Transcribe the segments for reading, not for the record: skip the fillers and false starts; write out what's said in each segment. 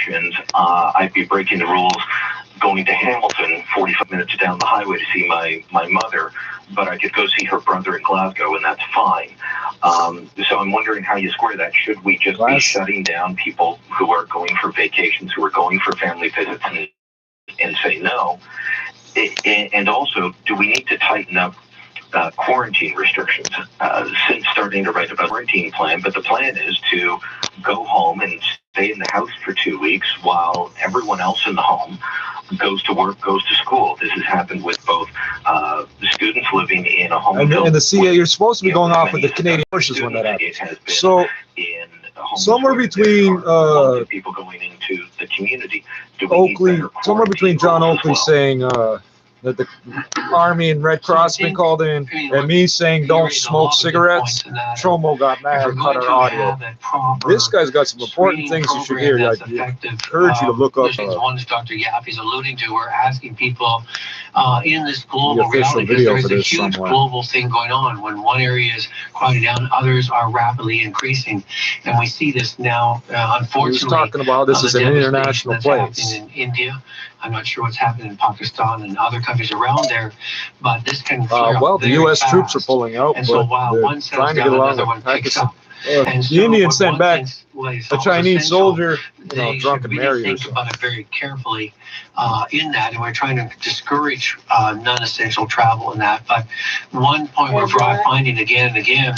vacations, I'd be breaking the rules going to Hamilton, 45 minutes down the highway to see my mother, but I could go see her brother in Glasgow, and that's fine. So I'm wondering how you square that. Should we just be shutting down people who are going for vacations, who are going for family visits, and say no? And also, do we need to tighten up quarantine restrictions? Since starting to write about a quarantine plan, but the plan is to go home and stay in the house for 2 weeks while everyone else in the home goes to work, goes to school. This has happened with both the students living in a home. And the CA, you're supposed to be going off with the Canadian Forces when that happens. So somewhere between people going into the community, Oakley, somewhere between John Oakley saying that the Army and Red Cross been called in, and me saying don't smoke cigarettes, Chomo got mad and cut our audio. This guy's got some important things you should hear. I encourage you to look up. One is Dr. Yappy's alluding to. We're asking people in this global reality, because there is a huge global thing going on. When one area is quieting down, others are rapidly increasing, and we see this now. Unfortunately, he's talking about this is an international place. In India, I'm not sure what's happening in Pakistan and other countries around there, but this can flare well, up the U.S. fast. troops are pulling out, and so but while one trying to down, get along another one with picks Pakistan. up. And The Indians sent back a Chinese essential, soldier, they drunk should and really married. think about it very carefully in that, and we're trying to discourage non-essential travel in that. But one point we're finding again and again,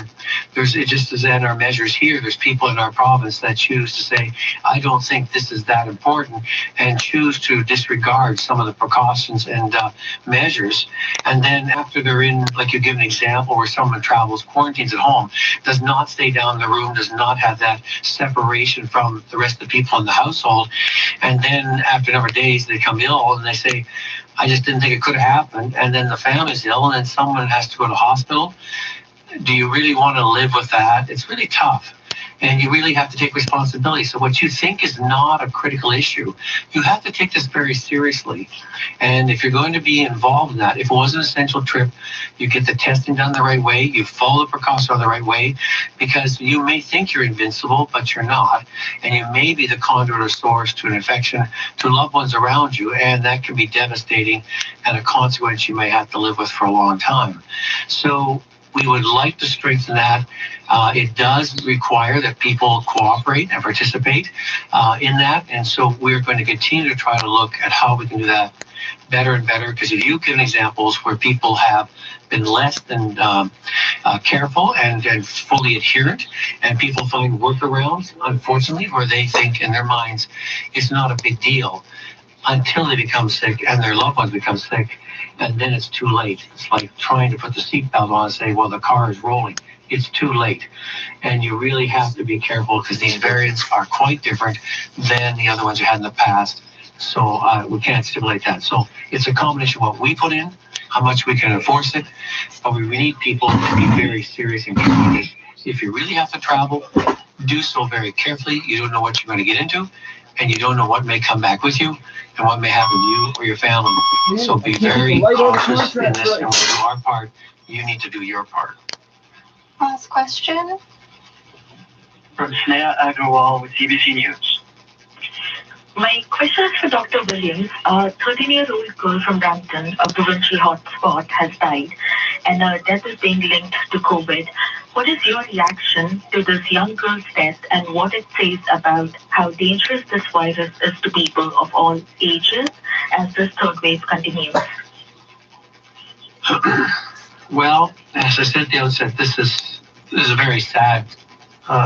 it just as in our measures here, there's people in our province that choose to say, I don't think this is that important, and choose to disregard some of the precautions and measures. And then after they're in, like you give an example where someone travels, quarantines at home, does not stay down in the room, does not have that separation from the rest of the people in the household, and then after a number of days they come ill and they say, I just didn't think it could have happened, and then the family's ill and then someone has to go to hospital. Do you really want to live with that? It's really tough. And you really have to take responsibility. So what you think is not a critical issue, you have to take this very seriously. And if you're going to be involved in that, if it was an essential trip, you get the testing done the right way, you follow the precautions the right way, because you may think you're invincible, but you're not. And you may be the conduit or source to an infection to loved ones around you, and that can be devastating and a consequence you may have to live with for a long time. So we would like to strengthen that. It does require that people cooperate and participate in that. And so we're going to continue to try to look at how we can do that better and better. Because if you give examples where people have been less than careful and fully adherent, and people find workarounds, unfortunately, where they think in their minds it's not a big deal until they become sick and their loved ones become sick. And then it's too late. It's like trying to put the seatbelt on and say, well, the car is rolling. It's too late. And you really have to be careful because these variants are quite different than the other ones you had in the past. So we can't stipulate that. So it's a combination of what we put in, how much we can enforce it, but we need people to be very serious and careful. If you really have to travel, do so very carefully. You don't know what you're going to get into, and you don't know what may come back with you and what may happen to you or your family. So be very cautious in this, and when we do our part, you need to do your part. Last question. From Sneha Agrawal with CBC News. My question is for Dr. Williams. A 13-year-old girl from Brampton, a provincial hotspot, has died, and her death is being linked to COVID. What is your reaction to this young girl's death, and what it says about how dangerous this virus is to people of all ages as this third wave continues? Well, as I said at the outset, this is a very sad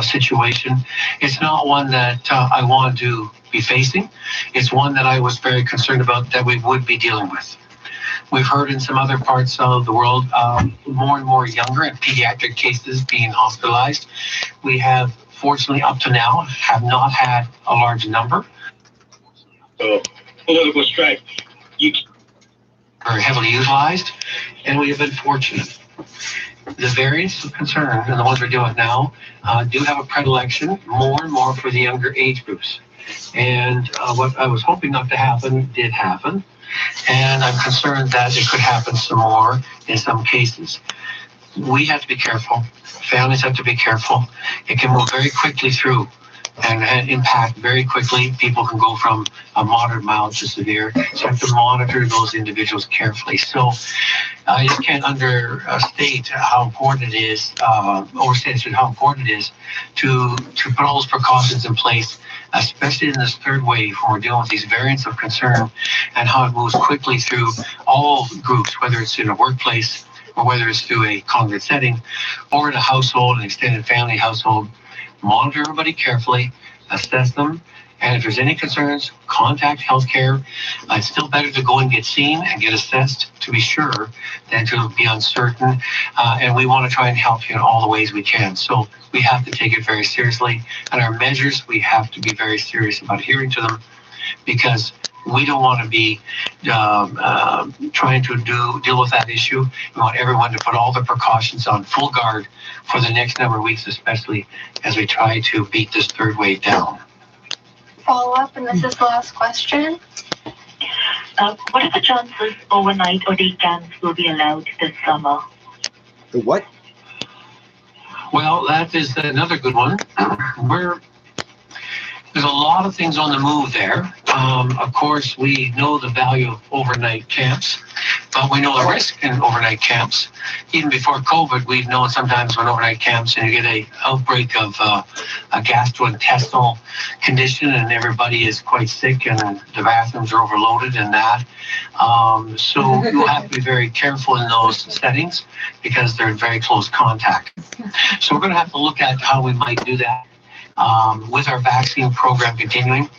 situation. It's not one that I want to be facing. It's one that I was very concerned about that we would be dealing with. We've heard in some other parts of the world more and more younger and pediatric cases being hospitalized. We have, fortunately, up to now, have not had a large number. So, political strife. Are heavily utilized, and we have been fortunate. The variants of concern, and the ones we're dealing with now, do have a predilection more and more for the younger age groups. And what I was hoping not to happen did happen. And I'm concerned that it could happen some more in some cases. We have to be careful. Families have to be careful. It can move very quickly through. and impact very quickly. People can go from a moderate, mild to severe. So you have to monitor those individuals carefully. So I just can't understate how important it is, overstate how important it is to put all those precautions in place, especially in this third wave when we're dealing with these variants of concern and how it moves quickly through all groups, whether it's in a workplace or whether it's through a congregate setting or in a household, an extended family household. Monitor everybody carefully, assess them, and if there's any concerns, contact healthcare. It's still better to go and get seen and get assessed to be sure than to be uncertain. And we want to try and help you in all the ways we can. So we have to take it very seriously. And our measures, we have to be very serious about adhering to them, because we don't want to be trying to deal with that issue. We want everyone to put all the precautions on full guard for the next number of weeks, especially as we try to beat this third wave down. Follow up, and this is the last question. What are the chances overnight or day camps will be allowed this summer? The what? Well, that is another good one. There's a lot of things on the move there. Of course, we know the value of overnight camps, but we know the risk in overnight camps. Even before COVID, we've known sometimes when overnight camps and you get an outbreak of a gastrointestinal condition and everybody is quite sick and the bathrooms are overloaded and that. So you have to be very careful in those settings because they're in very close contact. So we're going to have to look at how we might do that. With our vaccine program continuing,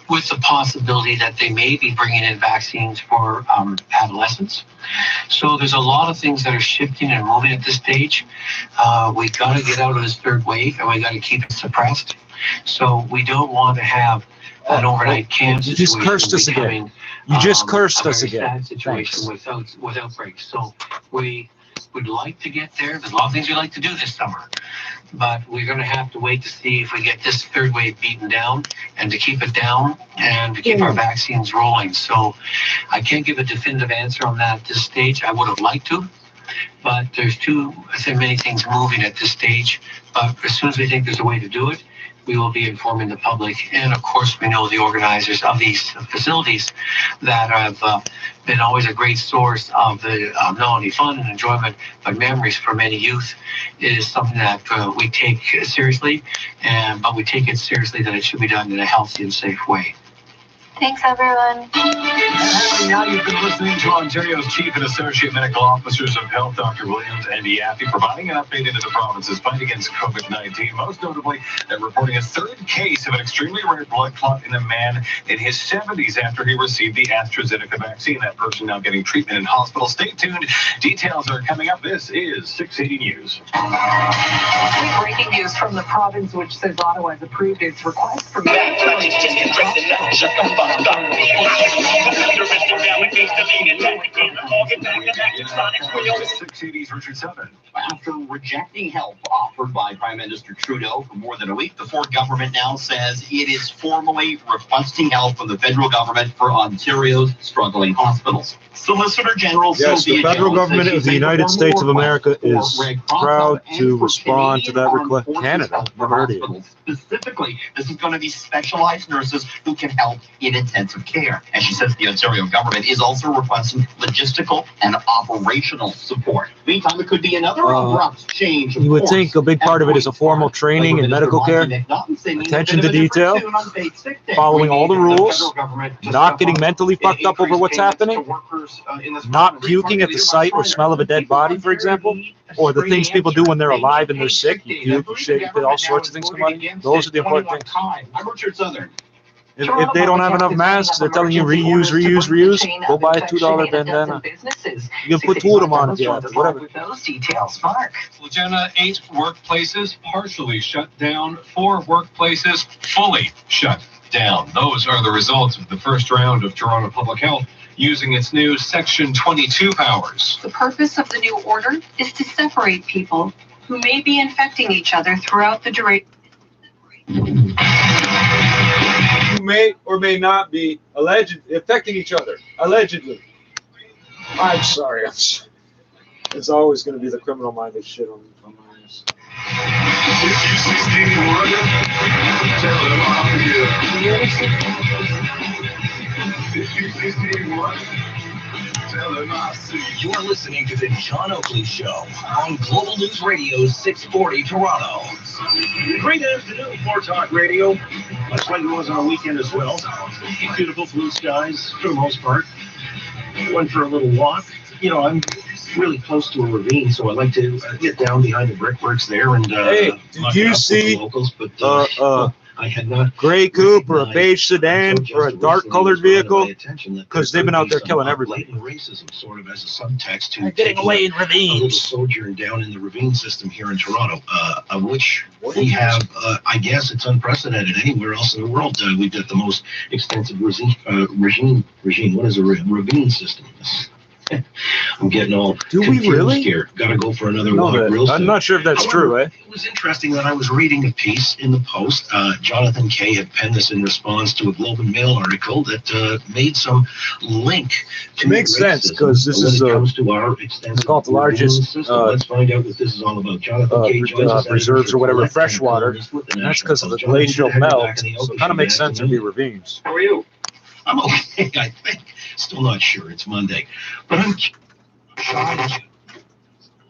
with the possibility that they may be bringing in vaccines for adolescents. So there's a lot of things that are shifting and moving at this stage. We got to get out of this third wave, and we got to keep it suppressed. So we don't want to have an overnight camp situation. You just cursed us again. You just cursed us again. Sad situation with outbreaks. So we would like to get there. There's a lot of things we'd like to do this summer, but we're going to have to wait to see if we get this third wave beaten down and to keep it down and to keep our vaccines rolling. So I can't give a definitive answer on that at this stage. I would have liked to, but there's many things moving at this stage. But as soon as we think there's a way to do it, we will be informing the public. And of course, we know the organizers of these facilities that have been always a great source of the not only fun and enjoyment, but memories for many youth. It is something that we take seriously, but we take it seriously that it should be done in a healthy and safe way. Thanks, everyone. And now you've been listening to Ontario's Chief and Associate Medical Officers of Health, Dr. Williams and Yaffe, providing an update into the province's fight against COVID-19. Most notably, they're reporting a third case of an extremely rare blood clot in a man in his 70s after he received the AstraZeneca vaccine. That person now getting treatment in hospital. Stay tuned. Details are coming up. This is 680 News. Breaking news from the province, which says Ottawa has approved its request for After rejecting help offered by Prime Minister Trudeau for more than a week, the Ford government now says it is formally requesting help from the federal government for Ontario's struggling hospitals. Solicitor General Sylvia the federal government of the United States of America is proud to respond to that request. Canada, never heard of it. Specifically, this is going to be specialized nurses who can help in intensive care. And she says the Ontario government is also requesting logistical and operational support. Meantime, it could be another abrupt change. You would think a big part of it is a formal training in medical care, attention to detail, following all the rules, not getting mentally fucked up over what's happening, not puking at the sight or smell of a dead body, for example, or the things people do when they're alive and they're sick. You puke, you shake, all sorts of things come out. Those are the important things. I'm Richard Southern. If they don't have enough masks, they're telling you reuse. Go buy a $2 bandana. You can put two of them on if you have it, whatever. Those details, Mark. Legena, 8 workplaces partially shut down, 4 workplaces fully shut down. Those are the results of the first round of Toronto Public Health using its new Section 22 powers. The purpose of the new order is to separate people who may be infecting each other throughout the duration. Who may or may not be affecting each other, allegedly. I'm sorry. It's always going to be the criminal-minded shit on my eyes. You're listening to the John Oakley Show on Global News Radio 640 Toronto. Great afternoon, More Talk Radio. Much like it was on a weekend as well. Beautiful blue skies for the most part. Went for a little walk. You know, I'm really close to a ravine, so I like to get down behind the brickworks there and hey, did you see locals, but, I had not gray coupe or a beige sedan or a dark colored vehicle? Because they've been out there killing everybody. Racism, sort of as a subtext to they're getting away in a little ravines. sojourn down in the ravine system here in Toronto, of which we have, I guess it's unprecedented anywhere else in the world. We've got the most extensive regime. What is a ravine system? I'm getting all confused here. Got to go for another walk real soon. I'm not sure if that's true, eh? It was interesting that I was reading a piece in the Post. Jonathan Kay had penned this in response to a Globe and Mail article that made some link to it makes sense because this is comes to our extensive called the largest let's find out what this is all about. Jonathan Kay joins us reserves or whatever freshwater, and that's because of the glacial melt. So it kind of makes sense to be ravines. How are you? I'm okay, I think. Still not sure. It's Monday. But I'm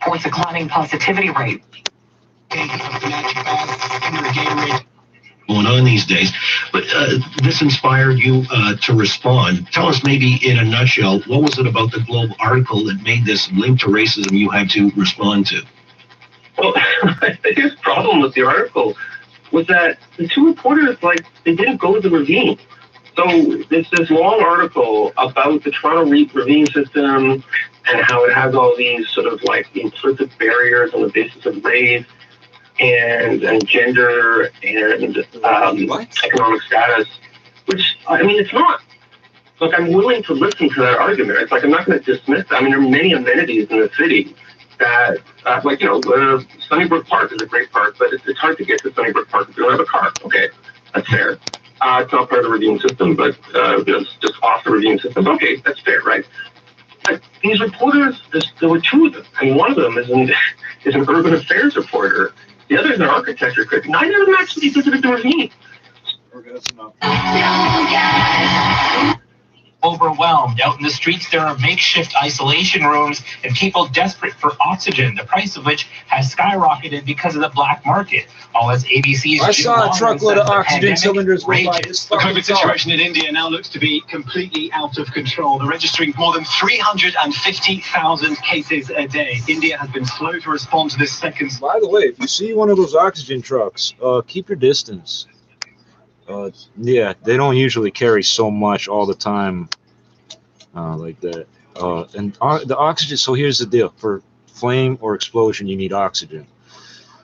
Reports declining positivity rate. Going on these days. But this inspired you to respond. Tell us maybe in a nutshell, what was it about the Globe article that made this link to racism you had to respond to? Well, the biggest problem with the article was that the two reporters, they didn't go to the ravine. So it's this long article about the Toronto ravine system and how it has all these sort of implicit barriers on the basis of race and gender and economic status, which, I mean, it's not. Look, I'm willing to listen to that argument. It's I'm not going to dismiss that. I mean, there are many amenities in the city that, Sunnybrook Park is a great park, but it's hard to get to Sunnybrook Park if you don't have a car. Okay, that's fair. It's not part of the ravine system, but it's just off the ravine system. Okay, that's fair, right? But these reporters, there were two of them. I mean, one of them is an urban affairs reporter. The other is an architecture critic. Neither of them actually visited the ravine. Overwhelmed. Out in the streets, there are makeshift isolation rooms and people desperate for oxygen, the price of which has skyrocketed because of the black market. All as ABC's I saw a truckload of oxygen cylinders The COVID situation in India now looks to be completely out of control. They're registering more than 350,000 cases a day. India has been slow to respond to this second. By the way, if you see one of those oxygen trucks, keep your distance. Yeah, they don't usually carry so much all the time like that. And the oxygen, so here's the deal. For flame or explosion, you need oxygen.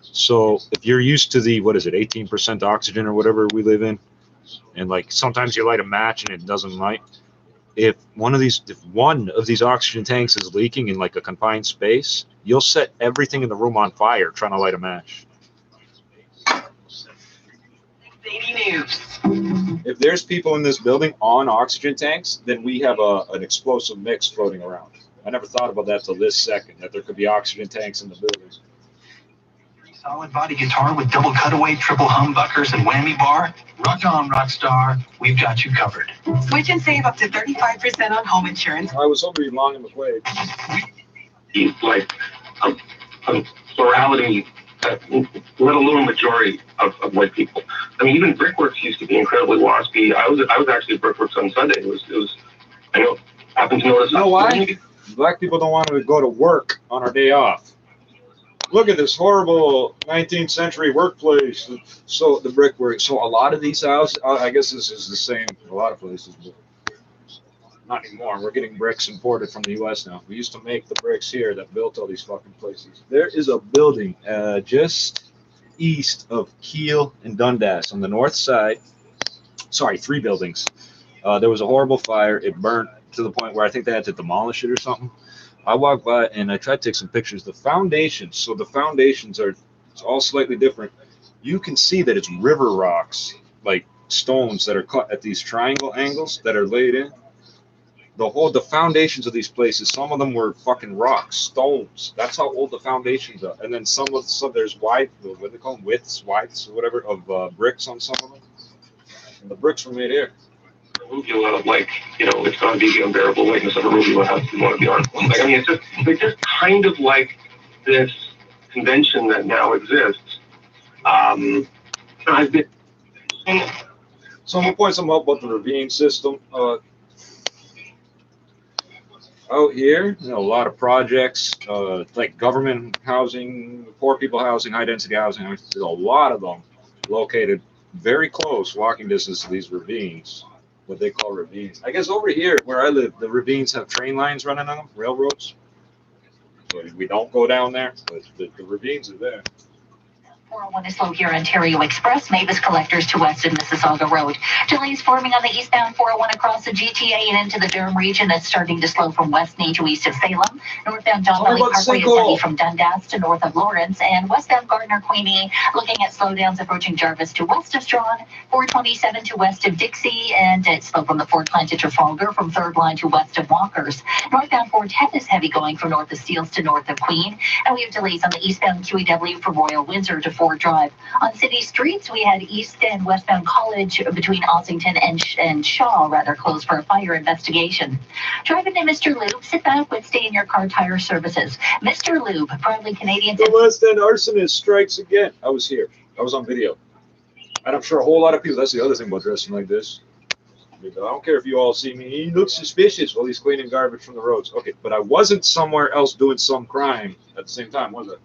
So if you're used to the, 18% oxygen or whatever we live in, and sometimes you light a match and it doesn't light. If one of these oxygen tanks is leaking in a confined space, you'll set everything in the room on fire trying to light a match. If there's people in this building on oxygen tanks, then we have an explosive mix floating around. I never thought about that till this second, that there could be oxygen tanks in the building. Solid body guitar with double cutaway, triple humbuckers, and whammy bar. Rock on, rock star. We've got you covered. Switch and save up to 35% on home insurance. I was hoping Long and McQuaid. He's a plurality, let alone majority of white people. I mean, even Brickworks used to be incredibly waspy. I was actually at Brickworks on Sunday. It was. I know. Happened to notice. You know why? Black people don't want to go to work on our day off. Look at this horrible 19th century workplace. So the brickwork. So a lot of these houses, I guess this is the same in a lot of places, but not anymore. We're getting bricks imported from the U.S. now. We used to make the bricks here that built all these fucking places. There is a building just east of Keele and Dundas on the north side. Sorry, 3 buildings. There was a horrible fire. It burnt to the point where I think they had to demolish it or something. I walked by and I tried to take some pictures. The foundations, so the foundations are all slightly different. You can see that it's river rocks, like stones that are cut at these triangle angles that are laid in. the foundations of these places, some of them were fucking rocks, stones. That's how old the foundations are. And then some there's wide, what do they call them, widths, whatever, of bricks on some of them. And the bricks were made here. Arugula, like, it's going to be the unbearable whiteness of arugula has to be one of the articles. Like, I mean, it's just kind of like this convention that now exists. I've been. So I'm gonna point some out about the ravine system. Out here, a lot of projects, like government housing, poor people housing, high density housing. There's a lot of them located very close, walking distance to these ravines, what they call ravines. I guess over here where I live, the ravines have train lines running on them, railroads. So we don't go down there, but the ravines are there. 401 is slow here, Ontario Express, Mavis Collectors to Weston Mississauga Road. Delays forming on the eastbound 401 across the GTA and into the Durham region. That's starting to slow from West Main to east of Salem. Northbound Don Valley Parkway is heavy from Dundas to north of Lawrence. And westbound Gardner Queenie looking at slowdowns approaching Jarvis to west of Strawn. 427 to west of Dixie. And it's slow from the Fort Plant to Trafalgar from third line to west of Walkers. Northbound 410 is heavy going from north of Steeles to north of Queen. And we have delays on the eastbound QEW from Royal Windsor to Fort Drive. On city streets, we had east and westbound College between Ossington and Shaw, closed for a fire investigation. Driving to Mr. Lube, sit back with stay in your car tire services. Mr. Lube, proudly Canadian. The West End arsonist strikes again. I was here. I was on video. And I'm sure a whole lot of people, that's the other thing about dressing like this. I don't care if you all see me. He looks suspicious while he's cleaning garbage from the roads. Okay, but I wasn't somewhere else doing some crime at the same time, was I?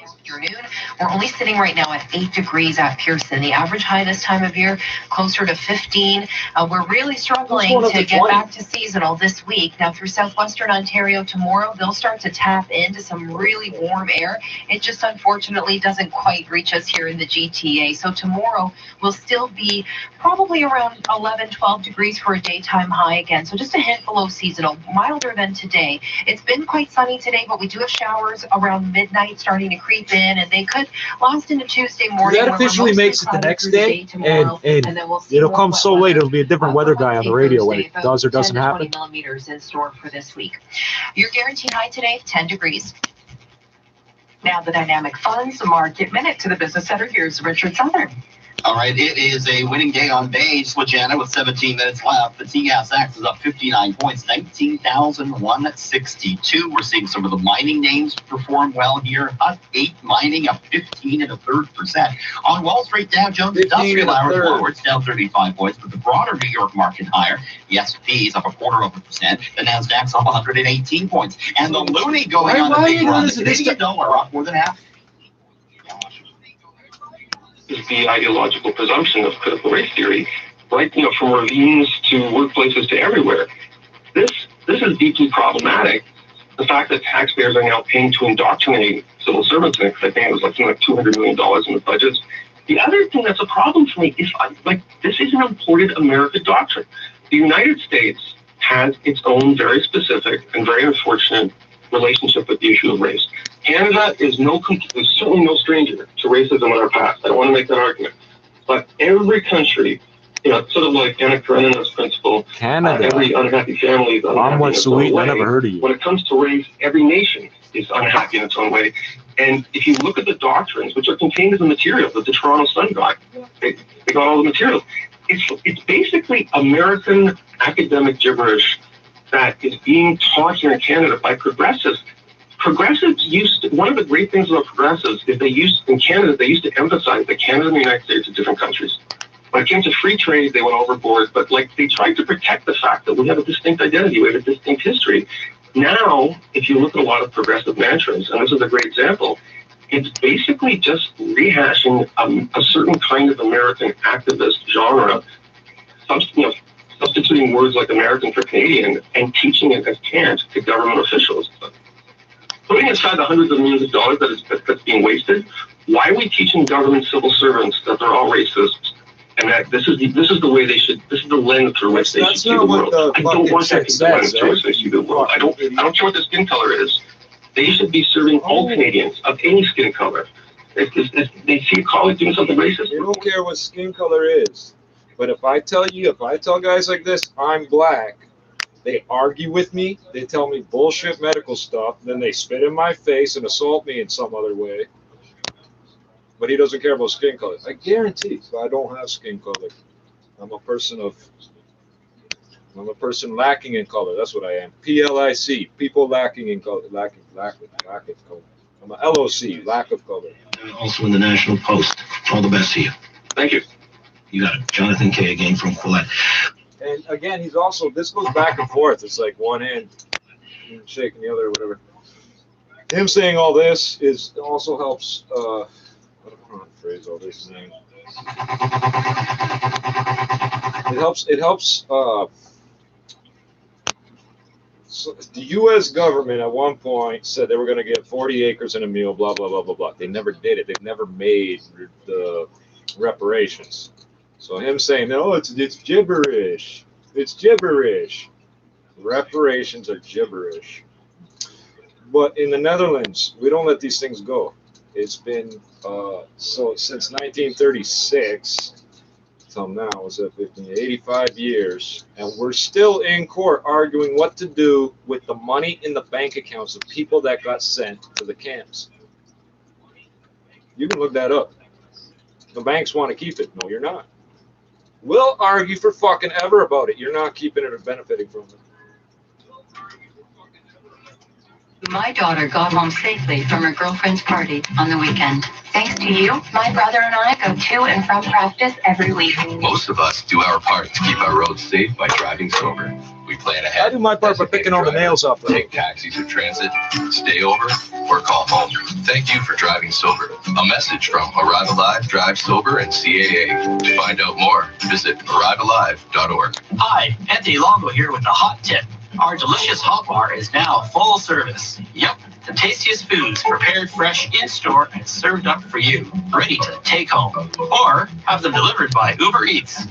Afternoon. We're only sitting right now at 8 degrees at Pearson. The average high this time of year closer to 15. We're really struggling to get back to seasonal this week. Now through southwestern Ontario tomorrow, they'll start to tap into some really warm air. It just unfortunately doesn't quite reach us here in the GTA. So tomorrow will still be probably around 11, 12 degrees for a daytime high again. So just a hint below seasonal, milder than today. It's been quite sunny today, but we do have showers around midnight starting to creep in, and they could last into Tuesday morning. That officially makes it the next day, and it'll come so late, it'll be a different weather guy on the radio when it does or doesn't happen. 20 millimeters in store for this week. Your guaranteed high today, 10 degrees. Now the Dynamic Funds Market Minute to the Business Center. Here's Richard Southern. All right, it is a winning day on beige, Legana, with 17 minutes left. The TGASX is up 59 points, 19,162. We're seeing some of the mining names perform well here. Hut 8 mining up 15 1/3%. On Wall Street, Dow Jones Industrial Hours forwards down 35 points, but the broader New York market higher. The S&P is up 1/4%. The Nasdaq's up 118 points, and the loonie going on a big run. The Canadian dollar up more than half. Is the ideological presumption of critical race theory, right? From ravines to workplaces to everywhere. This is deeply problematic. The fact that taxpayers are now paying to indoctrinate civil servants, and I think it was like $200 million in the budgets. The other thing that's a problem for me is this is an imported American doctrine. The United States has its own very specific and very unfortunate relationship with the issue of race. Canada is certainly no stranger to racism in our past. I don't want to make that argument. But every country, sort of like Anna Karenina's principle, Canada. Every unhappy family is unhappy in its own way. I never heard of you. When it comes to race, every nation is unhappy in its own way. And if you look at the doctrines, which are contained in the material that the Toronto Sun got, they got all the materials. It's basically American academic gibberish that is being taught here in Canada by progressives. Progressives one of the great things about progressives is in Canada, they used to emphasize that Canada and the United States are different countries. When it came to free trade, they went overboard, but they tried to protect the fact that we have a distinct identity, we have a distinct history. Now, if you look at a lot of progressive mantras, and this is a great example, it's basically just rehashing a certain kind of American activist genre, substituting words like American for Canadian and teaching it as cant to government officials. Putting aside the hundreds of millions of dollars that's being wasted, why are we teaching government civil servants that they're all racist and that this is the way they should, this is the lens through which they should see the world? I don't want that to be the lens through which they see the world. I don't care what the skin color is. They should be serving all Canadians of any skin color. If they see a colleague doing something racist, they don't care what skin color is. But if I tell guys like this, I'm black, They argue with me. They tell me bullshit medical stuff. Then they spit in my face and assault me in some other way. But he doesn't care about skin color. I guarantee I don't have skin color. I'm a person lacking in color. That's what I am. PLIC, people lacking in color. Lack of color. I'm a LOC, lack of color. Also in the National Post. All the best to you. Thank you. You got it. Jonathan K. again from Quillette. And again, he's also, this goes back and forth. It's like one hand shaking the other or whatever. Him saying all this is also helps, I don't know how to phrase all this name. It helps, so the U.S. government at one point said they were going to get 40 acres and a mule, blah, blah, blah, blah, blah. They never did it. They've never made the reparations. So him saying, no, it's gibberish. It's gibberish. Reparations are gibberish. But in the Netherlands, we don't let these things go. It's been, so since 1936, till now, was that 85 years, and we're still in court arguing what to do with the money in the bank accounts of people that got sent to the camps. You can look that up. The banks want to keep it. No, you're not. We'll argue for fucking ever about it. You're not keeping it or benefiting from it. My daughter got home safely from her girlfriend's party on the weekend. Thanks to you, my brother and I go to and from practice every week. Most of us do our part to keep our roads safe by driving sober. We plan ahead. I do my part by picking all the nails off. Take taxis or transit, stay over, or call home. Thank you for driving sober. A message from Arrive Alive, Drive Sober, and CAA. To find out more, visit arrivealive.org. Hi, Anthony Longo here with a hot tip. Our delicious hot bar is now full service. Yep, the tastiest foods prepared fresh in-store and served up for you, ready to take home. Or have them delivered by Uber Eats.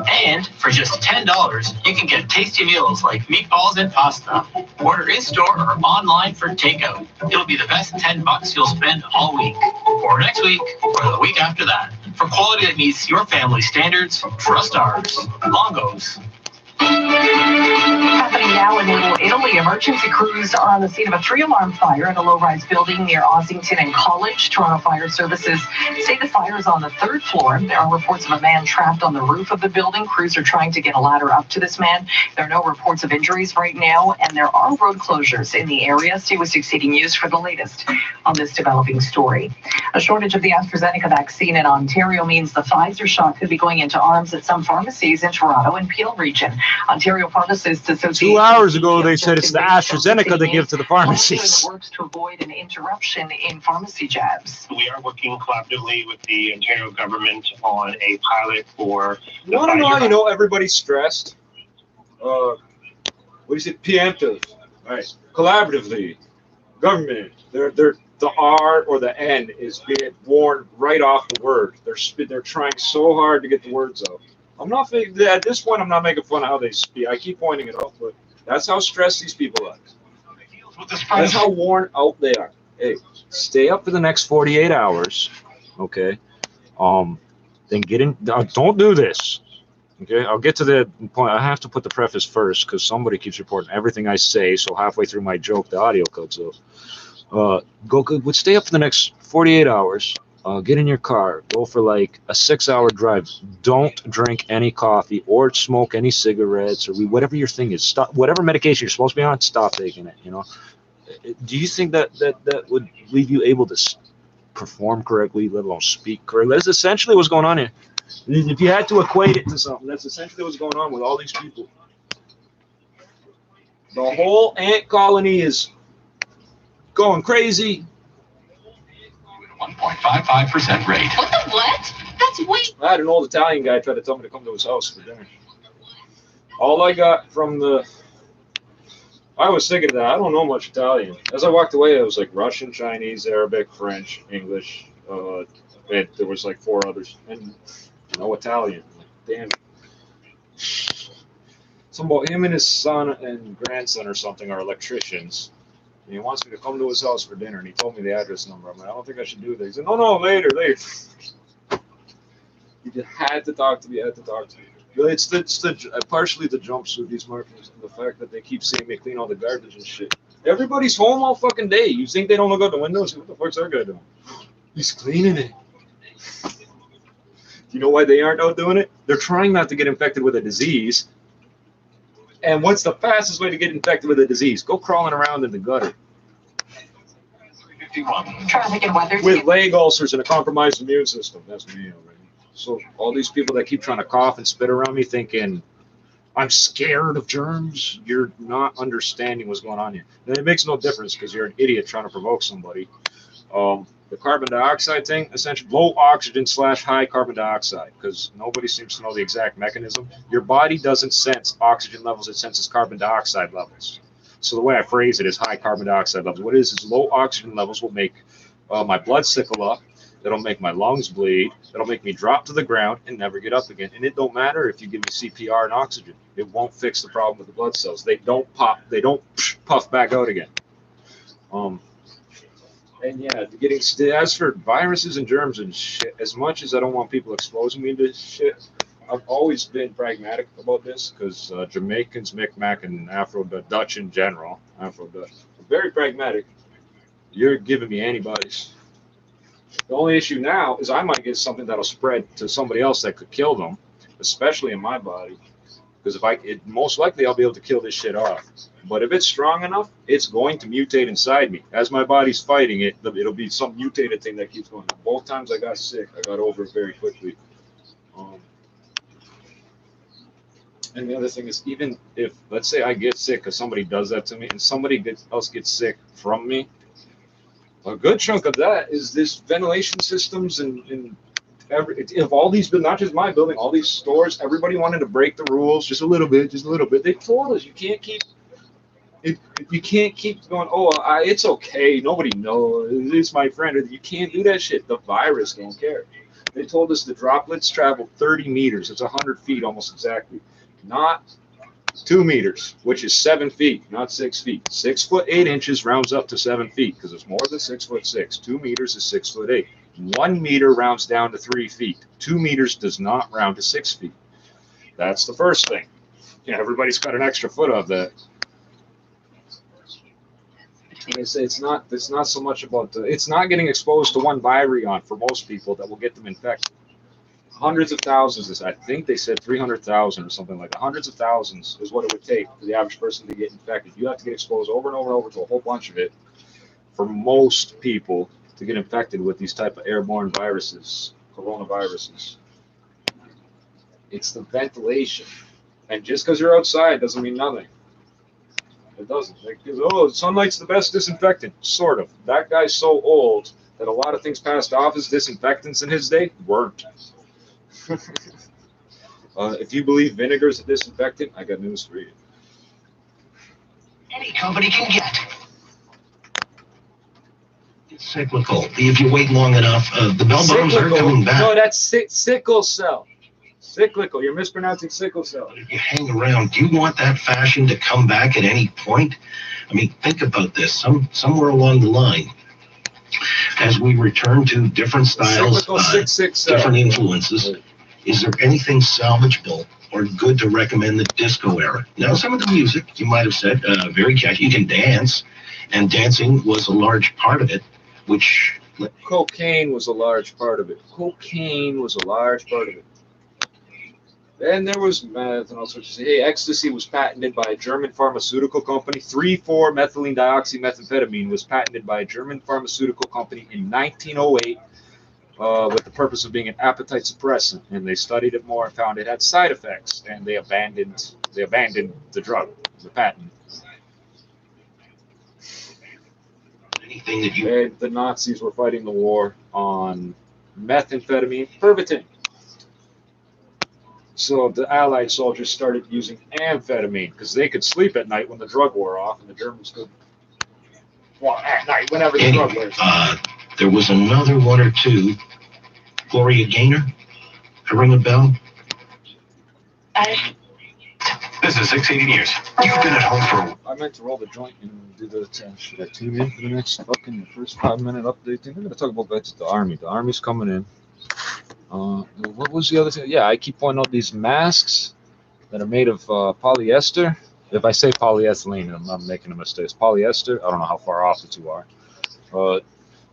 And for just $10, you can get tasty meals like meatballs and pasta. Order in-store or online for takeout. It'll be the best $10 you'll spend all week, or next week, or the week after that. For quality that meets your family standards, trust ours. Longo's. Happening now in Little Italy, emergency crews are on the scene of a 3-alarm fire in a low-rise building near Ossington and College. Toronto Fire Services say the fire is on the 3rd floor. There are reports of a man trapped on the roof of the building. Crews are trying to get a ladder up to this man. There are no reports of injuries right now, and there are road closures in the area. Stay with 680 News for the latest on this developing story. A shortage of the AstraZeneca vaccine in Ontario means the Pfizer shot could be going into arms at some pharmacies in Toronto and Peel region. Ontario Pharmacists Association. 2 hours ago, they said it's the AstraZeneca they give to the pharmacies. Works to avoid an interruption in pharmacy jabs. We are working collaboratively with the Ontario government on a pilot for. You know, everybody's stressed. What do you say? Preemptive. All right. Collaboratively. Government. The R or the N is being worn right off the word. They're trying so hard to get the words out. At this point, I'm not making fun of how they speak. I keep pointing it out, but that's how stressed these people are. That's how worn out they are. Hey, stay up for the next 48 hours, okay? Then get in. Don't do this, okay? I'll get to the point. I have to put the preface first because somebody keeps reporting everything I say. So halfway through my joke, the audio cuts out. Stay up for the next 48 hours. Get in your car, go for like a 6-hour drive. Don't drink any coffee or smoke any cigarettes or whatever your thing is. Stop whatever medication you're supposed to be on. Stop taking it. You know. Do you think that would leave you able to perform correctly, let alone speak correctly? That's essentially what's going on here. If you had to equate it to something, that's essentially what's going on with all these people. The whole ant colony is going crazy. 1.55% rate. What the what? That's way. I had an old Italian guy try to tell me to come to his house for dinner. All I got from I was thinking that I don't know much Italian. As I walked away, it was like Russian, Chinese, Arabic, French, English. And there was like 4 others, and no Italian. Like, damn. Something about him and his son and grandson or something are electricians. And he wants me to come to his house for dinner, and he told me the address number. I'm like, I don't think I should do that. He said, no, later. You just had to talk to me. It's partially the jumpsuit, these markings, and the fact that they keep seeing me clean all the garbage and shit. Everybody's home all fucking day. You think they don't look out the windows? What the fuck's our guy doing? He's cleaning it. You know why they aren't out doing it? They're trying not to get infected with a disease. And what's the fastest way to get infected with a disease? Go crawling around in the gutter. Traffic and weather. With leg ulcers and a compromised immune system. That's me already. So all these people that keep trying to cough and spit around me thinking, I'm scared of germs, you're not understanding what's going on here. And it makes no difference because you're an idiot trying to provoke somebody. The carbon dioxide thing, essentially low oxygen / high carbon dioxide, because nobody seems to know the exact mechanism. Your body doesn't sense oxygen levels, it senses carbon dioxide levels. So the way I phrase it is high carbon dioxide levels. What it is low oxygen levels will make my blood sickle up. That'll make my lungs bleed. That'll make me drop to the ground and never get up again. And it don't matter if you give me CPR and oxygen. It won't fix the problem with the blood cells. They don't pop. They don't puff back out again. And yeah, as for viruses and germs and shit, as much as I don't want people exposing me to shit, I've always been pragmatic about this because Jamaicans, Micmac, and Dutch in general, Afro-Dutch, very pragmatic. You're giving me antibodies. The only issue now is I might get something that'll spread to somebody else that could kill them, especially in my body. Because most likely I'll be able to kill this shit off. But if it's strong enough, it's going to mutate inside me. As my body's fighting it, it'll be some mutated thing that keeps going. Both times I got sick, I got over it very quickly. And the other thing is, even if, let's say I get sick because somebody does that to me, and somebody else gets sick from me, a good chunk of that is this ventilation systems and if all these, not just my building, all these stores, everybody wanted to break the rules just a little bit. They told us you can't keep going, it's okay, nobody knows, it's my friend. You can't do that shit. The virus don't care. They told us the droplets travel 30 meters. It's 100 feet almost exactly. Not 2 meters, which is 7 feet, not 6 feet. 6 foot 8 inches rounds up to 7 feet because it's more than 6'6". 2 meters is 6 foot 8. 1 meter rounds down to 3 feet. 2 meters does not round to 6 feet. That's the first thing. Yeah, everybody's got an extra foot of that. And I say it's not so much about it's not getting exposed to one virion for most people that will get them infected. Hundreds of thousands, I think they said 300,000 or something like that. Hundreds of thousands is what it would take for the average person to get infected. You have to get exposed over and over and over to a whole bunch of it for most people to get infected with these type of airborne viruses, coronaviruses. It's the ventilation. And just because you're outside doesn't mean nothing. It doesn't. Sunlight's the best disinfectant. Sort of. That guy's so old that a lot of things passed off as disinfectants in his day weren't. If you believe vinegar's a disinfectant, I got news for you. Any company can get. It's cyclical. If you wait long enough, the bell bottoms are coming back. No, that's sickle cell. Cyclical. You're mispronouncing sickle cell. If you hang around, do you want that fashion to come back at any point? I mean, think about this. Somewhere along the line, as we return to different styles, different influences, is there anything salvageable or good to recommend the disco era? Now, some of the music, you might have said, very catchy. You can dance, and dancing was a large part of it, which... Cocaine was a large part of it. Then there was meth and all sorts of things. Hey, ecstasy was patented by a German pharmaceutical company. 3,4-methylene dioxymethamphetamine was patented by a German pharmaceutical company in 1908 with the purpose of being an appetite suppressant. And they studied it more and found it had side effects. And they abandoned the drug, the patent. Anything that you... And the Nazis were fighting the war on methamphetamine, Pervitin. So the Allied soldiers started using amphetamine because they could sleep at night when the drug wore off, and the Germans could, well, at night, whenever the drug wears off. There was another one or two. Gloria Gaynor? Ring a bell? This is 16 years. You've been at home for... I meant to roll the joint and do the... should I tune in for the next first 5-minute update thing? I'm going to talk about vets at the Army. The Army's coming in. What was the other thing? Yeah, I keep pointing out these masks that are made of polyester. If I say polyethylene, I'm not making a mistake. It's polyester. I don't know how far off the two are.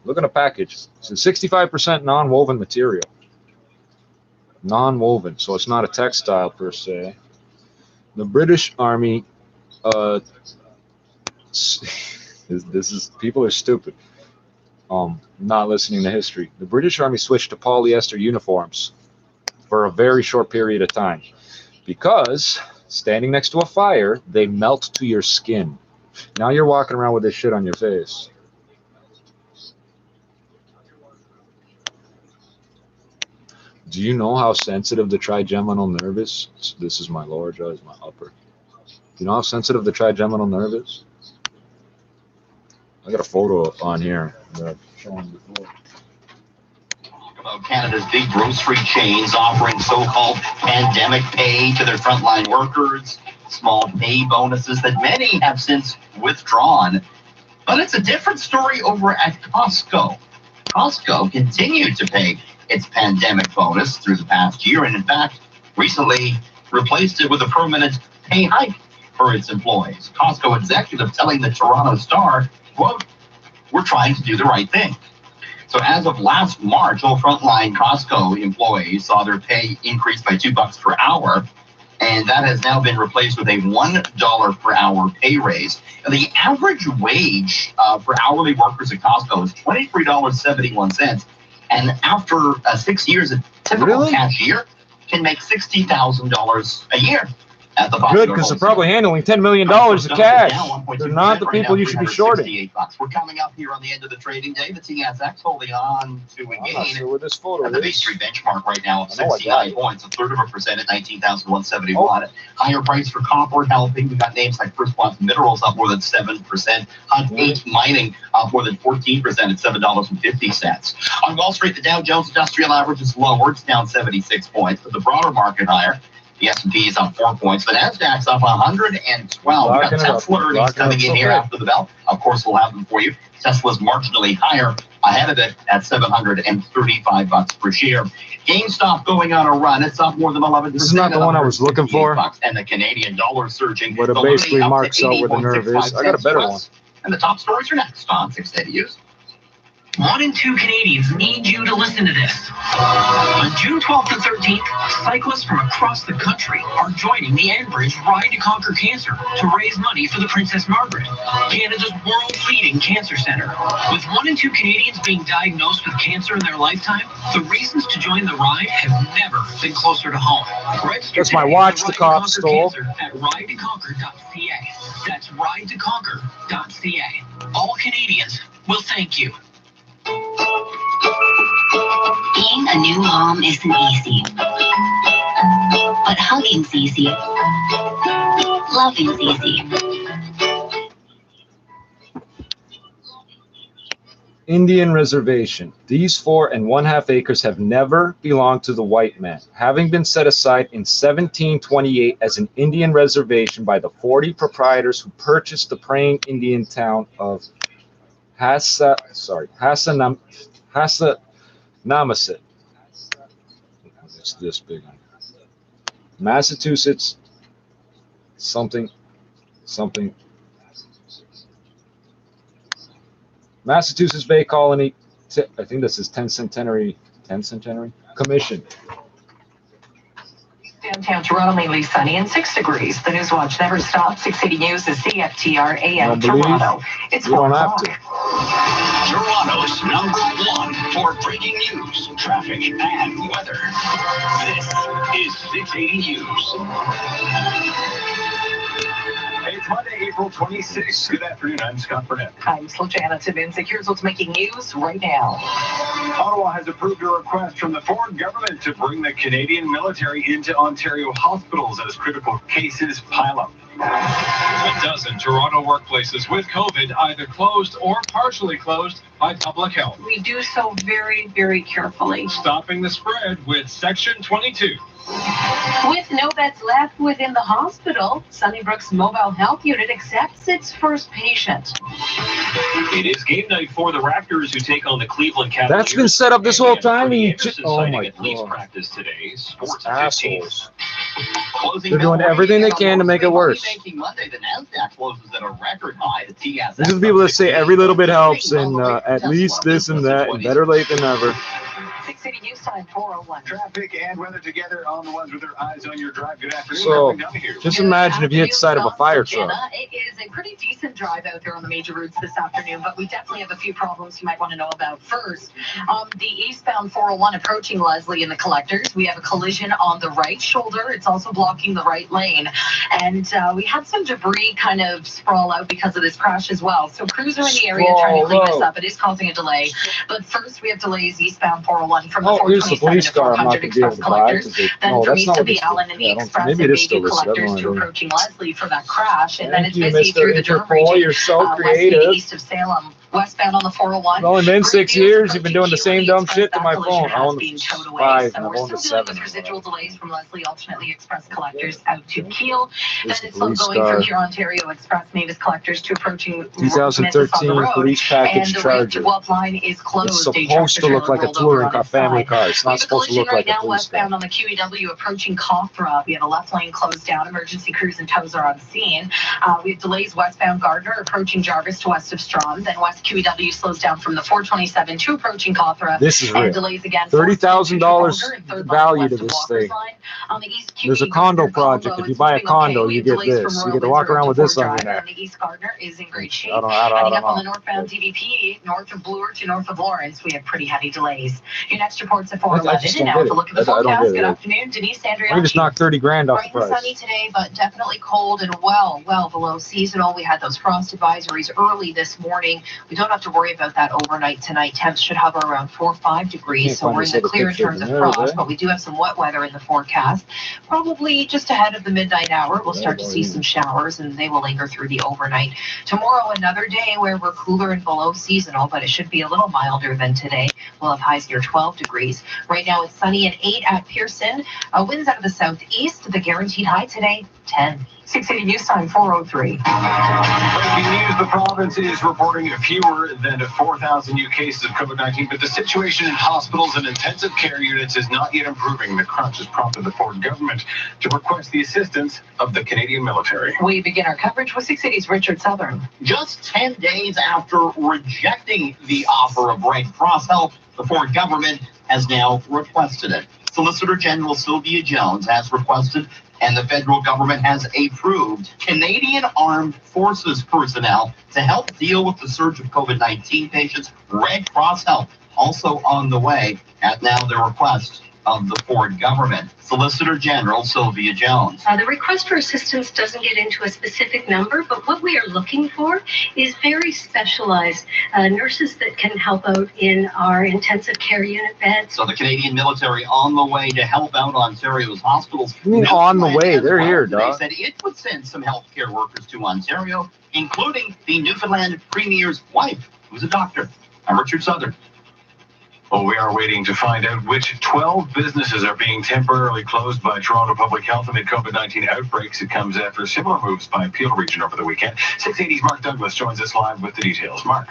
Look at the package. It's a 65% non-woven material. Non-woven, so it's not a textile per se. The British Army, this is, people are stupid. Not listening to history. The British Army switched to polyester uniforms for a very short period of time because standing next to a fire, they melt to your skin. Now you're walking around with this shit on your face. Do you know how sensitive the trigeminal nerve is? This is my lower jaw, is my upper. Do you know how sensitive the trigeminal nerve is? I got a photo on here that I've shown before. About Canada's big grocery chains offering so-called pandemic pay to their frontline workers, small pay bonuses that many have since withdrawn. But it's a different story over at Costco. Costco continued to pay its pandemic bonus through the past year, and in fact, recently replaced it with a permanent pay hike for its employees. Costco executive telling the Toronto Star, quote, "We're trying to do the right thing." So as of last March, all frontline Costco employees saw their pay increase by $2 per hour, and that has now been replaced with a $1 per hour pay raise. And the average wage for hourly workers at Costco is $23.71. And after 6 years, a typical cashier can make $60,000 a year at the good, because they're probably handling $10 million of cash. They're not the people you should be shorting. We're coming up here on the end of the trading day. The TSX holding on to a gain. Not sure what this photo at the Bay Street benchmark right now of 69 points, a third of a percent at 19,171. Oh. Higher price for copper helping. We've got names like First Quantum Minerals up more than 7%. Hunt 8 Mining up more than 14% at $7.50. On Wall Street, the Dow Jones Industrial Average is lower. It's down 76 points, but the broader market higher. The S&P is up 4 points. The Nasdaq's up 112. We've got Tesla earnings coming in here after the bell. Of course, we'll have them for you. Tesla's marginally higher ahead of it at $735 per share. GameStop going on a run. It's up more than 11%. This is not the one I was looking for. And the Canadian dollar surging. Where it basically marks out where the nerve is. I got a better one. And the top stories are next on 680 News. 1 in 2 Canadians need you to listen to this. On June 12th and 13th, cyclists from across the country are joining the Enbridge Ride to Conquer Cancer to raise money for the Princess Margaret, Canada's world-leading cancer center. With 1 in 2 Canadians being diagnosed with cancer in their lifetime, the reasons to join the ride have never been closer to home. Register That's my watch the cop stole. At ridetoconquer.ca. That's ridetoconquer.ca. All Canadians will thank you. Being a new mom isn't easy, but hugging's easy. Loving's easy. Indian reservation. These 4 1/2 acres have never belonged to the white man, having been set aside in 1728 as an Indian reservation by the 40 proprietors who purchased the praying Indian town of Hassanamaset. It's this big. Massachusetts, something. Massachusetts Bay Colony, I think this is 10th Centenary Commission. Downtown Toronto, mainly sunny and 6 degrees. The News Watch never stops. 680 News is CFTR AM Toronto. It's 4 o'clock. Toronto's #1 for breaking news, traffic, and weather. This is 680 News. It's Monday, April 26th. Good afternoon. I'm Scott Burnett. I'm Slajana Timmins. Here's what's making news right now. Ottawa has approved a request from the foreign government to bring the Canadian military into Ontario hospitals as critical cases pile up. A dozen Toronto workplaces with COVID either closed or partially closed by public health. We do so very, very carefully. Stopping the spread with Section 22. With no beds left within the hospital, Sunnybrook's mobile health unit accepts its first patient. It is game night for the Raptors, who take on the Cleveland Cavaliers. That's been set up this whole time. Oh my God! Practice today. Sports assholes. Closing They're doing everything they can to make it worse. Monday, the NASDAQ closes at a record high. The TSX. These are the people that say every little bit helps, and at least this and that, and better late than never. 6 City News Time 401. Traffic and weather together on the ones with their eyes on your drive. Good afternoon. So, just imagine if you hit the side of a fire truck. It is a pretty decent drive out there on the major routes this afternoon, but we definitely have a few problems you might want to know about. First, the eastbound 401 approaching Leslie in the collectors. We have a collision on the right shoulder. It's also blocking the right lane. And we had some debris kind of sprawl out because of this crash as well. So crews are in the area trying to clean this up. It is causing a delay. But first, we have delays eastbound 401 from the 427 to 400 express collectors. Then from east of the Allen and the express and Bayview collectors to approaching Leslie for that crash. And then it's busy through the Durham region. You're so creative. East of Salem. Westbound on the 401. Well, in 6 years, you've been doing the same dumb shit to my phone. I own 5, and I've owned We're still 7. dealing with residual delays from Leslie, alternately express collectors out to Kiel. Then it's still going from here Ontario Express Mavis collectors to approaching 2013 police package Charger. And the line is closed. It's supposed to look like a touring car, family car. It's not supposed to look like a police car. Westbound on the QEW approaching Cawthra. We have a left lane closed down. Emergency crews and tows are on scene. We have delays westbound Gardner approaching Jarvis to west of Strawn. Then west QEW slows down from the 427 to approaching Cawthra. This is real. And delays again. $30,000 value to this thing. On the east There's a condo project. If you buy a condo, you get this. You get to walk around with this on your neck. The East Gardner is in great shape. I don't Heading up know. on the northbound DVP, north of Bloor to north of Lawrence, we have pretty heavy delays. Your next report's at 411. And now with a look at the forecast. Good afternoon, Denise Andrea. We just knocked 30 grand off the Bright and price. sunny today, but definitely cold and well below seasonal. We had those frost advisories early this morning. We don't have to worry about that overnight tonight. Temps should hover around 4 or 5 degrees, so we're in the clear in terms of frost, but we do have some wet weather in the forecast. Probably just ahead of the midnight hour, we'll start to see some showers, and they will linger through the overnight. Tomorrow, another day where we're cooler and below seasonal, but it should be a little milder than today. We'll have highs near 12 degrees. Right now, it's sunny and 8 at Pearson. Winds out of the southeast. The guaranteed high today, 10. 680 News Time 403. Breaking news, the province is reporting fewer than 4,000 new cases of COVID-19, but the situation in hospitals and intensive care units is not yet improving. The crunch has prompted the Ford government to request the assistance of the Canadian military. We begin our coverage with 680's Richard Southern. Just 10 days after rejecting the offer of Red Cross help, the Ford government has now requested it. Solicitor General Sylvia Jones has requested, and the federal government has approved, Canadian Armed Forces personnel to help deal with the surge of COVID-19 patients. Red Cross help also on the way at now the request of the Ford government. Solicitor General Sylvia Jones. The request for assistance doesn't get into a specific number, but what we are looking for is very specialized nurses that can help out in our intensive care unit beds. So the Canadian military on the way to help out Ontario's hospitals. You mean on the way? They're here, They dog. said it would send some healthcare workers to Ontario, including the Newfoundland Premier's wife, who's a doctor. I'm Richard Southern. Well, we are waiting to find out which 12 businesses are being temporarily closed by Toronto Public Health amid COVID-19 outbreaks. It comes after similar moves by Peel Region over the weekend. 680's Mark Douglas joins us live with the details. Mark.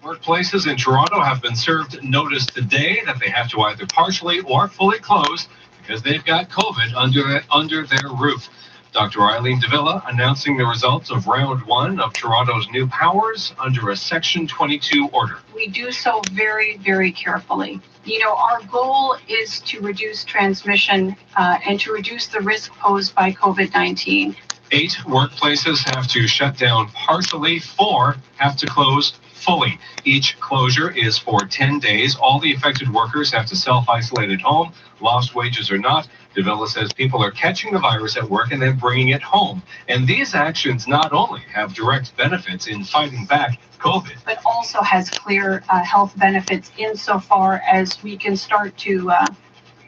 Workplaces in Toronto have been served notice today that they have to either partially or fully close because they've got COVID under their roof. Dr. Eileen Davila announcing the results of round 1 of Toronto's new powers under a Section 22 order. We do so very, very carefully. You know, our goal is to reduce transmission and to reduce the risk posed by COVID-19. 8 workplaces have to shut down partially, 4 have to close fully. Each closure is for 10 days. All the affected workers have to self-isolate at home, lost wages or not. Davila says people are catching the virus at work and then bringing it home. And these actions not only have direct benefits in fighting back COVID, but also has clear health benefits insofar as we can start to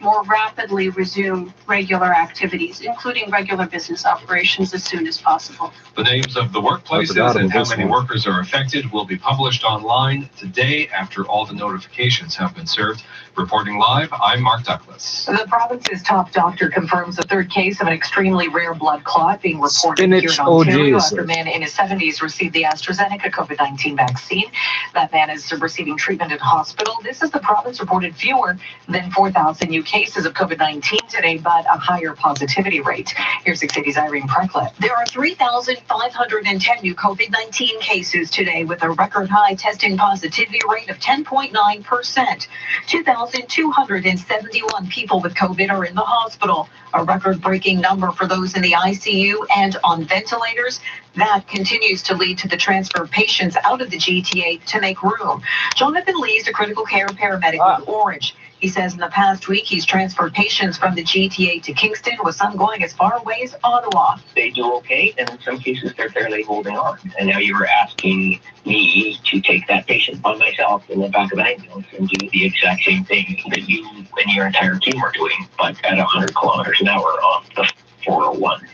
more rapidly resume regular activities, including regular business operations, as soon as possible. the names of the workplaces and how many workers are affected will be published online today after all the notifications have been served. Reporting live, I'm Mark Douglas. The province's top doctor confirms a third case of an extremely rare blood clot being reported here in Ontario after a man in his 70s received the AstraZeneca COVID-19 vaccine. That man is receiving treatment in hospital. This is the province reported fewer than 4,000 new cases of COVID-19 today, but a higher positivity rate. Here's 6 City's Irene Precklett. There are 3,510 new COVID-19 cases today with a record high testing positivity rate of 10.9%. 2,271 people with COVID are in the hospital, a record-breaking number for those in the ICU and on ventilators. That continues to lead to the transfer of patients out of the GTA to make room. Jonathan Lee is a critical care paramedic with Orange. He says in the past week he's transferred patients from the GTA to Kingston, with some going as far away as Ottawa. They do okay, and in some cases they're barely holding on. And now you were asking me to take that patient by myself in the back of an ambulance and do the exact same thing that you and your entire team are doing, but at 100 kilometers an hour on the 401.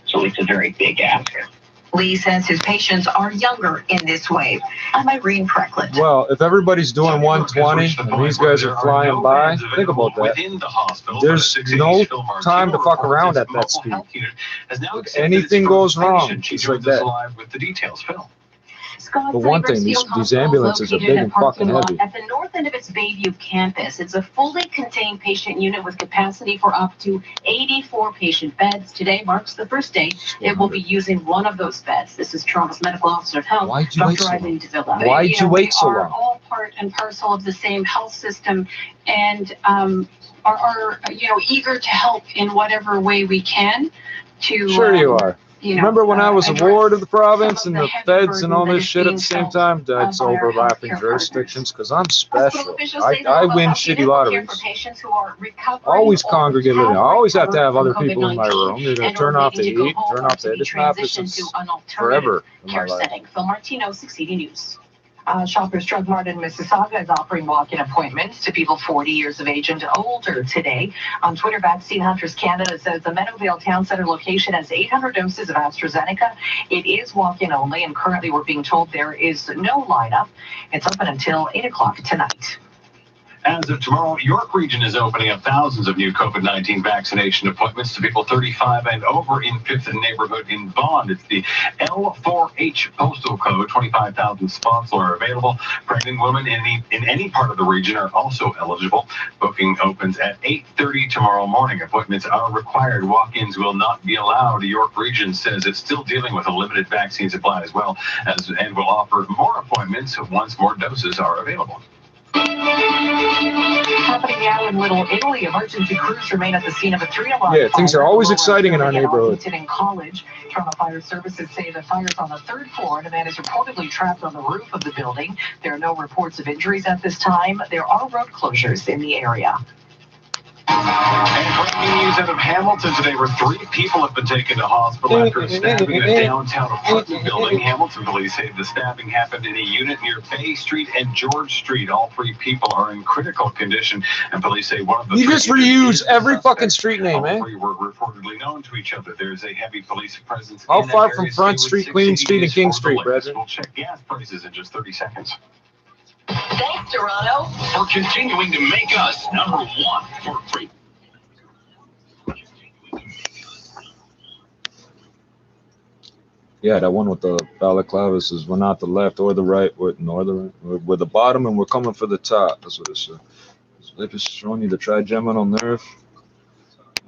So it's a very big ask. Lee says his patients are younger in this wave. I'm Irene Precklett. Well, if everybody's doing 120 and these guys are flying by, think about that. There's no time to fuck around at that speed. If anything goes wrong, it's like that. The one thing, these ambulances are big and fucking heavy. At the north end of its Bayview campus, it's a fully contained patient unit with capacity for up to 84 patient beds. Today marks the first day it will be using one of those beds. This is Toronto's Medical Officer of Health, Dr. Eileen DeVilla. Why'd you wait so long? We are all part and parcel of the same health system, and are eager to help in whatever way we can. Sure you are. Remember when I was a ward of the province and the feds and all this shit at the same time? That's overlapping jurisdictions, because I'm special. I win shitty lotteries. Always congregated. I always have to have other people in my room. They're going to turn off the heat, turn off the dispatch forever in my life. Phil Martino, 680 News. Shoppers Drug Mart in Mississauga is offering walk-in appointments to people 40 years of age and older today. On Twitter, Vaccine Hunters Canada says the Meadowvale Town Centre location has 800 doses of AstraZeneca. It is walk-in only, and currently we're being told there is no lineup. It's open until 8 o'clock tonight. As of tomorrow, York Region is opening up thousands of new COVID-19 vaccination appointments to people 35 and over in 5th neighborhood in Vaughan. It's the L4H postal code. 25,000 spots are available. Pregnant women in any part of the region are also eligible. Booking opens at 8:30 tomorrow morning. Appointments are required. Walk-ins will not be allowed. York Region says it's still dealing with a limited vaccine supply as well, and will offer more appointments once more doses are available. Happening now in Little Italy, emergency crews remain at the scene of a 3-alarm fire. Yeah, things are always exciting in our neighborhood. In College, Toronto Fire Services say the fire's on the 3rd floor and a man is reportedly trapped on the roof of the building. There are no reports of injuries at this time. There are road closures in the area. And breaking news out of Hamilton today, where 3 people have been taken to hospital after a stabbing in a downtown apartment building. Hamilton police say the stabbing happened in a unit near Bay Street and George Street. All 3 people are in critical condition, and police say one of the You just reuse every fucking street name, all 3 were reportedly known to each other. There's a heavy police presence. How far from Front Street, Queen Street, and King Street, brethren? We'll check gas prices in just 30 seconds. Thanks, Toronto, for continuing to make us number 1 for free. Yeah, that one with the balaclavas is we're not the left or the right, nor the right. We're the bottom and we're coming for the top. That's what it said. They're just showing you the trigeminal nerve.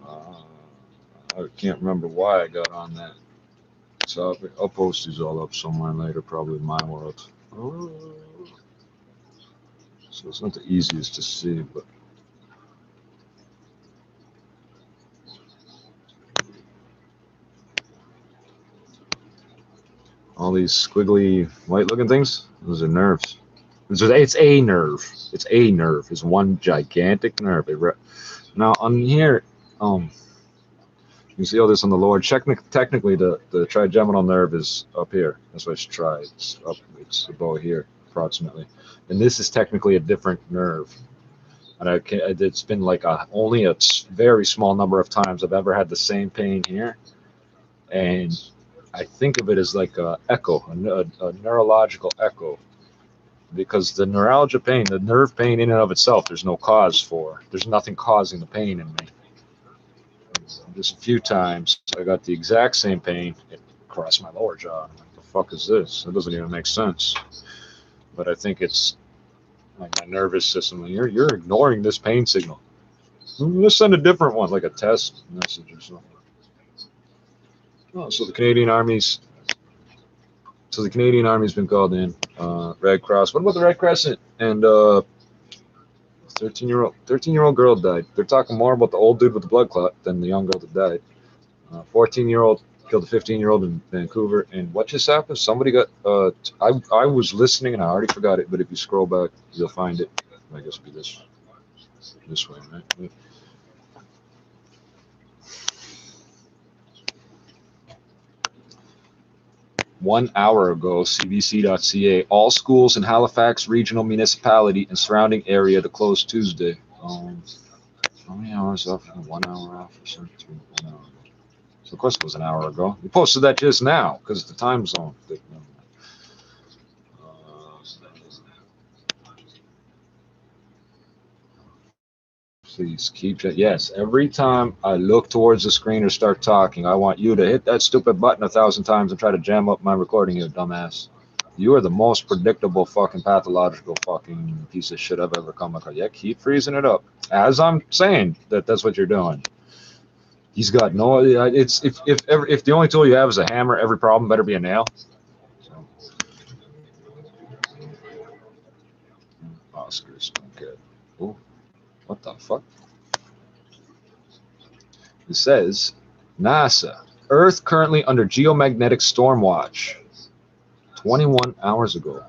I can't remember why I got on that topic. I'll post these all up somewhere later, probably in my world. So it's not the easiest to see, but all these squiggly white-looking things, those are nerves. It's a nerve. It's a nerve. It's one gigantic nerve. Now on here, you can see all this on the lower. Technically, the trigeminal nerve is up here. That's why it's tri. It's up. It's about here, approximately. And this is technically a different nerve. And it's been like only a very small number of times I've ever had the same pain here, and I think of it as like a echo, a neurological echo. because the neuralgia pain, the nerve pain in and of itself, there's no cause for. There's nothing causing the pain in me. Just a few times, I got the exact same pain across my lower jaw. I'm like, the fuck is this? It doesn't even make sense. But I think it's like my nervous system. You're ignoring this pain signal. Let's send a different one, like a test message or something. Oh, so the Canadian Army's been called in. Red Cross. What about the Red Crescent? And 13-year-old girl died. They're talking more about the old dude with the blood clot than the young girl that died. 14-year-old killed a 15-year-old in Vancouver. And what just happened? Somebody got. I was listening and I already forgot it. But if you scroll back, you'll find it. I guess it'll be this way, right? 1 hour ago, cbc.ca, all schools in Halifax Regional Municipality and surrounding area to close Tuesday. How many hours off? 1 hour off or something? 1 hour. So of course it was an hour ago. You posted that just now because it's the time zone. Please keep it. Yes, every time I look towards the screen or start talking, I want you to hit that stupid button 1,000 times and try to jam up my recording, you dumbass. You are the most predictable fucking pathological fucking piece of shit I've ever come across. Yeah, keep freezing it up. As I'm saying that's what you're doing. He's got no. It's if the only tool you have is a hammer, every problem better be a nail. So. Oscars don't get. Ooh. What the fuck? It says, NASA, Earth currently under geomagnetic storm watch. 21 hours ago.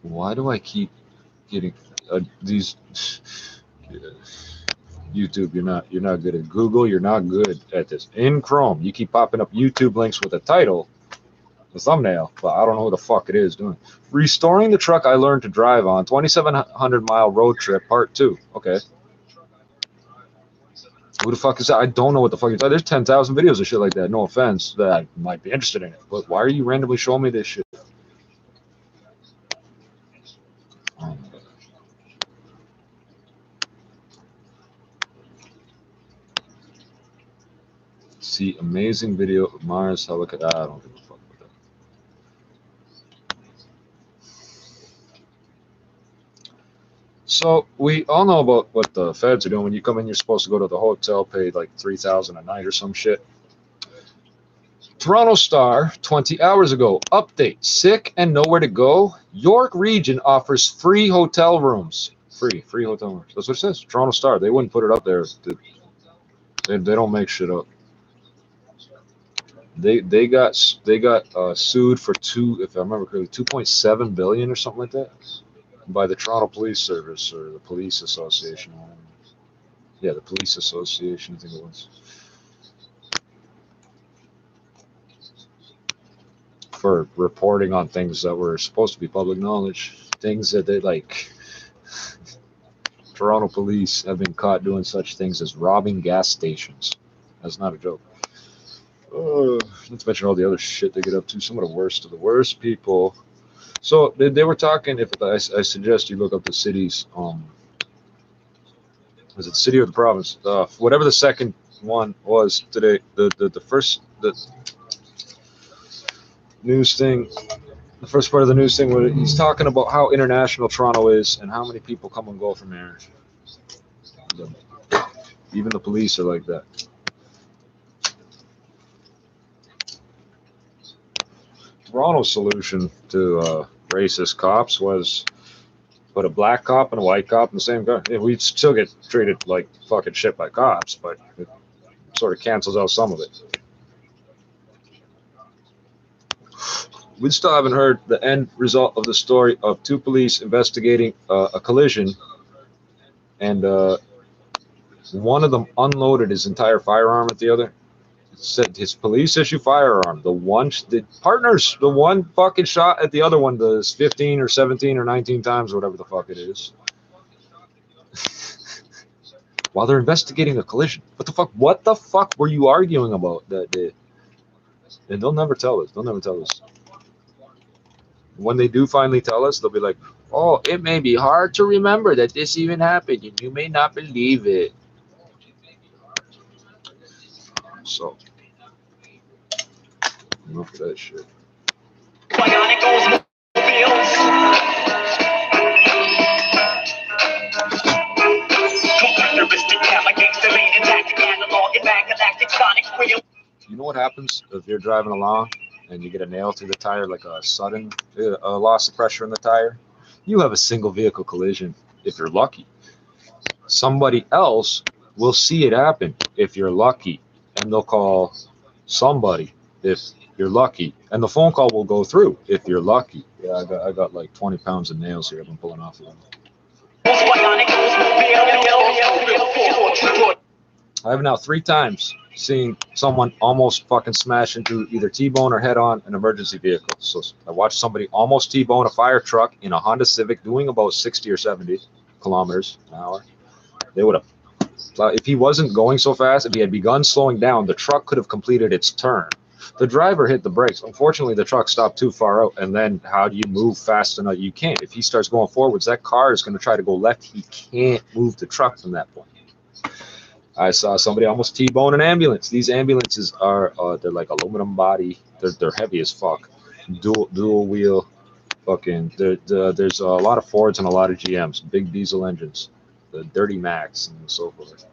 Why do I keep getting these? YouTube, you're not good at Google. You're not good at this. In Chrome, you keep popping up YouTube links with a title. The thumbnail, but I don't know who the fuck it is doing. Restoring the truck I learned to drive on, 2,700-mile road trip, part 2. Okay. Who the fuck is that? I don't know what the fuck you're talking. There's 10,000 videos of shit like that. No offense, that I might be interested in it. But why are you randomly showing me this shit? Oh my God. See, amazing video of Mars helicopter. I don't give a fuck about that. So we all know about what the feds are doing. When you come in, you're supposed to go to the hotel, pay like $3,000 a night or some shit. Toronto Star, 20 hours ago. Update: sick and nowhere to go. York Region offers free hotel rooms. Free hotel rooms. That's what it says. Toronto Star. They wouldn't put it up there. They don't make shit up. They got sued for if I remember correctly, $2.7 billion or something like that, by the Toronto Police Service or the Police Association. Yeah, the Police Association, I think it was. For reporting on things that were supposed to be public knowledge, things that they like. Toronto police have been caught doing such things as robbing gas stations. That's not a joke. Let's mention all the other shit they get up to. Some of the worst people. So they were talking. If I suggest you look up the cities. Was it the city or the province? Whatever the second one was today. The first news thing. The first part of the news thing where he's talking about how international Toronto is and how many people come and go from there. Even the police are like that. Toronto's solution to racist cops was put a black cop and a white cop in the same car. Yeah, we'd still get treated like fucking shit by cops, but it sort of cancels out some of it. We still haven't heard the end result of the story of two police investigating a collision, and one of them unloaded his entire firearm at the other. It said his police issue firearm. The one fucking shot at the other one does 15 or 17 or 19 times, whatever the fuck it is. While they're investigating a collision. What the fuck were you arguing about that day? And they'll never tell us. When they do finally tell us, they'll be like, oh, it may be hard to remember that this even happened, and you may not believe it. So, enough of that shit. You know what happens if you're driving along and you get a nail through the tire, like a sudden loss of pressure in the tire? You have a single vehicle collision if you're lucky. Somebody else will see it happen if you're lucky, and they'll call somebody if you're lucky, and the phone call will go through if you're lucky. Yeah, I got like 20 pounds of nails here I've been pulling off of them. I have now 3 times seen someone almost fucking smash into either T-bone or head-on an emergency vehicle. So I watched somebody almost T-bone a fire truck in a Honda Civic doing about 60 or 70 kilometers an hour. They would have, if he wasn't going so fast, if he had begun slowing down, the truck could have completed its turn. The driver hit the brakes. Unfortunately, the truck stopped too far out, and then how do you move fast enough? You can't. If he starts going forwards, that car is going to try to go left. He can't move the truck from that point. I saw somebody almost T-bone an ambulance. These ambulances are, they're like aluminum body. They're heavy as fuck. Dual wheel, fucking. There's a lot of Fords and a lot of GMs. Big diesel engines, the Dirty Max and so forth.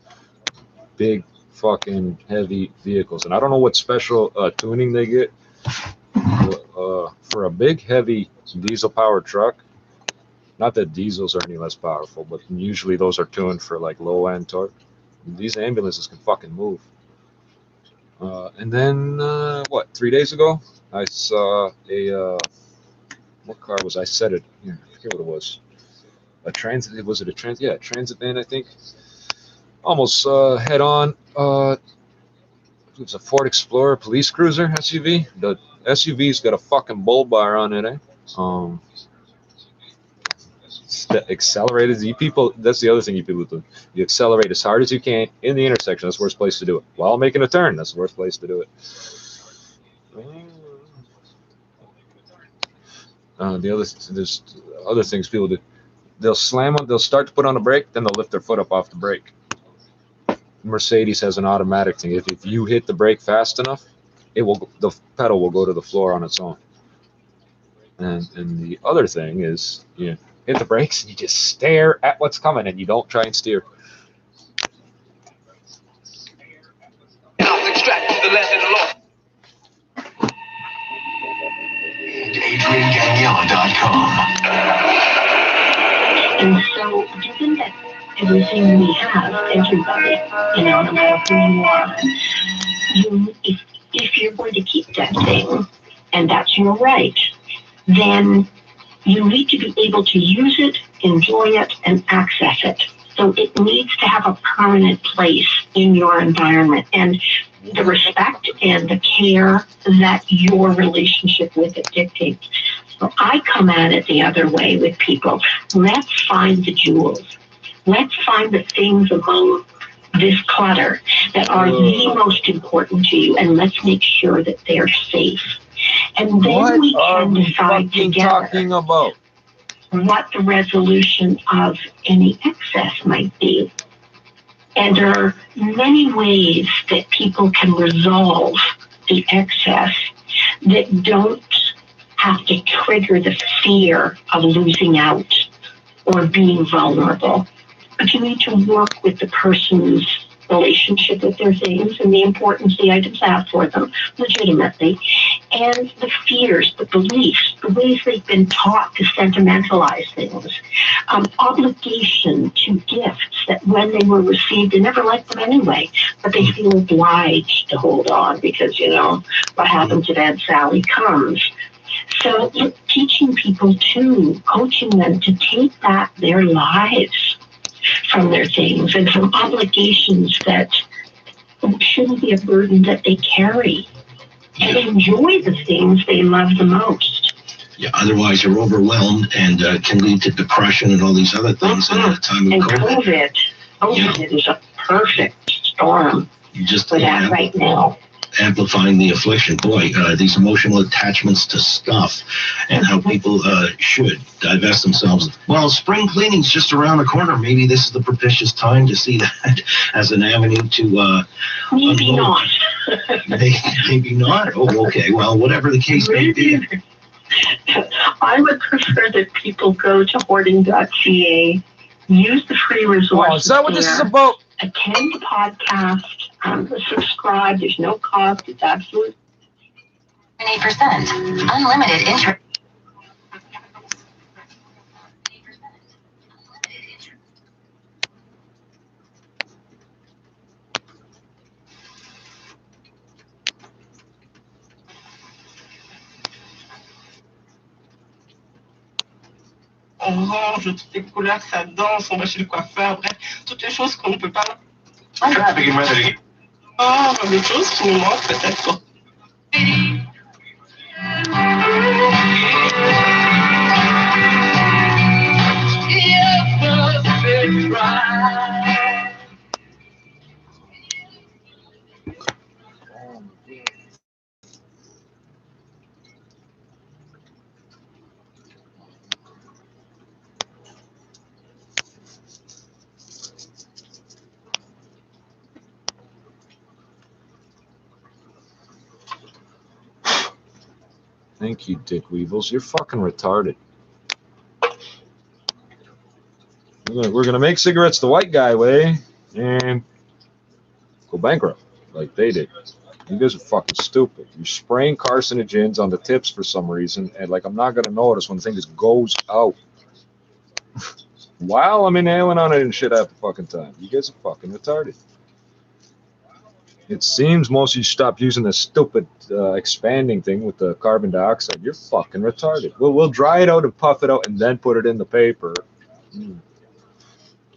Big fucking heavy vehicles, and I don't know what special tuning they get for a big heavy diesel powered truck. Not that diesels are any less powerful, but usually those are tuned for like low end torque. These ambulances can fucking move. And then, 3 days ago, I saw a, what car was I said it? Yeah, I forget what it was. A transit, was it a transit? Yeah, a transit van, I think. Almost head on. It was a Ford Explorer police cruiser SUV. The SUV's got a fucking bull bar on it, eh? Accelerated. You people, that's the other thing you people do. You accelerate as hard as you can in the intersection. That's the worst place to do it. While making a turn, that's the worst place to do it. There's other things people do. They'll slam on, they'll start to put on a brake, then they'll lift their foot up off the brake. Mercedes has an automatic thing. If you hit the brake fast enough, the pedal will go to the floor on its own. And the other thing is, you hit the brakes and you just stare at what's coming and you don't try and steer. AdrianGagnon.com. And so, given that everything we have, everybody, no matter who you are, if you're going to keep that thing, and that's your right, then you need to be able to use it, enjoy it, and access it. So it needs to have a permanent place in your environment, and the respect and the care that your relationship with it dictates. So I come at it the other way with people. Let's find the jewels. Let's find the things among this clutter that are the most important to you, and let's make sure that they're safe. And then we can decide together what the resolution of any excess might be. And there are many ways that people can resolve the excess that don't have to trigger the fear of losing out or being vulnerable. But you need to work with the person's relationship with their things and the importance the items have for them legitimately, and the fears, the beliefs, the ways they've been taught to sentimentalize things, obligation to gifts that when they were received, they never liked them anyway, but they feel obliged to hold on because, what happened to Aunt Sally comes. So teaching people coaching them to take back their lives from their things and from obligations that shouldn't be a burden that they carry, and enjoy the things they love the most. Yeah, otherwise you're overwhelmed and can lead to depression and all these other things at a time of COVID. COVID is a perfect storm for that right now. amplifying the affliction. Boy, these emotional attachments to stuff and how people should divest themselves. Well, spring cleaning's just around the corner. Maybe this is the propitious time to see that as an avenue to maybe not. Maybe not. Oh, okay. Well, whatever the case may be. I would prefer that people go to hoarding.ca, use the free resources. Oh, is that what this is about? Attend the podcast, subscribe. There's no cost. It's absolute. 8%. Unlimited interest. On range toutes les couleurs, ça danse, on va chez le coiffeur, bref, toutes les choses qu'on ne peut pas. Oh, des choses qui nous manquent peut-être. Thank you, Dick Weevils. You're fucking retarded. We're gonna make cigarettes the white guy way and go bankrupt like they did. You guys are fucking stupid. You're spraying carcinogens on the tips for some reason, and like I'm not gonna notice when the thing just goes out. While I'm inhaling on it and shit half the fucking time. You guys are fucking retarded. It seems most of you stopped using the stupid expanding thing with the carbon dioxide. You're fucking retarded. We'll dry it out and puff it out and then put it in the paper. And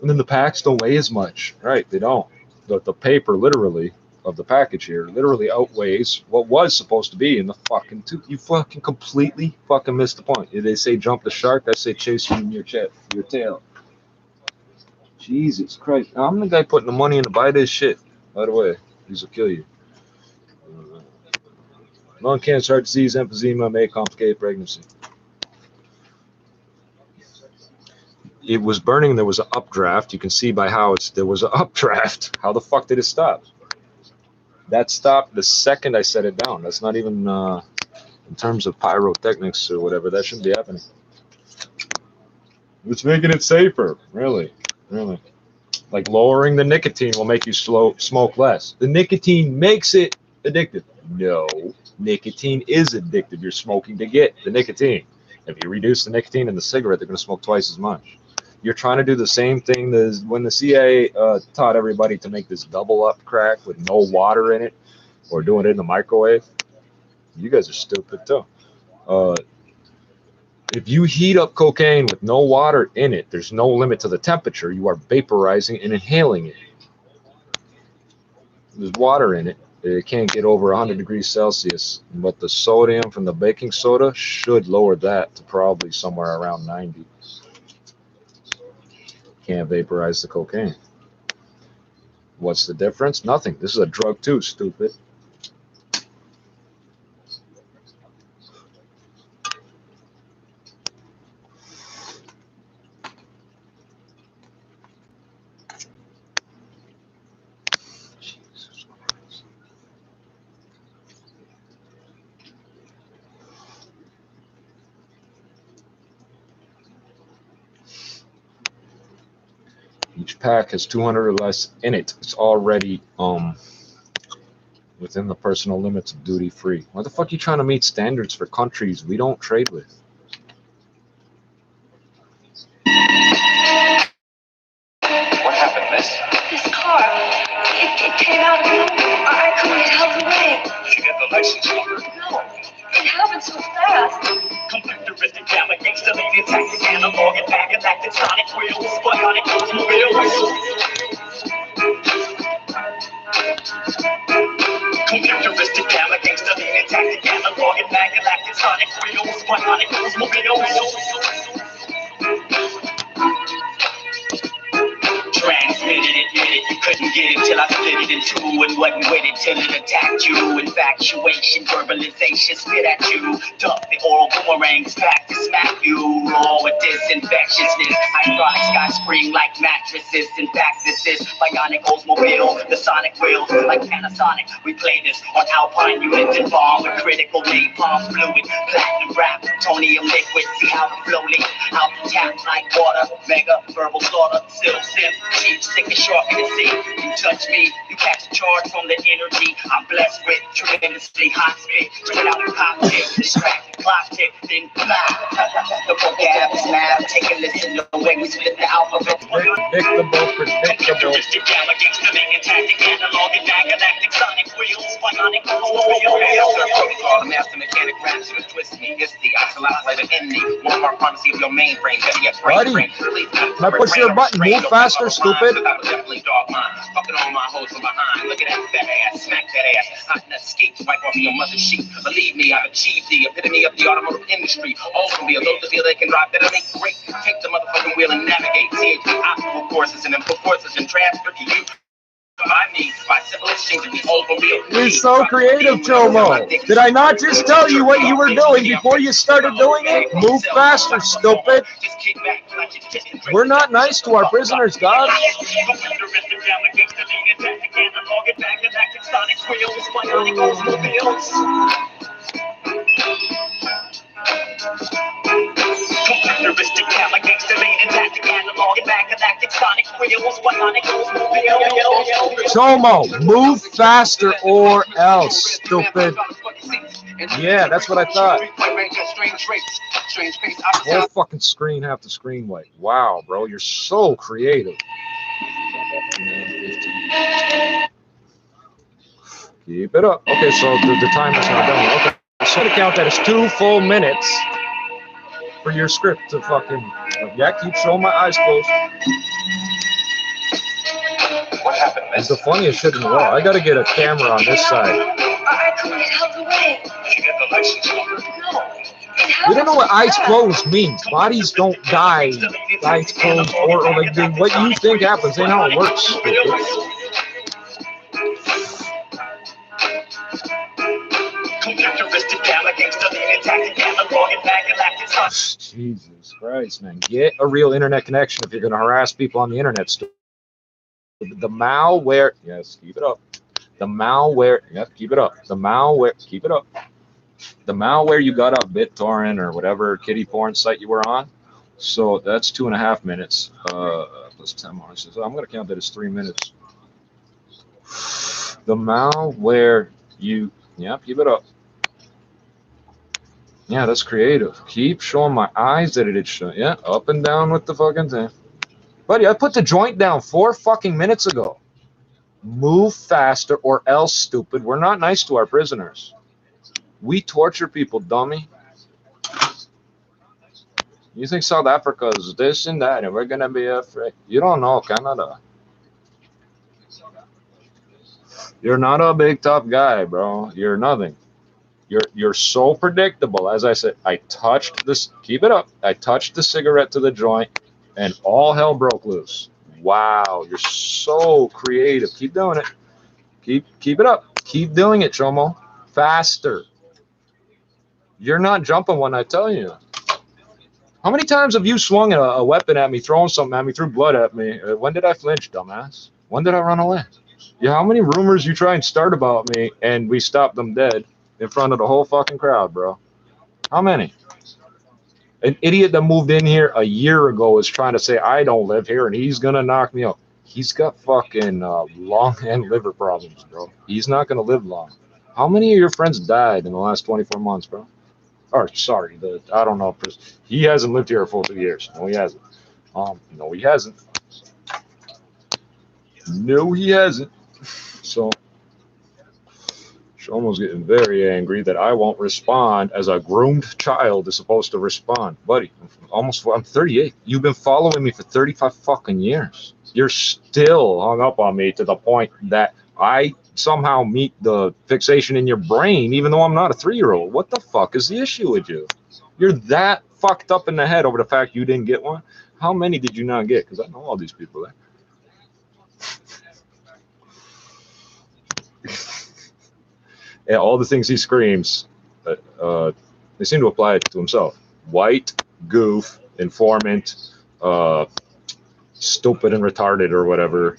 then the packs don't weigh as much. Right, they don't. The paper, literally, of the package here, literally outweighs what was supposed to be in the fucking tube. You fucking completely fucking missed the point. If they say jump the shark, I say chase you in your tail. Jesus Christ. I'm the guy putting the money in to buy this shit, by the way. These will kill you. Lung cancer, heart disease, emphysema may complicate pregnancy. It was burning. There was an updraft. You can see by how there was an updraft. How the fuck did it stop? That stopped the second I set it down. That's not even in terms of pyrotechnics or whatever. That shouldn't be happening. It's making it safer. Really. Like lowering the nicotine will make you smoke less. The nicotine makes it addictive. No, nicotine is addictive. You're smoking to get the nicotine. If you reduce the nicotine in the cigarette, they're going to smoke twice as much. You're trying to do the same thing as when the CIA taught everybody to make this double up crack with no water in it or doing it in the microwave. You guys are stupid too. If you heat up cocaine with no water in it, there's no limit to the temperature. You are vaporizing and inhaling it. There's water in it. It can't get over 100 degrees Celsius, but the sodium from the baking soda should lower that to probably somewhere around 90. Can't vaporize the cocaine. What's the difference? Nothing. This is a drug too, stupid. Each pack has 200 or less in it. It's already within the personal limits of duty free. Why the fuck are you trying to meet standards for countries we don't trade with? What happened, miss? This car, it came out of nowhere. I couldn't get out of the way. Did you get the license number? No, it happened so fast. Characteristic gamma gangsta lady tactic analog and back galactic sonic wheels bionic wheels. Characteristic gamma gangsta lady tactic analog and back galactic sonic wheels bionic wheels. Transmitted, admitted, you Couldn't get it till I split it in two and wasn't with it till it attacked you. Infatuation, verbalization, spit at you. Duck the oral boomerangs back to smack you. Raw with this infectiousness. Ironic sky spring like mattresses. In fact, this is bionic Oldsmobile. The sonic wheels like Panasonic. We play this on Alpine units involved with critical napalm fluid. Platinum wrap, plutonium liquid. See how the flow leak out the tap like water. Mega verbal slaughter, silk sim. Cheap, sick, and short in the sea. You touch me, you catch a charge from the energy. I'm blessed with tremendously hot spit. Bring out the cocktail, distract the clock tick, then fly. The vocab is now. Take a listen to the way we split the alphabet. Predictable. Gangster making tactic, analog and galactic sonic wheels, bionic protocol, the master mechanic raps and twist me. It's the isolator in me. One more pharmacy of your mainframe. Better get brain. Now push your button. Move faster, stupid. I was definitely dog mine. Fucking all my hoes from behind. Look at that ass. Smack that ass. Hot in that skeet. Wipe off your mother's sheet. Believe me, I've achieved the epitome of the automotive industry. Automobile, those that feel they can drive better, make great. Take the motherfucking wheel and navigate. CHP obstacle courses and input courses and transfer to you. By me, by simple exchange of the automobile. You're so creative, Chomo. Did I not just tell you what you were doing before you started doing it? Move faster, stupid. We're not nice to our prisoners, God. Chomo, move faster or else, stupid. Yeah, that's what I thought. Whole fucking screen, half the screen white. Wow, bro, you're so creative. Keep it up. Okay, so the timer's not done. Okay, so to count that as 2 full minutes for your script to fucking. Yeah, keep showing my eyes closed. What happened, It's the funniest shit in the world. I gotta get a camera on this side. I couldn't help the way. Did you get the license number? No. We don't know what eyes closed means. Bodies don't die, eyes closed, or like what you think happens. Ain't how it works. Jesus Christ, man. Get a real internet connection if you're going to harass people on the internet. The malware, yes, keep it up. The malware, yep, keep it up. The malware, keep it up. The malware you got off BitTorrent or whatever kiddie porn site you were on. So that's 2.5 minutes. Plus 10 more. So I'm going to count that as 3 minutes. The malware you, yep, keep it up. Yeah, that's creative. Keep showing my eyes that it show. Yeah, up and down with the fucking thing. Buddy, I put the joint down 4 fucking minutes ago. Move faster or else, stupid. We're not nice to our prisoners. We torture people, dummy. You think South Africa is this and that and we're going to be afraid? You don't know Canada. You're not a big tough guy, bro. You're nothing. You're so predictable. As I said, I touched this. Keep it up. I touched the cigarette to the joint, and all hell broke loose. Wow, you're so creative. Keep doing it. Keep it up. Keep doing it, Chomo. Faster. You're not jumping when I tell you. How many times have you swung a weapon at me, thrown something at me, threw blood at me? When did I flinch, dumbass? When did I run away? Yeah, how many rumors you try and start about me, and we stopped them dead in front of the whole fucking crowd, bro? How many? An idiot that moved in here a year ago is trying to say I don't live here and he's gonna knock me out. He's got fucking lung and liver problems, bro. He's not gonna live long. How many of your friends died in the last 24 months, bro? Or sorry, I don't know. He hasn't lived here a full 2 years. No, he hasn't. No, he hasn't. No, he hasn't. So Shomo's getting very angry that I won't respond as a groomed child is supposed to respond. Buddy, I'm 38. You've been following me for 35 fucking years. You're still hung up on me to the point that I somehow meet the fixation in your brain, even though I'm not a 3-year-old. What the fuck is the issue with you? You're that fucked up in the head over the fact you didn't get one? How many did you not get? Because I know all these people there. Yeah, all the things he screams, they seem to apply it to himself. White, goof, informant, stupid and retarded or whatever.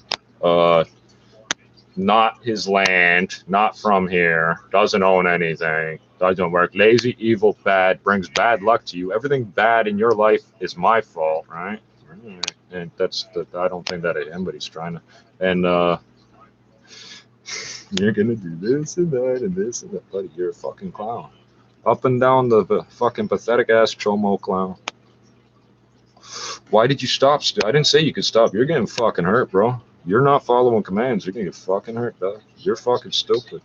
Not his land, not from here, doesn't own anything, doesn't work, lazy, evil, bad, brings bad luck to you. Everything bad in your life is my fault, right? And that's the, I don't think that is him, but he's trying to. And you're gonna do this and that and this and that, buddy. You're a fucking clown. Up and down the fucking pathetic ass chomo clown. Why did you stop? I didn't say you could stop. You're getting fucking hurt, bro. You're not following commands. You're gonna get fucking hurt, dog. You're fucking stupid.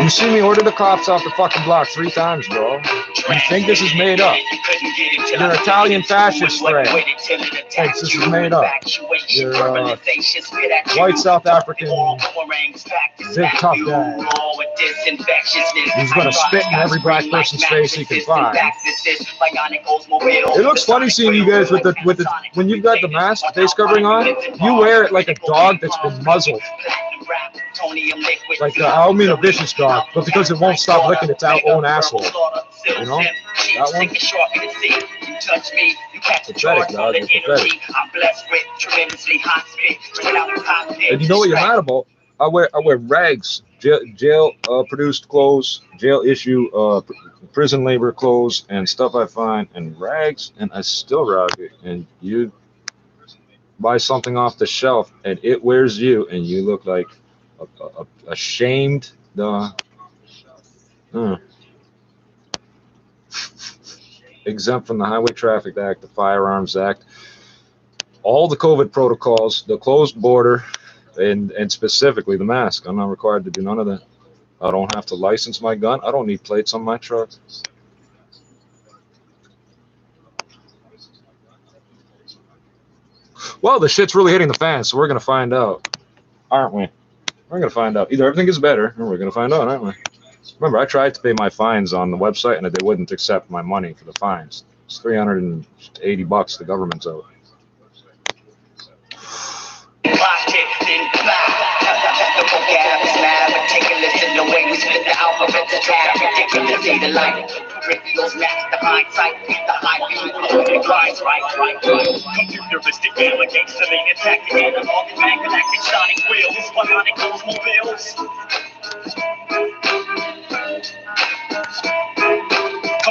You see me order the cops off the fucking block 3 times, bro. You think this is made up? You're an Italian fascist thread. Thinks this is made up. You're white South African big tough guy. He's gonna spit in every black person's face he can find. It looks funny seeing you guys with the when you've got the mask, face covering on. You wear it like a dog that's been muzzled. Like I don't mean a vicious dog, but because it won't stop licking its own asshole. You know? That one? Pathetic, dog. It's pathetic. And you know what you're mad about? I wear rags, jail produced clothes, jail issue prison labor clothes and stuff I find, and rags, and I still rock it. And you buy something off the shelf and it wears you and you look like ashamed. Exempt from the Highway Traffic Act, the Firearms Act, all the COVID protocols, the closed border, and specifically the mask. I'm not required to do none of that. I don't have to license my gun. I don't need plates on my truck. Well, the shit's really hitting the fan, so we're going to find out, aren't we? We're going to find out. Either everything gets better, or we're going to find out, aren't we? Remember, I tried to pay my fines on the website, and they wouldn't accept my money for the fines. It's $380 the government's owed. Futuristic delegates to the attack analog galactic sonic wheels, bionic Oldsmobiles.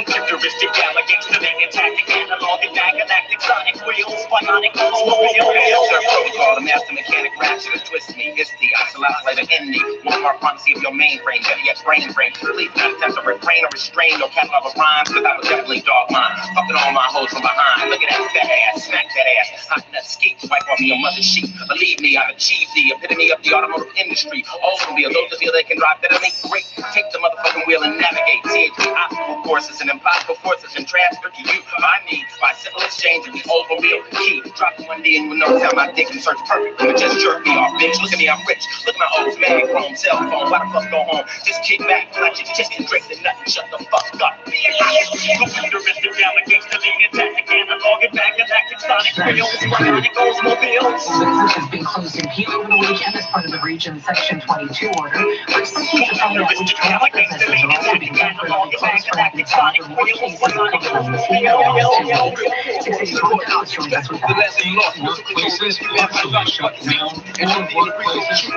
Futuristic delegates to the attack analog galactic sonic wheels, bionic Oldsmobiles. Their protocol, the master mechanic ratchet to twist me. It's the oscillator in me. One more pharmacy of your mainframe, better yet brain frame. Please not attempt to refrain or restrain your catalog of rhymes, because I would definitely dog mine. Fucking all my hoes from behind. Look at that fat ass, smack that ass. Hot nut skeet, wipe off your mother's sheet. Believe me, I've achieved the epitome of the automotive industry. Automobile, those that feel they can drive better than great. Take the motherfucking wheel and navigate. CHP obstacle courses and impossible forces and transfer to you by me by simple exchange of the Oldsmobile key. Drop it one day and you'll notice how my dick and search perfect. But just jerk me off, bitch. Look at me, I'm rich. Look at my old man, chrome cell phone. Why the fuck go home? Just kick back, clutch your tits and drink the nut and shut the fuck up. Futuristic delegates to the attack analog and galactic sonic wheels, bionic Oldsmobiles. Business has been closed in Peel over the weekend as part of the region's Section 22 order. We're expecting to find out which travel businesses are also being temporarily closed for active sonic wheels, bionic Oldsmobiles. 680 Toronto showing us with that. Workplaces actually shut down. All workplaces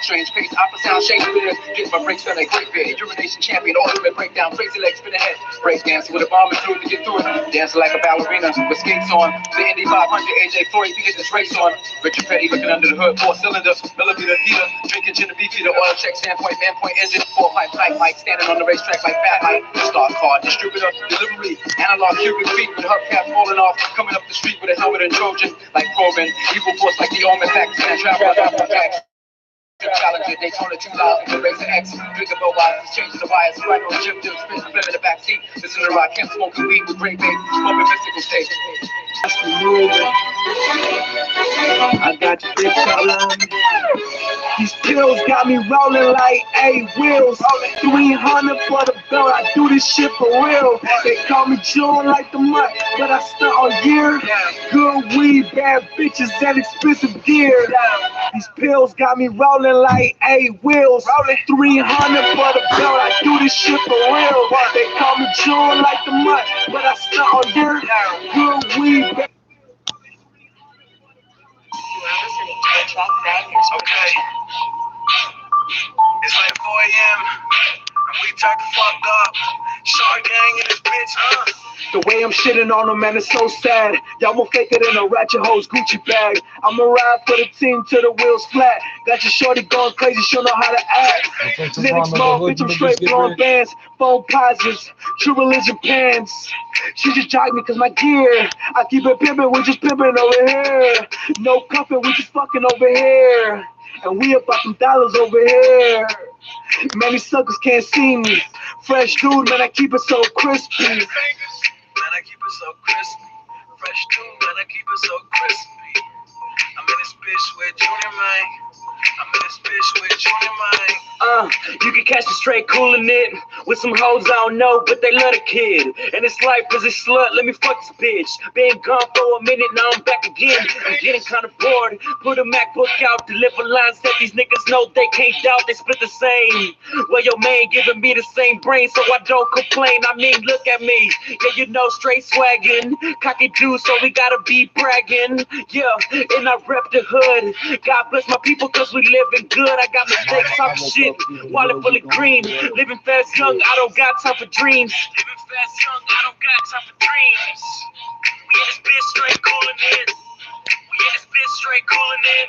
strange pace, opera sound, Shakespeare. Get my brakes on a great bed. Urination champion, ultimate breakdown, crazy legs spin ahead. Break dancing with a bomb and through to get through it. Dancing like a ballerina with skates on. The Indy 500, AJ 40, we get this race on. Richard Petty looking under the hood, 4-cylinder, millimeter Vita. Drinking Genevieve, the oil check, standpoint, man-point engine. 4-pipe, tight mic, standing on the racetrack like fat Mike. Star car, distributor, delivery. Analog cubic feet with hubcap falling off. Coming up the street with a helmet and Trojan. Like Corbin, evil force like the Omen, Pakistan, travel out for facts. Challenger, Daytona 2000, the Racer X, drinking no wires, changing the wires, right on Jim Dill, spin the in the backseat. Listen to rock, him smoking weed with great baby, smoking mystical state. I got to fix all These pills got me rolling like wheels. 300 for the belt, I do this shit for real. They call me John like the mud, but I stunt all year. Good weed, bad bitches, and expensive gear. These pills got me rolling like wheels. 300 for the belt, I do this shit for real. They call me John like the mud, but I stunt all year. Good weed, bad. Okay. It's like 4 a.m. and we turned the fuck up. Shark gang in this bitch, The way I'm shitting on them, man, it's so sad. Y'all more fake it in a ratchet hoes Gucci bag. I'ma ride for the team till the wheels flat. Got your shorty going crazy, she'll know how to act. Linux small, bitch, I'm straight blowing bands. Phone posits, true religion pants. She just jogged me cause my gear. I keep it pimpin', we just pimpin' over here. No cuffin', we just fucking over here. And we about some dollars over here. Man, these suckers can't see me. Fresh dude, man, I keep it so crispy. man, I keep it so crispy. Fresh dude, man, I keep it so crispy. I'm in this bitch with Junior, man. I'm in this bitch with Junior, man. You can catch me straight coolin' it with some hoes I don't know, but they love the kid. And this life is a slut, let me fuck this bitch. Been gone for a minute, now I'm back again. I'm getting kinda bored. Put a MacBook out, deliver lines that these niggas know they can't doubt. They split the same. Well, your man giving me the same brain, so I don't complain. I mean, look at me. Yeah, you know, straight swaggin'. Cocky juice, so we gotta be bragging. Yeah, and I rep the hood. God bless my people, cause we living good. I got mistakes, talk shit. Wallet full of green, living fast young, I don't got time for dreams. Living fast young, I don't got time for dreams. We in this bitch straight coolin' it. We in this bitch straight coolin' it.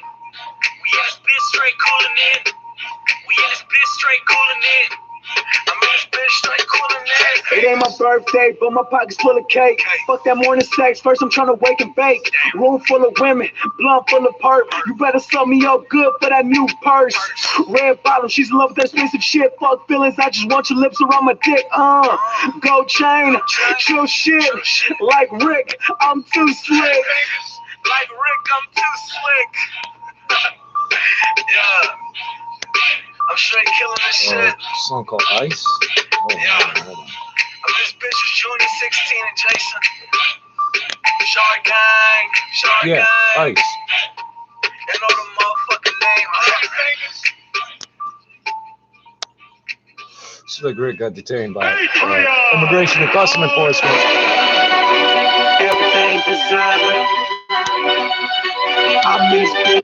We in this bitch straight coolin' it. We in this bitch straight coolin' it. I'm in this bitch straight coolin' it. It ain't my birthday, but my pocket's full of cake. Fuck that morning sex, first I'm tryna wake and bake. Room full of women, blunt full of perp. You better sell me up good for that new purse. Red bottom, she's in love with that expensive shit. Fuck feelings, I just want your lips around my dick. Gold chain, chill shit. Like Rick, I'm too slick. Like Rick, I'm too slick. Yeah. I'm straight killing this shit. Song called Ice. Oh, yeah. Hold on. I'm this bitch with Junior, 16, and Jason. Shark gang, Shark Yeah, gang. Ice. You know the motherfucking name. Slick Rick got detained by Immigration and Customs Enforcement. Everything designer. I'm this bitch.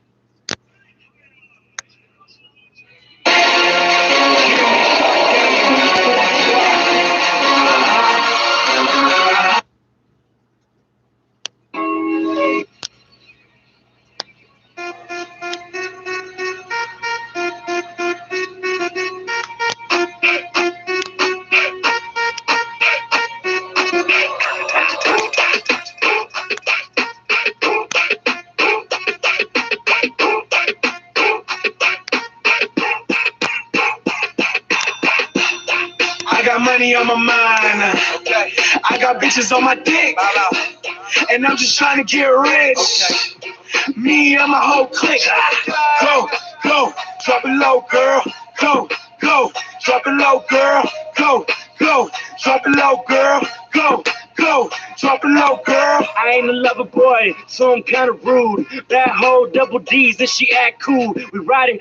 Money on my mind. I got bitches on my dick. And I'm just trying to get rich. Me and my whole clique. Go, go, drop it low, girl. Go, go, drop it low, girl. Go, go, drop it low, girl. Go, go, drop it low, girl. I ain't a lover boy, so I'm kinda rude. That hoe double D's and she act cool. We riding,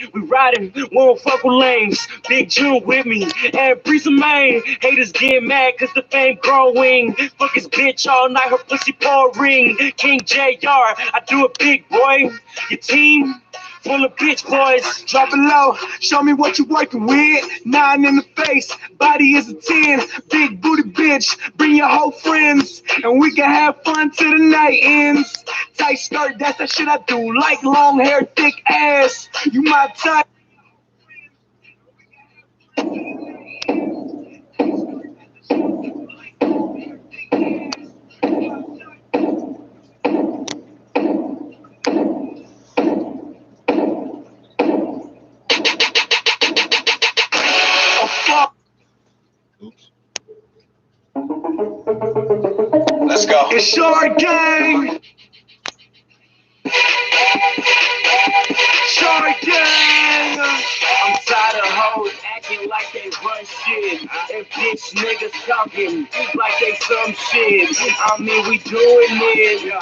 won't fuck with lames. Big June with me, and Breeze of Maine. Haters getting mad cause the fame growing. Fuck his bitch all night, her pussy pouring. King JR, I do it big, boy. Your team full of bitch boys. Drop it low, show me what you working with. 9 in the face, body is a 10. Big booty bitch, bring your whole friends, and we can have fun till the night ends. Tight skirt, that's that shit I do. Like long hair, thick ass, you my type. Let's go. It's Shark gang. Short gang. I'm tired of hoes acting like they run shit, and bitch niggas talking like they some shit. I mean, we doing it.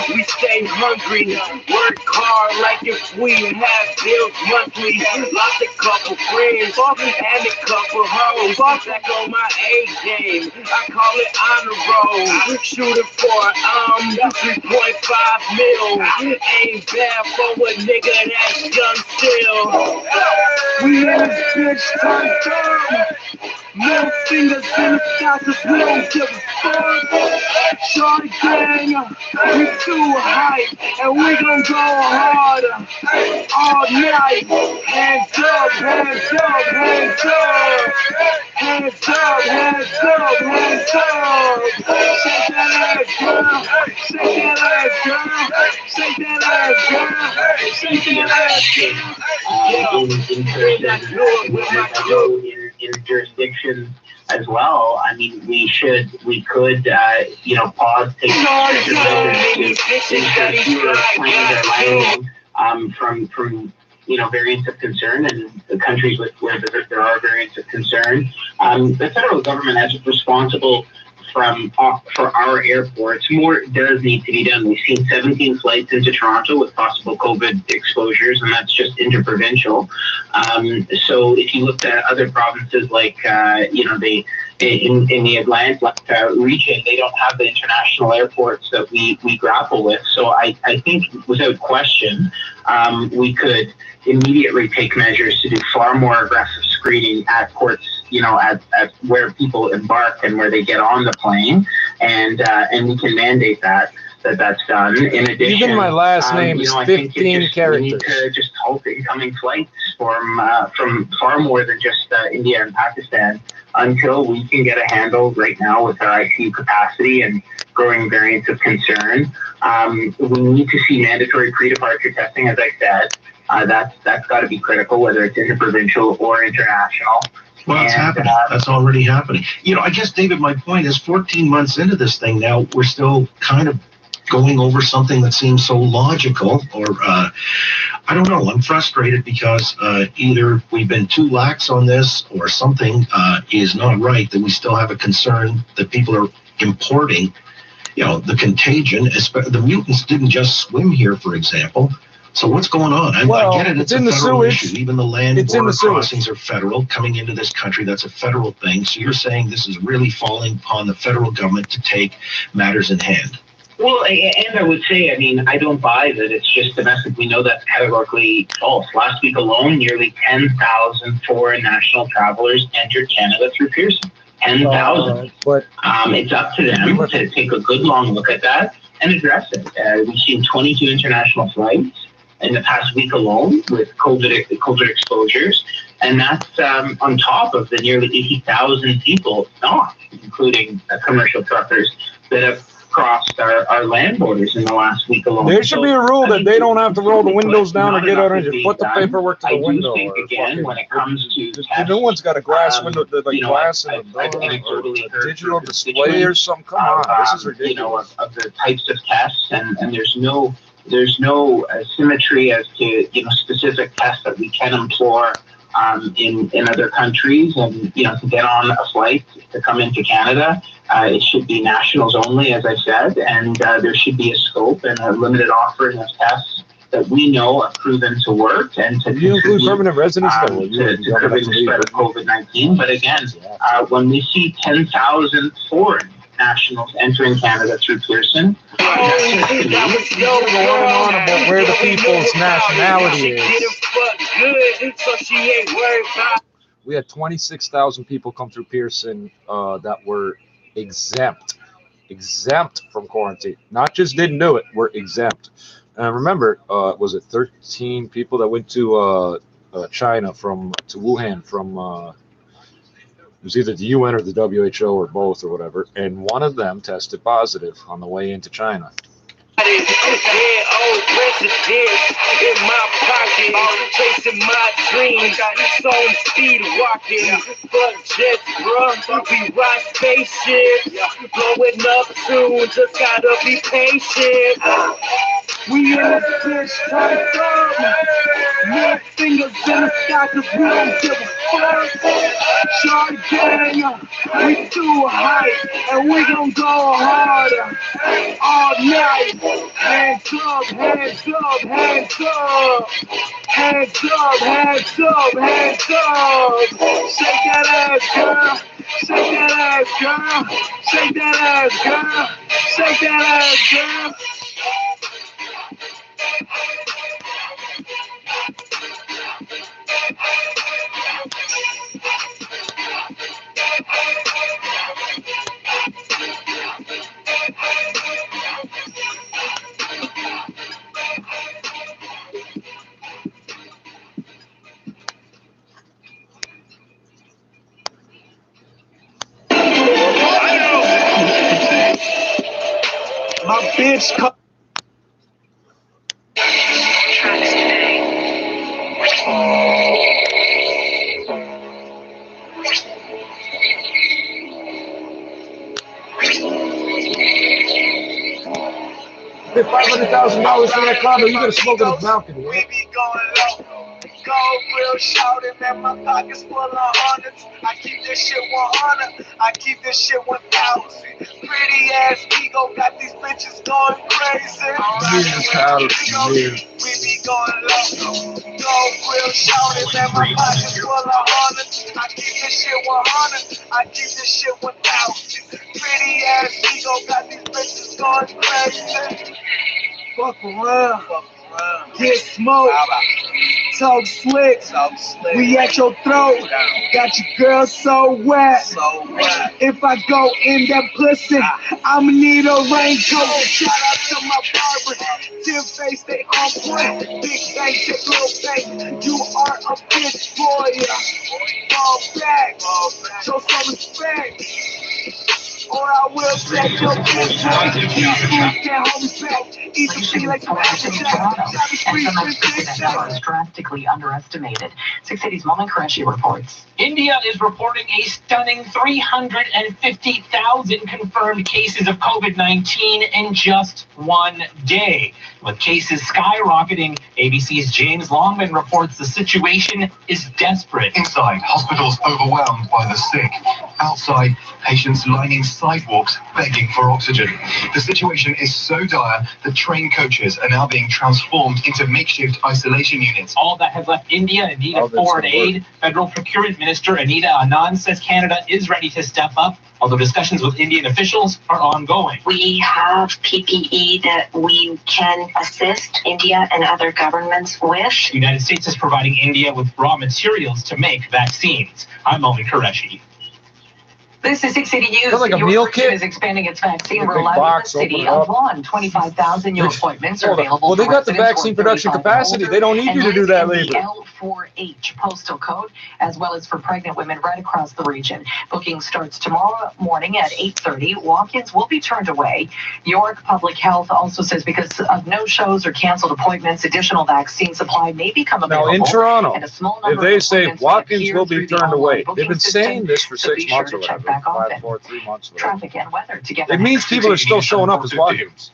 We stay hungry, work hard like if we have bills monthly. Lost a couple friends and a couple hoes. Back on my A game, I call it honor roll. Shooting for 3.5 mil. Ain't bad for a nigga that's young still. We in this bitch turned up. Middle fingers in the sky, cause we don't give a fuck. Shorty gang, we too hype, and we gon' go harder all night. Hands up, hands up, hands up. Hands up, hands up, hands up. Shake that ass, girl. Shake that ass, girl. Shake that ass, girl. Shake that ass, girl. In jurisdictions as well. I mean, we could, pause, take measures to ensure fewer planes are landing from variants of concern, and the countries where there are variants of concern. The federal government, as responsible for our airports, more does need to be done. We've seen 17 flights into Toronto with possible COVID exposures, and that's just interprovincial. So if you looked at other provinces like, in the Atlantic region, they don't have the international airports that we grapple with. So I think without question, we could immediately take measures to do far more aggressive screening at ports, at where people embark and where they get on the plane, and we can mandate that's done. In addition, even my last name is 15 characters. We need to just halt incoming flights from far more than just India and Pakistan until we can get a handle right now with our ICU capacity and growing variants of concern. We need to see mandatory pre-departure testing, as I said. That's got to be critical, whether it's interprovincial or international. Well, it's happening. That's already happening. I guess, David, my point is 14 months into this thing now, we're still kind of going over something that seems so logical, or I don't know. I'm frustrated because either we've been too lax on this or something is not right, that we still have a concern that people are importing, the contagion. The mutants didn't just swim here, for example. So what's going on? I get it. It's a federal issue. Even the land border crossings are federal. Coming into this country, that's a federal thing. So you're saying this is really falling upon the federal government to take matters in hand. Well, and I would say, I don't buy that it's just domestic. We know that's categorically false. Last week alone, nearly 10,000 foreign national travelers entered Canada through Pearson. 10,000. But it's up to them to take a good long look at that and address it. We've seen 22 international flights in the past week alone with COVID exposures, and that's on top of the nearly 80,000 people, not including commercial truckers, that have crossed our land borders in the last week alone. There should be a rule that they don't have to roll the windows down and get out and just put the paperwork to the window. Again, when it comes to the new one's got a glass window, like glass in the door, or a digital display or something. Come on, this is ridiculous. Of the types of tests, and there's no symmetry as to specific tests that we can implore in other countries, and to get on a flight to come into Canada, it should be nationals only, as I said, and there should be a scope and a limited offering of tests that we know have proven to work and to include permanent residents to curbing the spread of COVID-19. But again, when we see 10,000 foreign nationals entering Canada through Pearson, going on about where the people's nationality is. We had 26,000 people come through Pearson that were exempt from quarantine. Not just didn't do it, were exempt. And remember, was it 13 people that went to China to Wuhan from it was either the UN or the WHO or both or whatever, and one of them tested positive on the way into China. Yeah, old presidents in my pocket, chasing my dreams, on speed walking. Fuck jets, bruh, we ride spaceships, blowing up soon, just gotta be patient. We in this bitch turned up, middle fingers in the sky 'cause we don't give a fuck. Short gang, we too hype, and we gon' go harder all night. Hands up, hands up, hands up. Hands up, hands up, hands up. Shake that ass, girl. Shake that ass, girl. Shake that ass, girl. Shake that ass, girl. My bitch cut. Get $500,000 in that condo, you gotta smoke in the balcony. We be going low. Gold grill shouting, man, my pockets full of hundreds. I keep this shit 100. I keep this shit 1,000. Pretty ass ego got these bitches going crazy. We be going low. Gold grill shouting, man, my pockets full of hundreds. I keep this shit 100. I keep this shit 1,000. Pretty ass ego got these bitches going crazy. Fuck around. Get smoked. Talk slick. We at your throat. Got your girl so wet. If I go in that pussy, I'ma need a raincoat. Shout out to my barber. Tim face, they on point. Big bang, take little bang. You are a bitch boy. Fall back. Show some respect. Or I will take your bitch. These fools can't hold me back. Easy like some is drastically underestimated. 680's Molly Qureshi reports. India is reporting a stunning 350,000 confirmed cases of COVID-19 in just one day. With cases skyrocketing, ABC's James Longman reports the situation is desperate. Inside, hospitals overwhelmed by the sick. Outside, patients lining sidewalks begging for oxygen. The situation is so dire that train coaches are now being transformed into makeshift isolation units. All that has left India in need of foreign aid. Federal Procurement Minister Anita Anand says Canada is ready to step up, although discussions with Indian officials are ongoing. We have PPE that we can assist India and other governments with. The United States is providing India with raw materials to make vaccines. I'm Molly Qureshi. This is 680 News. Sounds like a meal kit. Is expanding its vaccine A big rollout box, in the city open it of Vaughan. 25,000 new appointments are available. Well, they for got the residents vaccine 45 production and capacity. older They don't need and you to do that live in the labor. L4H postal code, as well as for pregnant women right across the region. Booking starts tomorrow morning at 8:30. Walk-ins will be turned away. York Public Health also says because of no-shows or canceled appointments, additional vaccine supply may become Now, available. in Toronto, and a small number if they of say appointments may walk-ins appear will be through the turned online away, booking they've been system, saying this for so 6 be sure months to or check whatever, back often. 3 months or whatever. Traffic and weather together. It means people are still showing up as walk-ins.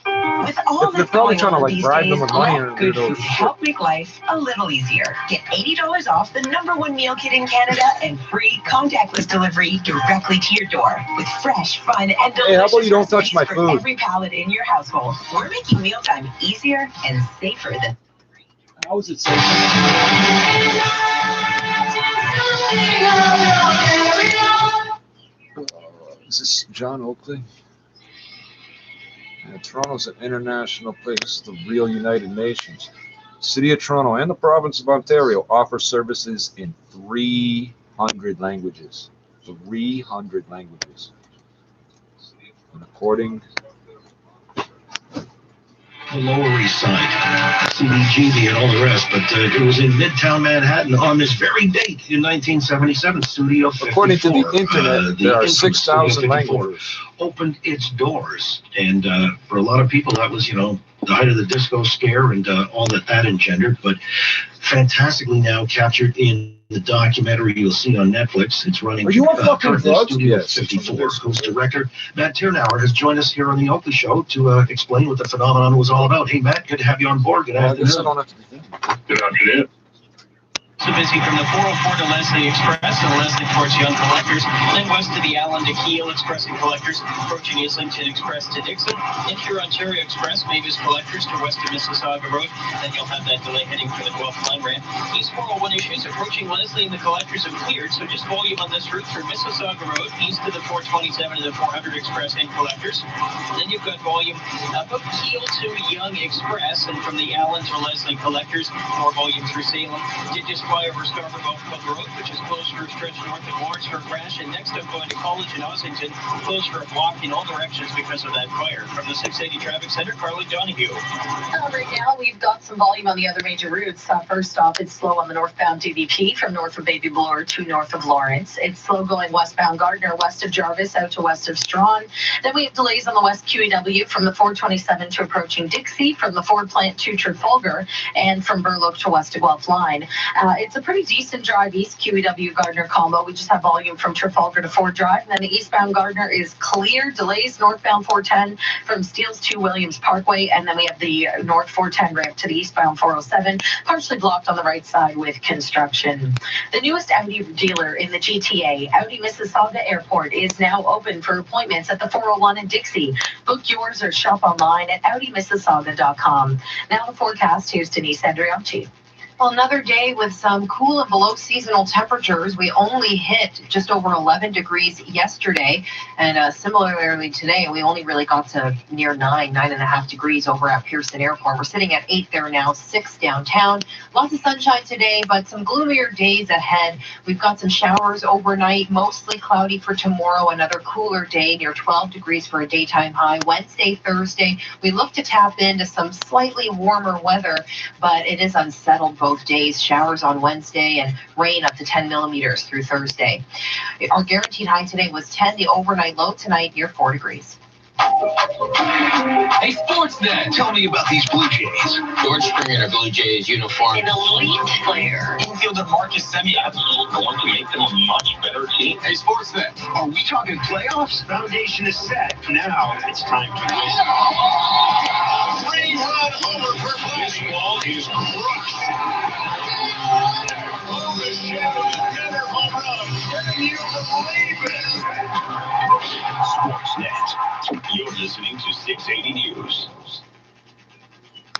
With all They're that's probably going trying to on like these bribe days, them with money let or Good do Food those. help make life a little easier. Get $80 off the #1 meal kit in Canada and free contactless delivery directly to your door with fresh, fun, and delicious Hey, how about you don't touch my recipes food? for every palate in your household. We're making mealtime easier and safer than. How is it safe? Is this John Oakley? Yeah, Toronto's an international place. This is the real United Nations. City of Toronto and the province of Ontario offer services in 300 languages. 300 languages. And according, the Lower East Side, CBGB and all the rest, but it was in Midtown Manhattan on this very date in 1977, Studio 54. According to the internet, there are 6,000 languages. Opened its doors, and for a lot of people, that was, the height of the disco scare and all that engendered, but fantastically now captured in the documentary you'll see on Netflix. It's running. Are you on fucking drugs? Studio Yes. 54. Whose director, Matt Tiernauer, has joined us here on the Oakley Show to explain what the phenomenon was all about. Hey, Matt, good to have you on board. Good afternoon. Good afternoon. So busy from the 404 to Leslie Express and Leslie towards Young Collectors, then west to the Allen to Kiel Express and Collectors, approaching Islington Express to Dixon, Interior Ontario Express, Mavis Collectors to west of Mississauga Road, then you'll have that delay heading for the 12th line ramp. East 401 issues approaching Leslie and the Collectors have cleared, so just volume on this route through Mississauga Road, east to the 427 and the 400 Express and Collectors. Then you've got volume up Kiel to Young Express, and from the Allen to Leslie Collectors, more volume through Salem. Did just fly over Scarborough Golf Club Road, which is closed for a stretch north of Lawrence for a crash, and next up going to College in Ossington, closed for a block in all directions because of that fire. From the 680 Traffic Center, Carly Donahue. Right now, we've got some volume on the other major routes. First off, it's slow on the northbound DVP from north of Baby Bloor to north of Lawrence. It's slow going westbound Gardner, west of Jarvis, out to west of Strawn. Then we have delays on the west QEW from the 427 to approaching Dixie, from the Ford plant to Trafalgar, and from Burloak to west of Guelph line. It's a pretty decent drive east QEW Gardner combo. We just have volume from Trafalgar to Ford Drive, and then the eastbound Gardner is clear. Delays northbound 410 from Steeles to Williams Parkway, and then we have the north 410 ramp to the eastbound 407, partially blocked on the right side with construction. The newest Audi dealer in the GTA, Audi Mississauga Airport, is now open for appointments at the 401 in Dixie. Book yours or shop online at AudiMississauga.com. Now the forecast. Here's Denise Andriacci. Well, another day with some cool and below seasonal temperatures. We only hit just over 11 degrees yesterday, and similarly today, we only really got to near 9.5 degrees over at Pearson Airport. We're sitting at 8 there now, 6 downtown. Lots of sunshine today, but some gloomier days ahead. We've got some showers overnight, mostly cloudy for tomorrow. Another cooler day, near 12 degrees for a daytime high. Wednesday, Thursday, we look to tap into some slightly warmer weather, but it is unsettled both days. Showers on Wednesday and rain up to 10 millimeters through Thursday. Our guaranteed high today was 10. The overnight low tonight near 4 degrees. Hey, Sportsnet, tell me about these Blue Jays. George Springer in a Blue Jays uniform. An elite player. Infielder Marcus Semien going to make them a much better team. Hey, Sportsnet, are we talking playoffs? Foundation is set. Now it's time to win. Three-run homer for This ball is crushed. Oh, the shadow of Denver home run. Can you believe it? Sportsnet. You're listening to 680 News.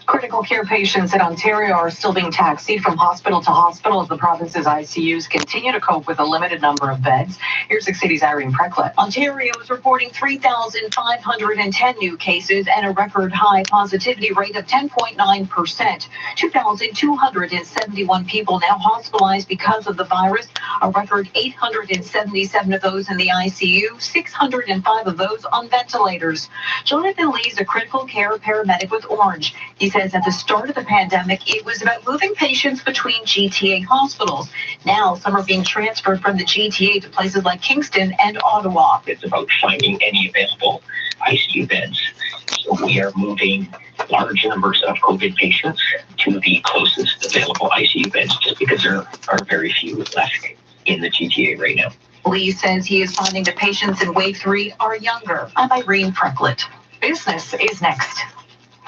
Critical care patients in Ontario are still being taxied from hospital to hospital as the province's ICUs continue to cope with a limited number of beds. Here's 6 City's Irene Precklett. Ontario is reporting 3,510 new cases and a record high positivity rate of 10.9%. 2,271 people now hospitalized because of the virus. A record 877 of those in the ICU, 605 of those on ventilators. Jonathan Lee is a critical care paramedic with Orange. He says at the start of the pandemic, it was about moving patients between GTA hospitals. Now, some are being transferred from the GTA to places like Kingston and Ottawa. It's about finding any available ICU beds. So we are moving large numbers of COVID patients to the closest available ICU beds just because there are very few left in the GTA right now. Lee says he is finding the patients in Wave 3 are younger. I'm Irene Precklett. Business is next.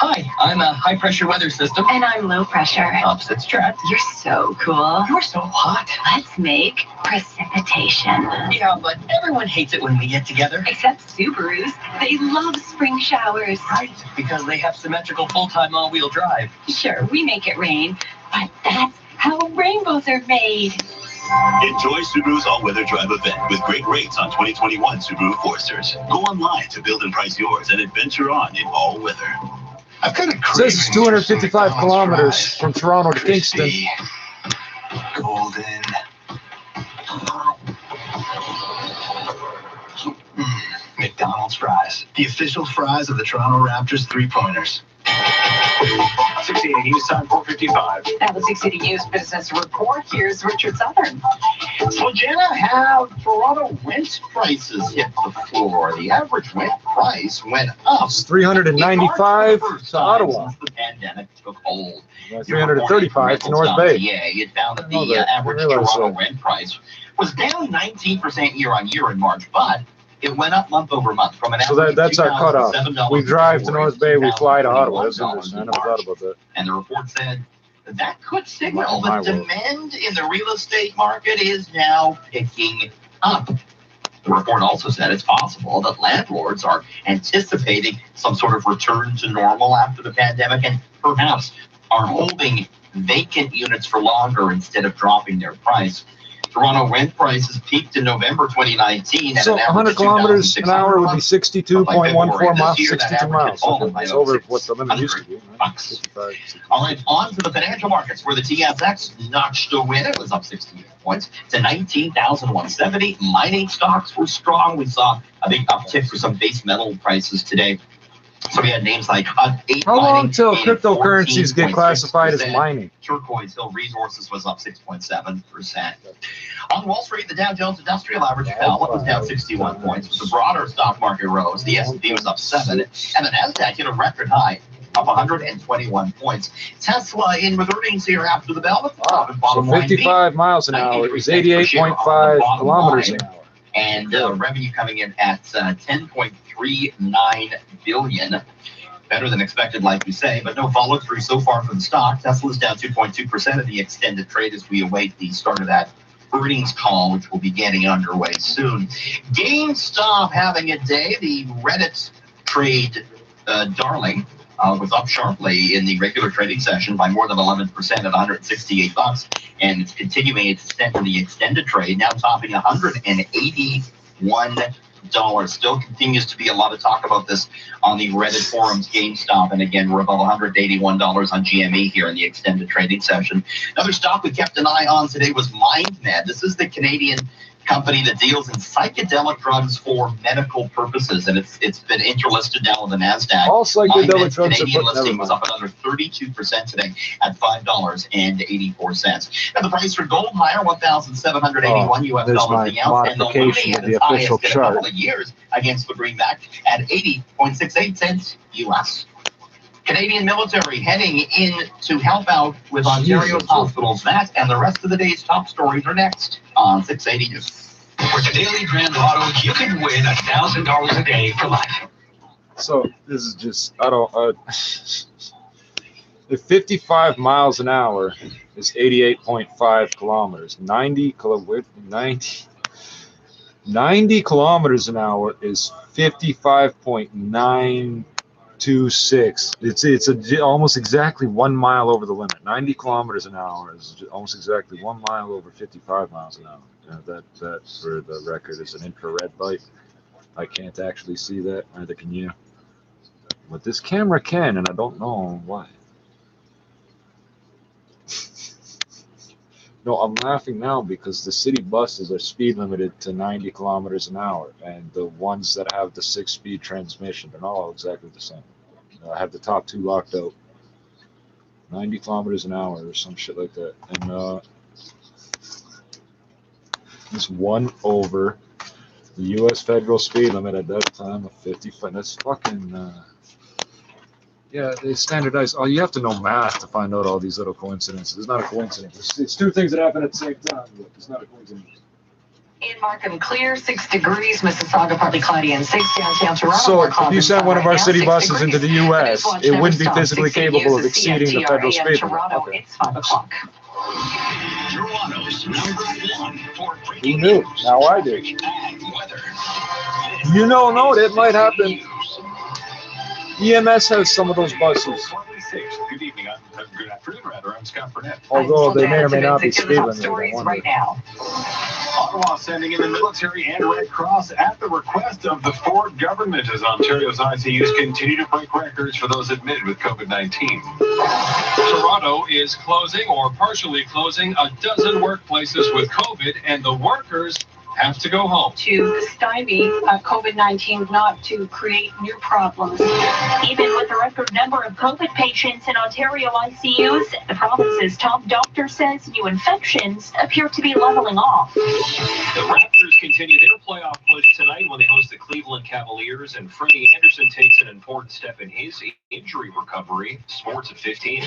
Hi, I'm a high-pressure weather system. And I'm low pressure. Opposites attract. You're so cool. You're so hot. Let's make precipitation. Yeah, but everyone hates it when we get together. Except Subarus. They love spring showers. Right, because they have symmetrical full-time all-wheel drive. Sure, we make it rain, but that's how rainbows are made. Enjoy Subaru's all-weather drive event with great rates on 2021 Subaru Foresters. Go online to build and price yours and adventure on in all weather. I've got a It says it's 255 kilometers from Toronto to Kingston. Golden. McDonald's fries. The official fries of the Toronto Raptors three-pointers. 680 News Time 4:55. Now the 680 News Business Report. Here's Richard Southern. So, Jenna, have Toronto rent prices hit the floor? The average rent price went up. It's 395 to Ottawa. Since the pandemic took hold. 335 to North Bay. Yeah, it found that the average Toronto rent price was down 19% year on year in March, but it went up month over month from an average. So that's our cutoff. We drive to North Bay, we fly to Ottawa. That's interesting. I never thought about that. And the report said that could signal that demand in the real estate market is now picking up. The report also said it's possible that landlords are anticipating some sort of return to normal after the pandemic and perhaps are holding vacant units for longer instead of dropping their price. Toronto rent prices peaked in November 2019 at so an average 100 kilometers an hour would be 62.14 miles, 62 miles. It's over what the limit used to be. Right? All right, on to the financial markets where the TSX notched a win. It was up 68 points to 19,170. Mining stocks were strong. We saw a big uptick for some base metal prices today. So we had names like Hut 8 How Mining. long till cryptocurrencies get classified as mining? Turquoise Hill Resources was up 6.7%. On Wall Street, the Dow Jones Industrial Average fell. It was down 61 points. But the broader stock market rose. The S&P was up 7, and the Nasdaq hit a record high, up 121 points. Tesla in with earnings here after the bell. So 55 miles an hour is 88.5 kilometers an hour. And revenue coming in at 10.39 billion. Better than expected, like we say, but no follow through so far for the stock. Tesla's down 2.2% in the extended trade as we await the start of that earnings call, which will be getting underway soon. GameStop having a day. The Reddit trade darling was up sharply in the regular trading session by more than 11% at $168, and it's continuing its ascent in the extended trade, now topping $181. Still continues to be a lot of talk about this on the Reddit forums. GameStop, and again, we're above $181 on GME here in the extended trading session. Another stock we kept an eye on today was MindMed. This is the Canadian company that deals in psychedelic drugs for medical purposes, and it's been interlisted now on the Nasdaq. All psychedelic drugs Canadian listing was up another 32% today at $5.84. And the price for gold higher, $1,781 US dollars the ounce, and the loonie at its highest in a couple of years against the greenback at 80.68 cents US. Canadian military heading in to help out with Ontario's hospitals. That and the rest of the day's top stories are next on 680 News. With the Daily Grand Lotto, you can win $1,000 a day for life. So this is just, I don't, if 55 miles an hour is 88.5 kilometers, 90 kilometers an hour is 55.926. It's almost exactly 1 mile over the limit. 90 kilometers an hour is almost exactly 1 mile over 55 miles an hour. That for the record is an infrared light. I can't actually see that, neither can you. But this camera can, and I don't know why. No, I'm laughing now because the city buses are speed limited to 90 kilometers an hour, and the ones that have the 6-speed transmission are not all exactly the same. I have the top two locked out. 90 kilometers an hour or some shit like that. And it's 1 over the U.S. federal speed limit at that time of 55. That's fucking, yeah, they standardize. Oh, you have to know math to find out all these little coincidences. It's not a coincidence. It's two things that happen at the same time. It's not a coincidence. In Markham, clear, 6 degrees. Mississauga, partly cloudy, and 6 downtown Toronto. So if you sent one of our city buses into the U.S., it wouldn't be physically capable of exceeding the federal speed limit. Okay. It's 5 o'clock. Toronto's #1 for Who breaking knew? news, Now I do. traffic, and weather. You know, no, it might happen. EMS has some of those buses. Good evening. Good afternoon, rather. I'm Scott Burnett. Although they may or may not be speed limited. Stories right now. Ottawa sending in the military and Red Cross at the request of the Ford government as Ontario's ICUs continue to break records for those admitted with COVID-19. Toronto is closing or partially closing a dozen workplaces with COVID, and the workers have to go home. To stymie COVID-19, not to create new problems. Even with a record number of COVID patients in Ontario ICUs, the province's top doctor says new infections appear to be leveling off. The Raptors continue their playoff push tonight when they host the Cleveland Cavaliers, and Freddie Anderson takes an important step in his injury recovery. Sports at 15.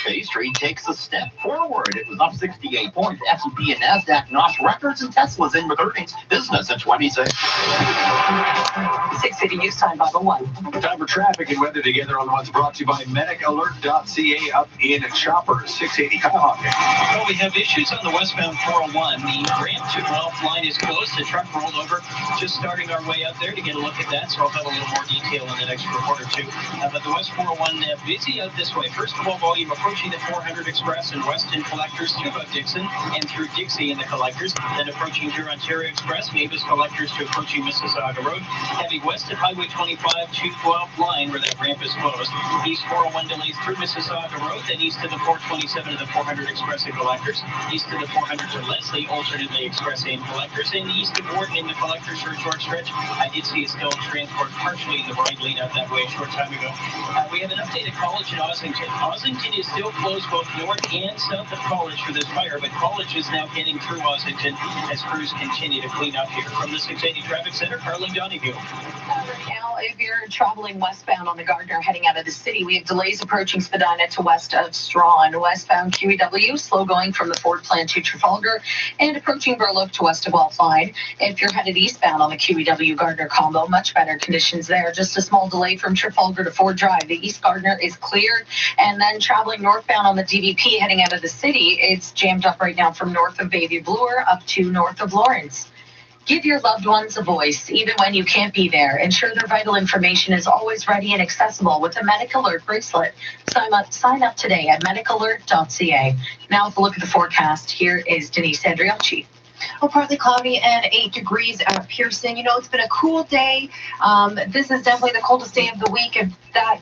Bay Street takes a step forward. It was up 68 points. S&P and NASDAQ notched records, and Tesla's in with earnings. Business at 26. 680 News Time 501. Time for traffic and weather together on the ones brought to you by medicalert.ca up in Chopper 680 Cuyahoga. Well, we have issues on the westbound 401. The ramp to Guelph line is closed. The truck rolled over. Just starting our way out there to get a look at that, so I'll have a little more detail in the next report or two. But the West 401 busy out this way. First of all, volume approaching the 400 Express and Weston Collectors to about Dixon and through Dixie in the Collectors. Then approaching through Ontario Express, Mavis Collectors to approaching Mississauga Road. Heading west at Highway 25 to Guelph line where that ramp is closed. East 401 delays through Mississauga Road, then east to the 427 to the 400 Express and Collectors. East to the 400 to Leslie, alternately Express and Collectors. And east of Warden in the Collectors for a short stretch. I did see a still transport partially in the right lane out that way a short time ago. We have an update at College at Ossington. Ossington is still closed both north and south of College for this fire, but College is now getting through Ossington as crews continue to clean up here. From the 680 Traffic Center, Carlin Donahue. Right now, if you're traveling westbound on the Gardner heading out of the city, we have delays approaching Spadina to west of Strawn. Westbound QEW, slow going from the Ford plant to Trafalgar and approaching Burloak to west of Guelph line. If you're headed eastbound on the QEW Gardner combo, much better conditions there. Just a small delay from Trafalgar to Ford Drive. The East Gardner is cleared. And then traveling northbound on the DVP heading out of the city, it's jammed up right now from north of Baby Bloor up to north of Lawrence. Give your loved ones a voice, even when you can't be there. Ensure their vital information is always ready and accessible with the Medical Alert bracelet. Sign up today at medicalert.ca. Now, with a look at the forecast, here is Denise Andriacci. Well, partly cloudy and 8 degrees at Pearson. You know, it's been a cool day. This is definitely the coldest day of the week, if that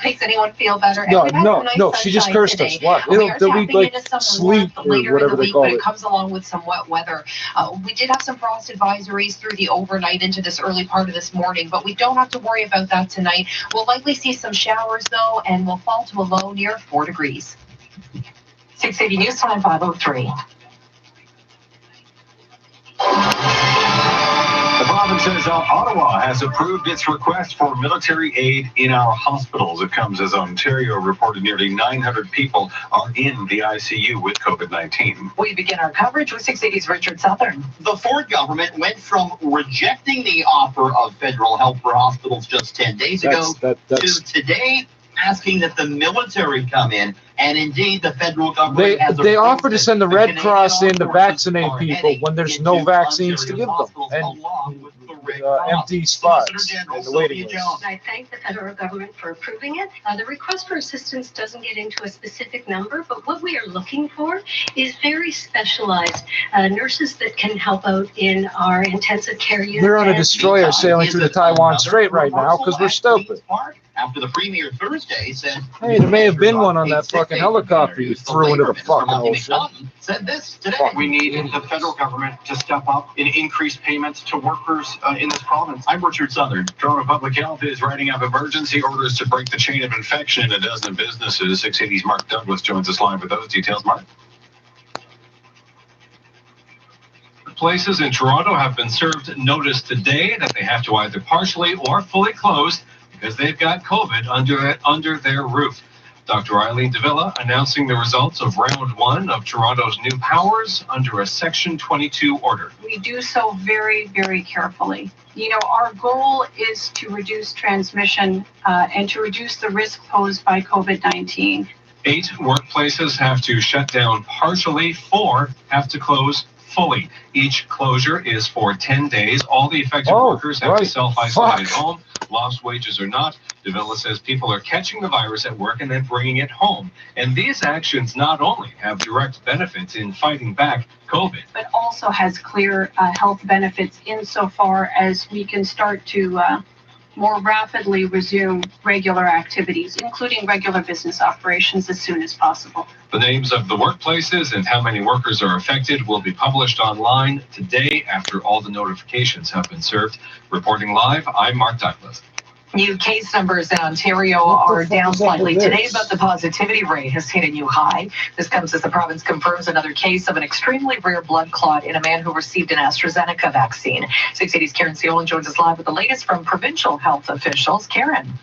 makes anyone feel better. No, she just cursed us. What? The week like sleep or whatever they call it. It comes along with some wet weather. We did have some frost advisories through the overnight into this early part of this morning, but we don't have to worry about that tonight. We'll likely see some showers, though, and we'll fall to a low near 4 degrees. 680 News Time 503. The province says Ottawa has approved its request for military aid in our hospitals. It comes as Ontario reported nearly 900 people are in the ICU with COVID-19. We begin our coverage with 680's Richard Southern. The Ford government went from rejecting the offer of federal help for hospitals just 10 days ago to today asking that the military come in. And indeed, the federal government they offer to send the Red Cross in to vaccinate people when there's no vaccines to give them, and empty spots in the waiting list. I thank the federal government for approving it. The request for assistance doesn't get into a specific number, but what we are looking for is very specialized nurses that can help out in our intensive care unit. They're on a destroyer sailing through the Taiwan Strait right now because we're stupid. After the premier Thursday said, hey, there may have been one on that fucking helicopter you threw into the fucking ocean. Said this today. We need the federal government to step up and increase payments to workers in this province. I'm Richard Southern. Toronto Public Health is writing up emergency orders to break the chain of infection in a dozen businesses. 680's Mark Douglas joins us live with those details. Mark. Places in Toronto have been served notice today that they have to either partially or fully close because they've got COVID under their roof. Dr. Eileen Davila announcing the results of round 1 of Toronto's new powers under a Section 22 order. We do so very, very carefully. You know, our goal is to reduce transmission and to reduce the risk posed by COVID-19. 8 workplaces have to shut down partially, 4 have to close fully. Each closure is for 10 days. All the affected workers have to self-isolate at home. Lost wages or not, Davila says people are catching the virus at work and then bringing it home. And these actions not only have direct benefits in fighting back COVID, but also has clear health benefits insofar as we can start to more rapidly resume regular activities, including regular business operations, as soon as possible. The names of the workplaces and how many workers are affected will be published online today after all the notifications have been served. Reporting live, I'm Mark Douglas. New case numbers in Ontario are down slightly today, but the positivity rate has hit a new high. This comes as the province confirms another case of an extremely rare blood clot in a man who received an AstraZeneca vaccine. 680's Karen Siolan joins us live with the latest from provincial health officials. Karen.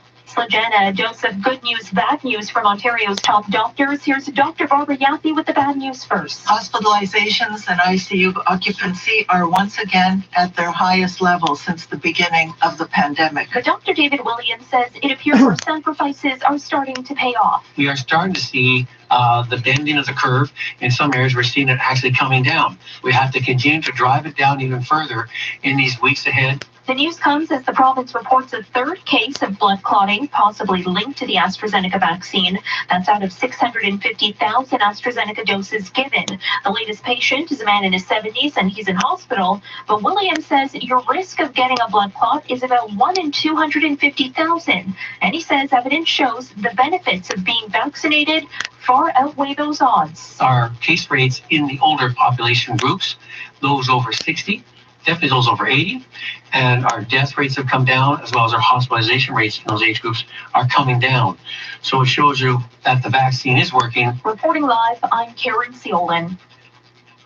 Jenna, Joseph, good news, bad news from Ontario's top doctors. Here's Dr. Barbara Yaffe with the bad news first. Hospitalizations and ICU occupancy are once again at their highest level since the beginning of the pandemic. But Dr. David Williams says it appears our sacrifices are starting to pay off. We are starting to see the bending of the curve. In some areas, we're seeing it actually coming down. We have to continue to drive it down even further in these weeks ahead. The news comes as the province reports a third case of blood clotting, possibly linked to the AstraZeneca vaccine. That's out of 650,000 AstraZeneca doses given. The latest patient is a man in his 70s, and he's in hospital. But Williams says your risk of getting a blood clot is about 1 in 250,000. And he says evidence shows the benefits of being vaccinated far outweigh those odds. Our case rates in the older population groups, those over 60, definitely those over 80, and our death rates have come down, as well as our hospitalization rates in those age groups are coming down. So it shows you that the vaccine is working. Reporting live, I'm Karen Siolan.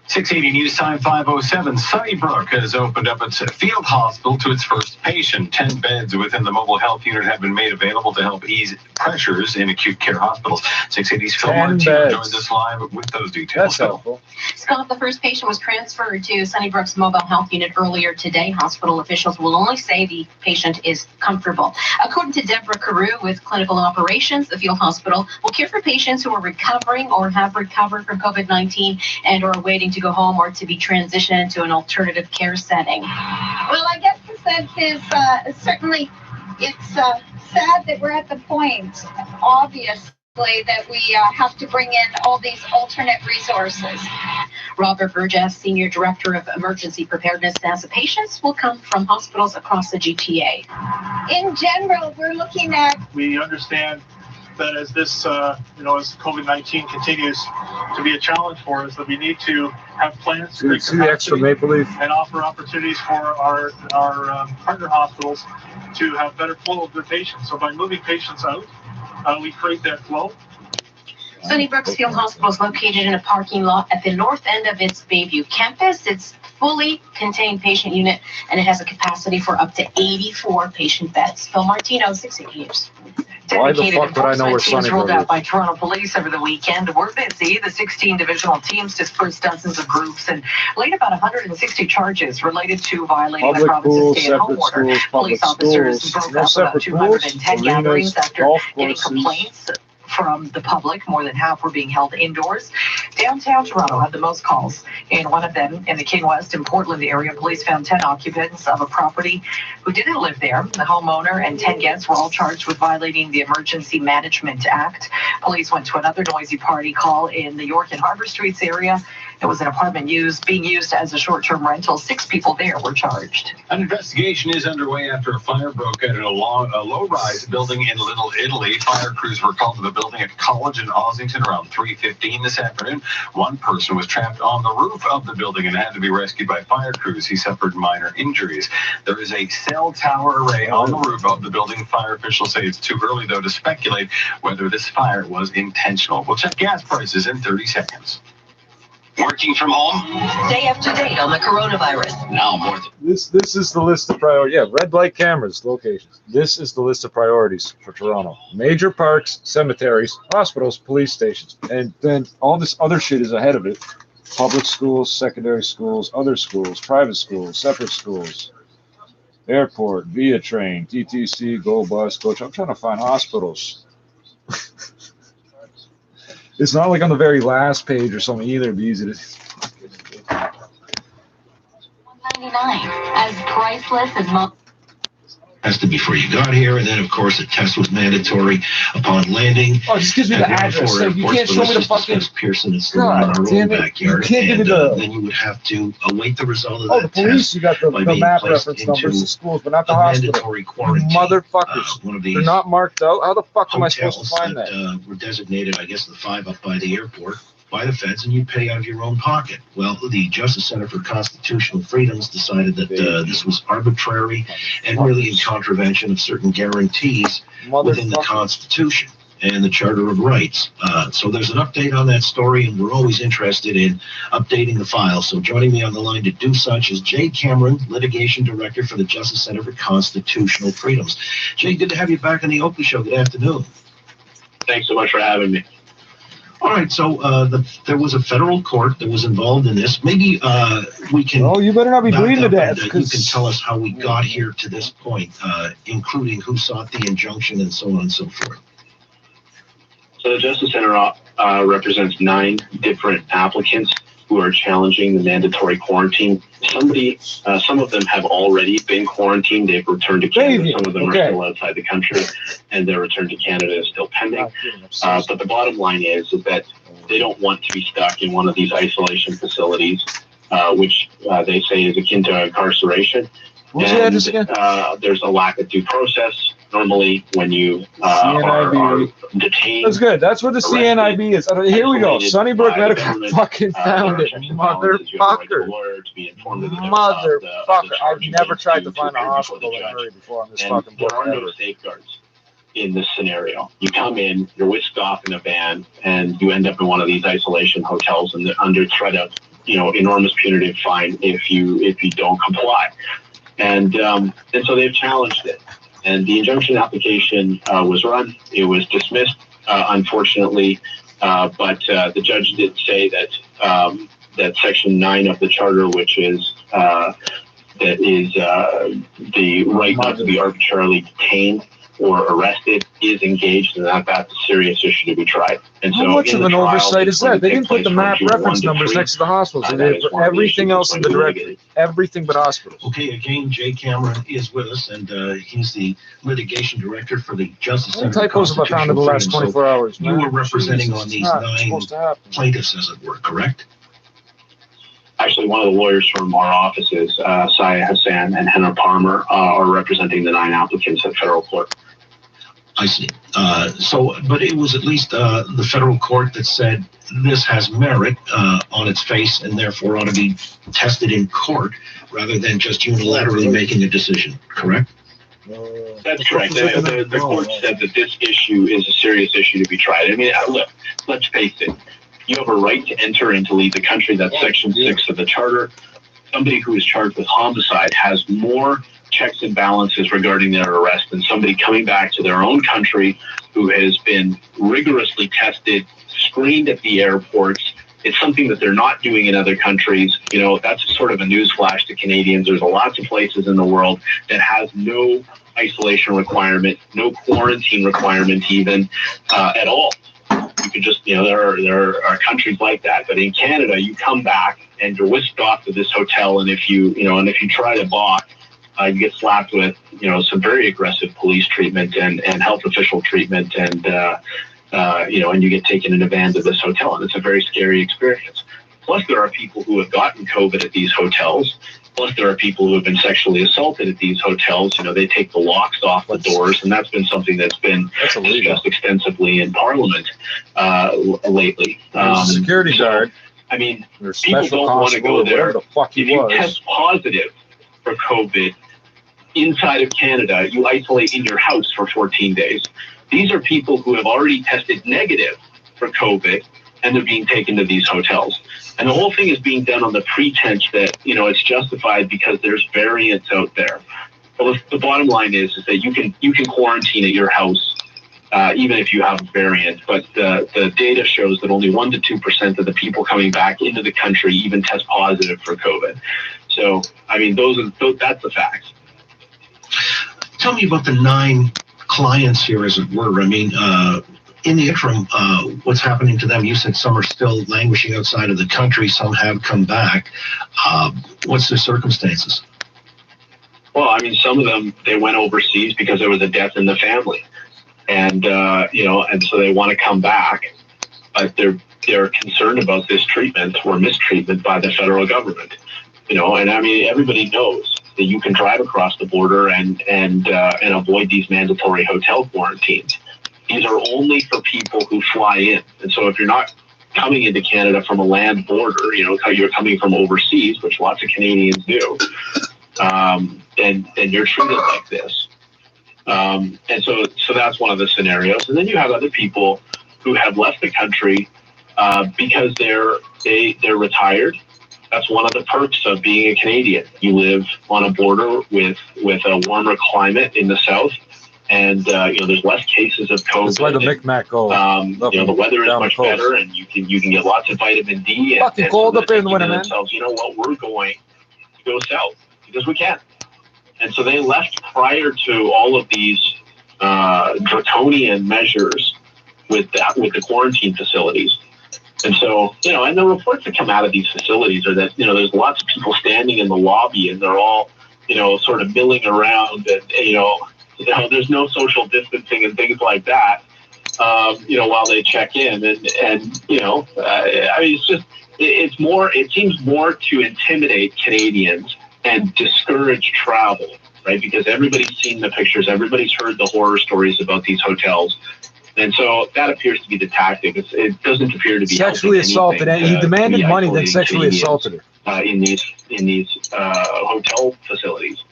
680 News Time 507. Sunnybrook has opened up its field hospital to its first patient. 10 beds within the mobile health unit have been made available to help ease pressures in acute care hospitals. 680's Phil Martino joins us live with those details. That's helpful. Scott, the first patient was transferred to Sunnybrook's mobile health unit earlier today. Hospital officials will only say the patient is comfortable. According to Deborah Carew with Clinical Operations, the field hospital will care for patients who are recovering or have recovered from COVID-19 and are waiting to go home or to be transitioned to an alternative care setting. Well, I guess the sense is certainly it's sad that we're at the point, obviously, that we have to bring in all these alternate resources. Robert Burgess, Senior Director of Emergency Preparedness, says patients will come from hospitals across the GTA. In general, we're looking at... We understand that as this, as COVID-19 continues to be a challenge for us, that we need to have plans to see the extra maple leaf and offer opportunities for our partner hospitals to have better flow of their patients. So by moving patients out, we create that flow. Sunnybrook's field hospital is located in a parking lot at the north end of its Bayview campus. It's fully contained patient unit, and it has a capacity for up to 84 patient beds. Phil Martino, 680 News. Why the fuck would I know where teams Sunnybrook rolled is? out by Toronto Police over the weekend were busy. The 16 divisional teams dispersed dozens of groups and laid about 160 charges related to violating the province's stay-at-home order. Police officers broke up about 210 gatherings after getting complaints from the public. More than half were being held indoors. Downtown Toronto had the most calls. In one of them, in the King West and Portland area, police found 10 occupants of a property who didn't live there. The homeowner and 10 guests were all charged with violating the Emergency Management Act. Police went to another noisy party call in the York and Harbor Streets area. It was an apartment being used as a short-term rental. 6 people there were charged. An investigation is underway after a fire broke out in a low-rise building in Little Italy. Fire crews were called to the building at College in Ossington around 3:15 this afternoon. One person was trapped on the roof of the building and had to be rescued by fire crews. He suffered minor injuries. There is a cell tower array on the roof of the building. Fire officials say it's too early, though, to speculate whether this fire was intentional. We'll check gas prices in 30 seconds. Working from home? Stay up to date on the coronavirus. Now more than... This is the list of priorities. Yeah, red light cameras, locations. This is the list of priorities for Toronto. Major parks, cemeteries, hospitals, police stations. And then all this other shit is ahead of it. Public schools, secondary schools, other schools, private schools, separate schools, airport, via train, TTC, go bus, coach. I'm trying to find hospitals. It's not like on the very last page or something either. It'd be easy to... $199, as priceless as most. tested before you got here, and then of course a test was mandatory upon landing. Oh, just gives me the address. So you can't show me the fucking. Pearson, it's the one in our own backyard. You can't give me the. Then you would have to await the result of Oh, that the police. test. You got the map reference numbers to schools, but not the hospital. Mandatory quarantine. Motherfuckers. One of these They're not marked out. How the fuck am I supposed to find that? Were designated, I guess, the 5 up by the airport by the feds, and you pay out of your own pocket. Well, the Justice Center for Constitutional Freedoms decided that this was arbitrary and really in contravention of certain guarantees within the Constitution and the Charter of Rights. So there's an update on that story, and we're always interested in updating the file. So joining me on the line to do such is Jay Cameron, Litigation Director for the Justice Center for Constitutional Freedoms. Jay, good to have you back on the Oakley Show. Good afternoon. Thanks so much for having me. All right, so there was a federal court that was involved in this. Maybe we can. Oh, you better not be bleeding to death. You can tell us how we got here to this point, including who sought the injunction and so on and so forth. So the Justice Center represents 9 different applicants who are challenging the mandatory quarantine. Some of them have already been quarantined. They've returned to Canada. Some of them are still outside the country, and their return to Canada is still pending. But the bottom line is that they don't want to be stuck in one of these isolation facilities, which they say is akin to incarceration. What's the address again? There's a lack of due process. Normally, when you are detained. That's good. That's what the CNIB is. Here we go. Sunnybrook Medical fucking found it. Motherfucker. Motherfucker. I've never tried to find a hospital in Murray before on this fucking book. There are no safeguards in this scenario. You come in, you're whisked off in a van, and you end up in one of these isolation hotels, and they're under threat of, enormous punitive fine if you don't comply. And so they've challenged it. And the injunction application was run. It was dismissed, unfortunately, but the judge did say that Section 9 of the Charter, which is the right not to be arbitrarily detained or arrested, is engaged, and that's a serious issue to be tried. And how much of an oversight is that? They didn't put the map reference numbers next to the hospitals. They did for everything else in the directory. Everything but hospitals. Okay, again, Jay Cameron is with us, and he's the litigation director for the Justice Center. Typos have I found in the last 24 hours. You were representing on these 9 plaintiffs, as it were, correct? Actually, one of the lawyers from our offices, Saya Hassan and Henna Palmer, are representing the 9 applicants at federal court. I see. But it was at least the federal court that said this has merit on its face and therefore ought to be tested in court rather than just unilaterally making a decision, correct? That's correct. The court said that this issue is a serious issue to be tried. I mean, look, let's face it. You have a right to enter and to leave the country. That's Section 6 of the Charter. Somebody who is charged with homicide has more checks and balances regarding their arrest than somebody coming back to their own country who has been rigorously tested, screened at the airports. It's something that they're not doing in other countries. That's sort of a newsflash to Canadians. There's lots of places in the world that has no isolation requirement, no quarantine requirement even at all. You could just, there are countries like that. But in Canada, you come back and you're whisked off to this hotel, and if you try to balk, you get slapped with, some very aggressive police treatment and health official treatment, and you get taken in a van to this hotel, and it's a very scary experience. Plus, there are people who have gotten COVID at these hotels. Plus, there are people who have been sexually assaulted at these hotels. They take the locks off the doors, and that's been something that's been discussed extensively in Parliament lately. Security guard. I mean, people don't want to go there. If you test positive for COVID inside of Canada, you isolate in your house for 14 days. These are people who have already tested negative for COVID, and they're being taken to these hotels. And the whole thing is being done on the pretense that, it's justified because there's variants out there. Well, the bottom line is that you can quarantine at your house, even if you have a variant. But the data shows that only 1% to 2% of the people coming back into the country even test positive for COVID. So, I mean, that's the facts. Tell me about the 9 clients here, as it were. I mean, in the interim, what's happening to them? You said some are still languishing outside of the country. Some have come back. What's their circumstances? Well, I mean, some of them, they went overseas because there was a death in the family. And, and so they want to come back, but they're concerned about this treatment or mistreatment by the federal government. And I mean, everybody knows that you can drive across the border and avoid these mandatory hotel quarantines. These are only for people who fly in. And so if you're not coming into Canada from a land border, you're coming from overseas, which lots of Canadians do, then you're treated like this. And so that's one of the scenarios. And then you have other people who have left the country because they're retired. That's one of the perks of being a Canadian. You live on a border with a warmer climate in the south, and there's less cases of COVID. That's why the Micmac go. The weather is much better, and you can get lots of vitamin D. Fucking cold up here in the winter, man. Themselves, you know what? We're going to go south because we can. And so they left prior to all of these draconian measures with the quarantine facilities. And so, and the reports that come out of these facilities are that, there's lots of people standing in the lobby and they're all, sort of milling around and, there's no social distancing and things like that, while they check in. And I mean, it seems more to intimidate Canadians and discourage travel, right? Because everybody's seen the pictures, everybody's heard the horror stories about these hotels. And so that appears to be the tactic. It doesn't appear to be sexually assaulted, and he demanded money, then sexually assaulted her in these hotel facilities.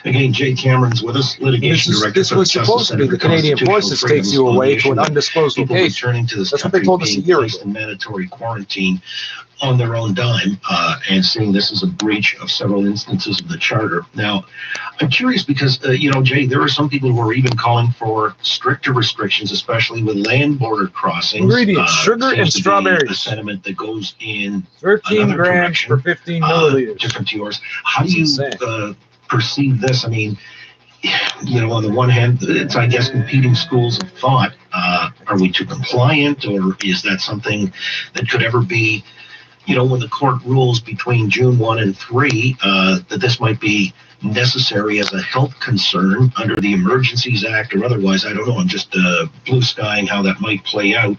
Again, Jay Cameron's with us, litigation director. This was supposed to be the Canadian Voices takes you away to an undisclosed location. That's what they told us a year ago. In mandatory quarantine on their own dime, and seeing this as a breach of several instances of the charter. Now, I'm curious because, Jay, there are some people who are even calling for stricter restrictions, especially with land border crossings. Ingredients, sugar and strawberries. A sentiment that goes in 13 grams for 15 milliliters. Different to yours. How do you perceive this? I mean, on the one hand, it's, I guess, competing schools of thought. Are we too compliant, or is that something that could ever be, when the court rules between June 1 and 3, that this might be necessary as a health concern under the Emergencies Act or otherwise? I don't know. I'm just blue skying how that might play out.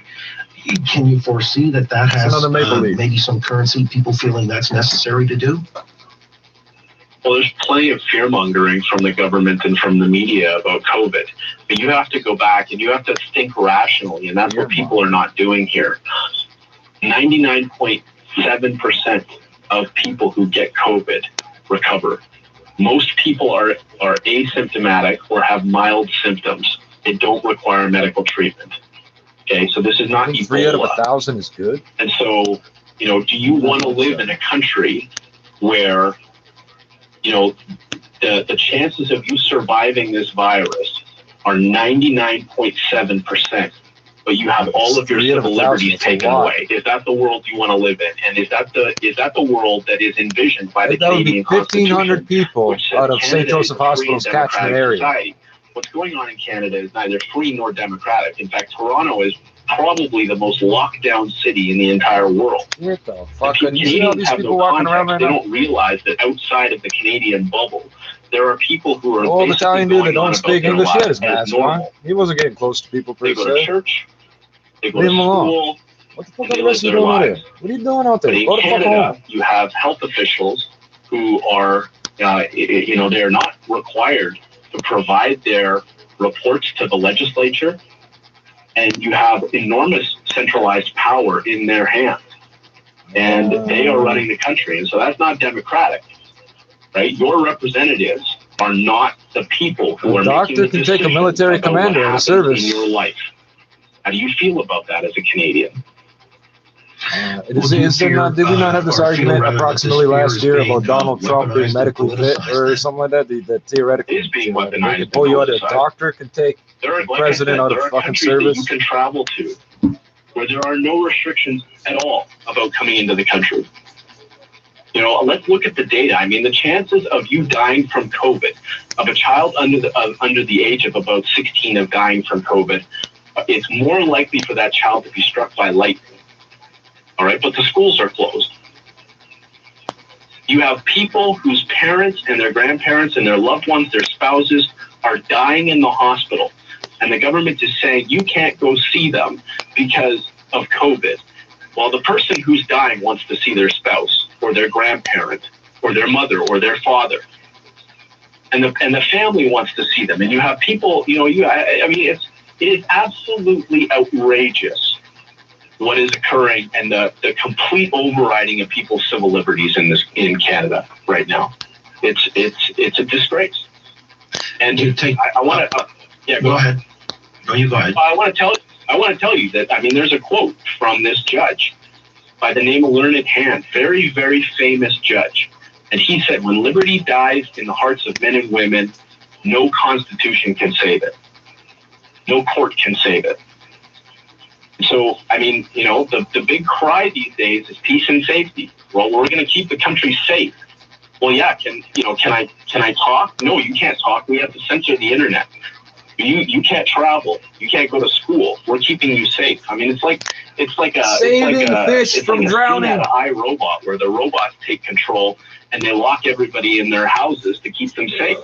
Can you foresee that has maybe some currency, people feeling that's necessary to do? Well, there's plenty of fear-mongering from the government and from the media about COVID. But you have to go back and you have to think rationally, and that's what people are not doing here. 99.7% of people who get COVID recover. Most people are asymptomatic or have mild symptoms. They don't require medical treatment. Okay, so this is not Ebola. 3 out of 1,000 is good. And so, do you want to live in a country where the chances of you surviving this virus are 99.7%, but you have all of your civil liberties taken away? Is that the world you want to live in? And is that the world that is envisioned by the Canadian Constitution? 1,500 people out of St. Joseph Hospital's catchment area. Society. What's going on in Canada is neither free nor democratic. In fact, Toronto is probably the most locked down city in the entire world. What the fuck? You see all these people walking around right now? They now? don't realize that outside of the Canadian bubble, there are people who are old Italian dude that don't speak English yet is as mad. He wasn't getting close to people per They se. go to church. They go Leave to him alone. school. What the fuck are the rest of you doing out there? What are you doing out there? But in Go the fuck Canada, home. you have health officials who are, they're not required to provide their reports to the legislature, and you have enormous centralized power in their hands, and they are running the country, and so that's not democratic, right? Your representatives are not the people who are making the doctor can take a military commander out of service in your life. How do you feel about that as a Canadian? Did we not have this argument approximately last year about Donald Trump being medically fit or something like that? That theoretically is being weaponized. They pull you out. A doctor can take the president out of fucking service. That you can travel to where there are no restrictions at all about coming into the country. Let's look at the data. I mean, the chances of you dying from COVID, of a child under the age of about 16 of dying from COVID, it's more likely for that child to be struck by lightning. All right, but the schools are closed. You have people whose parents and their grandparents and their loved ones, their spouses, are dying in the hospital. And the government is saying you can't go see them because of COVID. Well, the person who's dying wants to see their spouse or their grandparent or their mother or their father. And the family wants to see them. And you have people, it is absolutely outrageous what is occurring and the complete overriding of people's civil liberties in Canada right now. It's a disgrace. And I want to go ahead. No, you go ahead. I want to tell you that there's a quote from this judge by the name of Learned Hand, very, very famous judge. And he said, when liberty dies in the hearts of men and women, no constitution can save it. No court can save it. So, the big cry these days is peace and safety. Well, we're going to keep the country safe. Well, yeah, can I talk? No, you can't talk. We have to censor the internet. You can't travel. You can't go to school. We're keeping you safe. It's like a fish from drowning. At iRobot, where the robots take control and they lock everybody in their houses to keep them safe.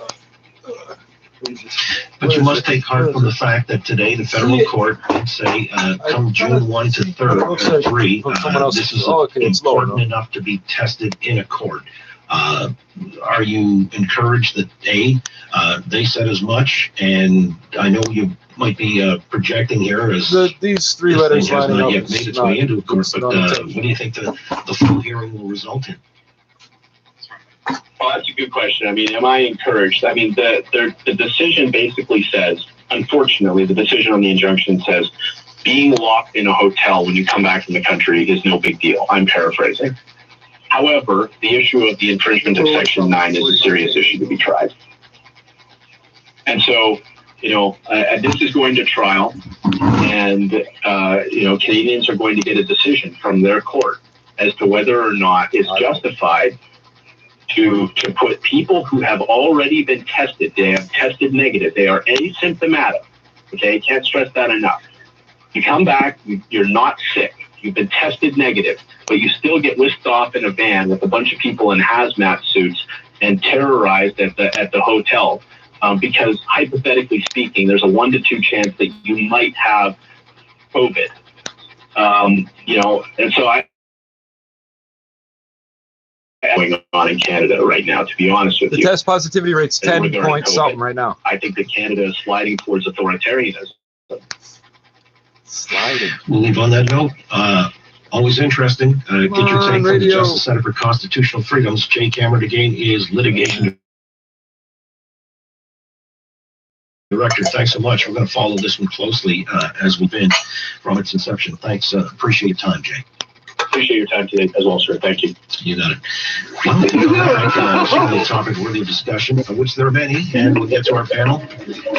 But you must take heart from the fact that today the federal court did say, come June 1 to 3, this is important enough to be tested in a court. Are you encouraged that they said as much? And I know you might be projecting here as these three letters lining up yet made its way into a court. But what do you think the full hearing will result in? Well, that's a good question. Am I encouraged? The decision basically says, unfortunately, the decision on the injunction says, being locked in a hotel when you come back from the country is no big deal. I'm paraphrasing. However, the issue of the infringement of Section 9 is a serious issue to be tried. And so, this is going to trial, and, Canadians are going to get a decision from their court as to whether or not it's justified to put people who have already been tested, they have tested negative, they are asymptomatic, okay, can't stress that enough. You come back, you're not sick, you've been tested negative, but you still get whisked off in a van with a bunch of people in hazmat suits and terrorized at the hotel because, hypothetically speaking, there's a 1 to 2 chance that you might have COVID. And so going on in Canada right now, to be honest with you. The test positivity rate's 10 point something right now. I think that Canada is sliding towards authoritarianism. Sliding. We'll leave on that note. Always interesting. Get your take from the Justice Center for Constitutional Freedoms. Jay Cameron again is litigation director. Thanks so much. We're going to follow this one closely as we've been from its inception. Thanks. Appreciate your time, Jay. Appreciate your time today as well, sir. Thank you. You got it. Well, certainly a topic worthy of discussion, of which there are many, and we'll get to our panel.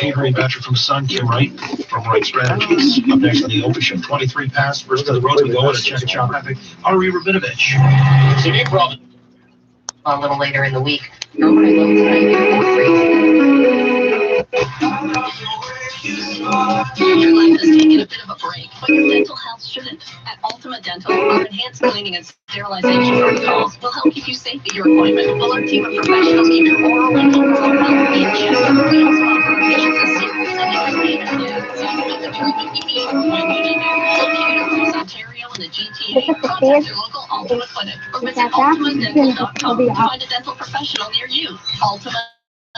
Adrian Batcher from Sun, Kim Wright from Wright Strategies. Up next on the Open Show, 23 past, first to the road, we go on to check a shop epic. Ari Rabinovich. So new problem. A little later in the week. Nobody loves Your life is taking a bit of a break, but your dental health shouldn't. At Ultimate Dental, our enhanced cleaning and sterilization protocols will help keep you safe at your appointment, while our team of professionals keep your oral and overall health in check. We also offer patients a secret and expanded so you get the treatment you need when you need it. Located across Ontario and the GTA, contact your local Ultimate clinic or visit ultimatedental.com to find a dental professional near you. Ultimate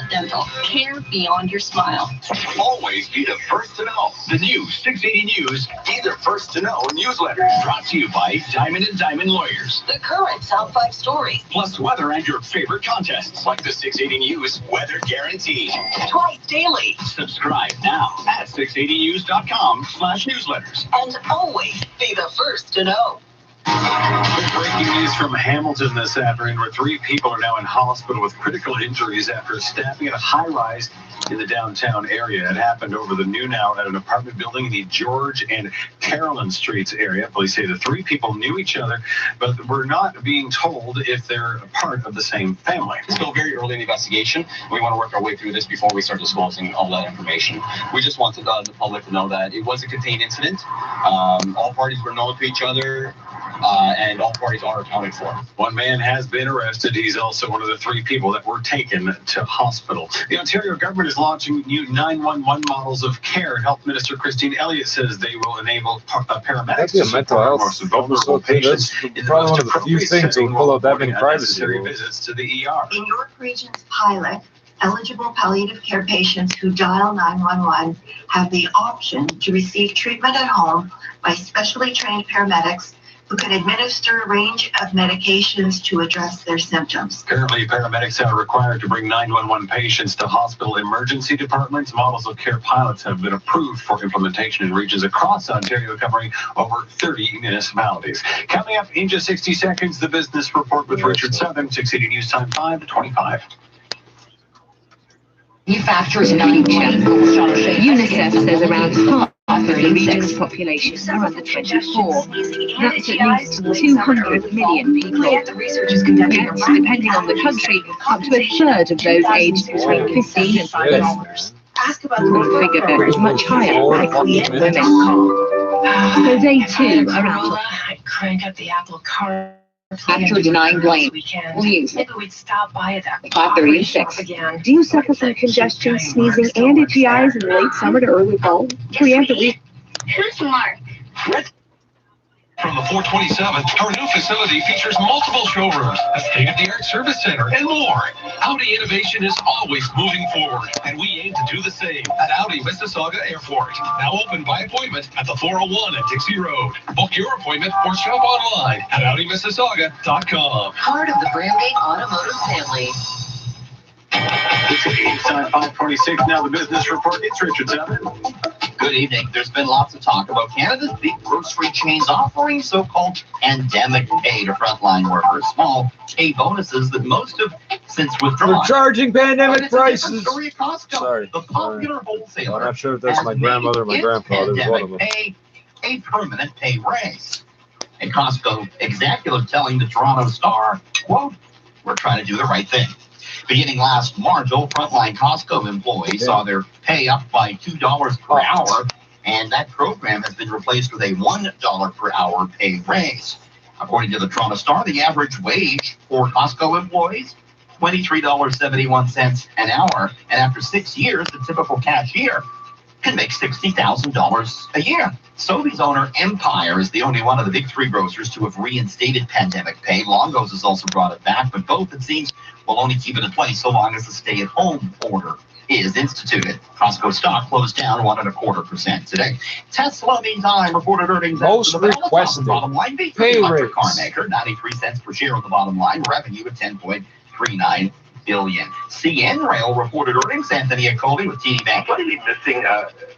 Dental. Care beyond your smile. Always be the first to know. The new 680 News, be the first to know newsletter. Brought to you by Diamond & Diamond Lawyers. The current top 5 stories. Plus weather and your favorite contests, like the 680 News Weather Guarantee. Twice daily. Subscribe now at 680news.com/newsletters. And always be the first to know. Breaking news from Hamilton this afternoon, where 3 people are now in hospital with critical injuries after stabbing at a high-rise in the downtown area. It happened over the noon hour at an apartment building in the George and Carolyn Streets area. Police say the 3 people knew each other, but were not being told if they're a part of the same family. It's still very early in the investigation. We want to work our way through this before we start disclosing all that information. We just wanted the public to know that it was a contained incident. All parties were known to each other. and all parties are accounted for. One man has been arrested. He's also one of the 3 people that were taken to hospital. The Ontario government is launching new 911 models of care. Health Minister Christine Elliott says they will enable paramedics to support most vulnerable patients in the probably one most of the few appropriate things that setting will pull while out that many avoiding privacy unnecessary rules. visits to the ER. In York Region's pilot, eligible palliative care patients who dial 911 have the option to receive treatment at home by specially trained paramedics who can administer a range of medications to address their symptoms. Currently, paramedics are required to bring 911 patients to hospital emergency departments. Models of care pilots have been approved for implementation in regions across Ontario, covering over 30 municipalities. Coming up in just 60 seconds, the business report with Richard Southern, 680 News Time 5:25. Manufacturers in UNICEF says around half of the region's population are under 24. That's at least 200 million people. Yet, depending on the country, up to a third of those aged between 15 and 30. The figure is much higher for women. So they too are out. Crank up the Apple Car. After denying blame. News. Maybe we'd stop by at that 5:36. again. Do you suffer from congestion, sneezing, and itchy eyes in late summer to early fall? Preempt Who's Mark? From the 427th, our new facility features multiple showrooms, a state-of-the-art service center, and more. Audi innovation is always moving forward, and we aim to do the same at Audi Mississauga Airport. Now open by appointment at the 401 at Dixie Road. Book your appointment or shop online at AudiMississauga.com. Part of the Bramgate Automotive family. It's 5:26 now. The business report. It's Richard Southern. Good evening. There's been lots of talk about Canada's big grocery chains offering so-called pandemic pay to frontline workers. Small pay bonuses that most have since withdrawn. We're charging pandemic prices. Sorry. The popular wholesaler. I'm not sure if that's my grandmother or my grandfather. One of them. Pay a permanent pay raise. A Costco executive telling the Toronto Star, quote, "We're trying to do the right thing." Beginning last March, all frontline Costco employees saw their pay up by $2 per hour, and that program has been replaced with a $1 per hour pay raise. According to the Toronto Star, the average wage for Costco employees, $23.71 an hour, and after 6 years, the typical cashier can make $60,000 a year. Sobeys owner Empire is the only one of the big 3 grocers to have reinstated pandemic pay. Longo's has also brought it back, but both, it seems, will only keep it in place so long as the stay-at-home order is instituted. Costco stock closed down 1.25% today. Tesla, meantime, reported earnings. Most requested bottom line beat for the electric car maker, 93 cents per share on the bottom line. Revenue at $10.39 billion. CN Rail reported earnings. Anthony Acoli with TD Bank. Slightly missing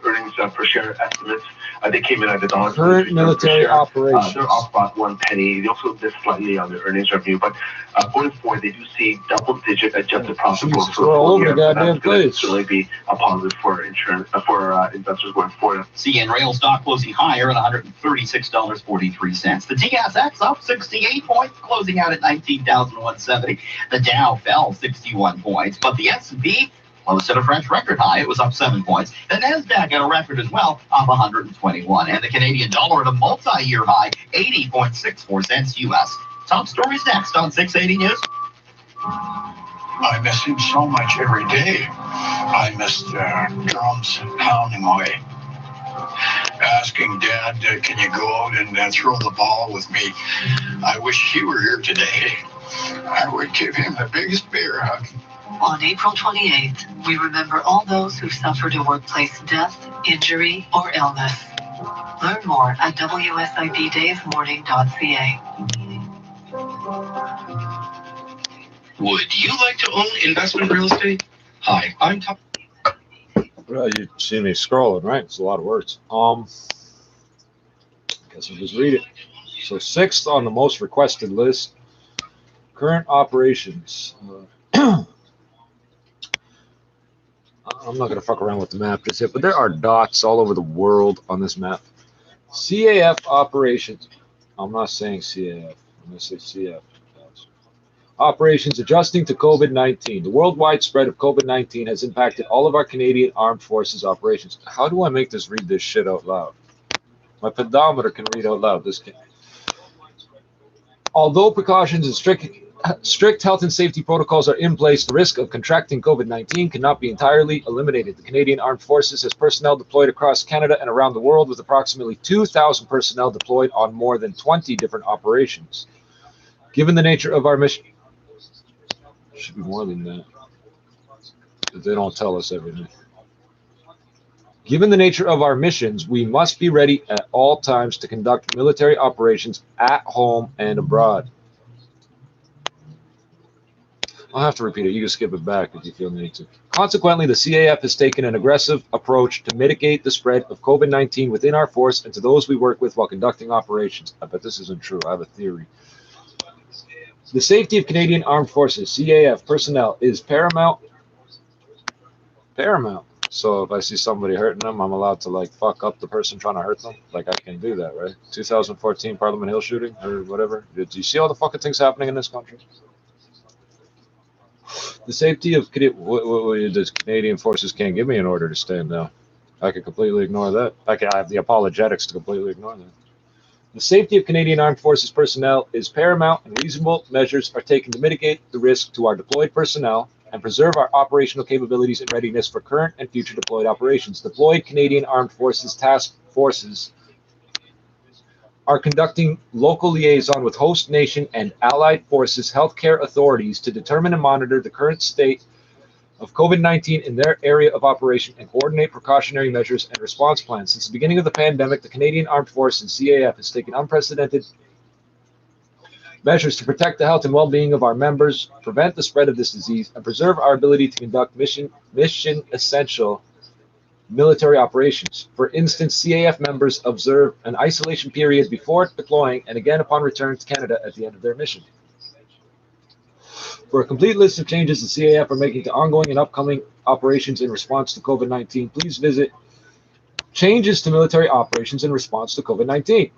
earnings per share estimates. They came in at $1. Current military operations. They're off about 1 penny. They also missed slightly on the earnings revenue, but going forward, they do see double-digit adjusted profit growth for the full year. That's going to certainly be a positive for insurance for investors going forward. CN Rail stock closing higher at $136.43. The TSX up 68 points, closing out at 19,170. The Dow fell 61 points, but the S&P closed at a fresh record high. It was up 7 points. The NASDAQ at a record as well, up 121. And the Canadian dollar at a multi-year high, 80.64 cents U.S. Top stories next on 680 News. I miss him so much every day. I miss the drums pounding away. Asking Dad, can you go out and throw the ball with me? I wish he were here today. I would give him the biggest bear hug. On April 28th, we remember all those who suffered a workplace death, injury, or illness. Learn more at wsibdaysmorning.ca. Would you like to own investment real estate? Hi, I'm Tom. Well, you see me scrolling, right? It's a lot of words. Guess we'll just read it. So 6th on the most requested list, current operations. I'm not going to fuck around with the map just yet, but there are dots all over the world on this map. CAF operations. I'm not saying CAF. I'm going to say CF. Operations adjusting to COVID-19. The worldwide spread of COVID-19 has impacted all of our Canadian Armed Forces operations. How do I make this read this shit out loud? My pedometer can read out loud. This can. Although precautions and strict health and safety protocols are in place, the risk of contracting COVID-19 cannot be entirely eliminated. The Canadian Armed Forces has personnel deployed across Canada and around the world, with approximately 2,000 personnel deployed on more than 20 different operations. Given the nature of our mission, should be more than that, because they don't tell us everything. Given the nature of our missions, we must be ready at all times to conduct military operations at home and abroad. I'll have to repeat it. You can skip it back if you feel the need to. Consequently, the CAF has taken an aggressive approach to mitigate the spread of COVID-19 within our force and to those we work with while conducting operations. I bet this isn't true. I have a theory. The safety of Canadian Armed Forces, CAF, personnel is paramount. So if I see somebody hurting them, I'm allowed to like fuck up the person trying to hurt them. Like I can do that, right? 2014 Parliament Hill shooting or whatever. Do you see all the fucking things happening in this country? The safety of the Canadian Forces can't give me an order to stand down. I can completely ignore that. I have the apologetics to completely ignore that. The safety of Canadian Armed Forces personnel is paramount, and reasonable measures are taken to mitigate the risk to our deployed personnel and preserve our operational capabilities and readiness for current and future deployed operations. Deployed Canadian Armed Forces task forces are conducting local liaison with host nation and allied forces healthcare authorities to determine and monitor the current state of COVID-19 in their area of operation and coordinate precautionary measures and response plans. Since the beginning of the pandemic, the Canadian Armed Forces, CAF, has taken unprecedented measures to protect the health and well-being of our members, prevent the spread of this disease, and preserve our ability to conduct mission-essential military operations. For instance, CAF members observe an isolation period before deploying and again upon return to Canada at the end of their mission. For a complete list of changes the CAF are making to ongoing and upcoming operations in response to COVID-19, please visit Changes to Military Operations in Response to COVID-19.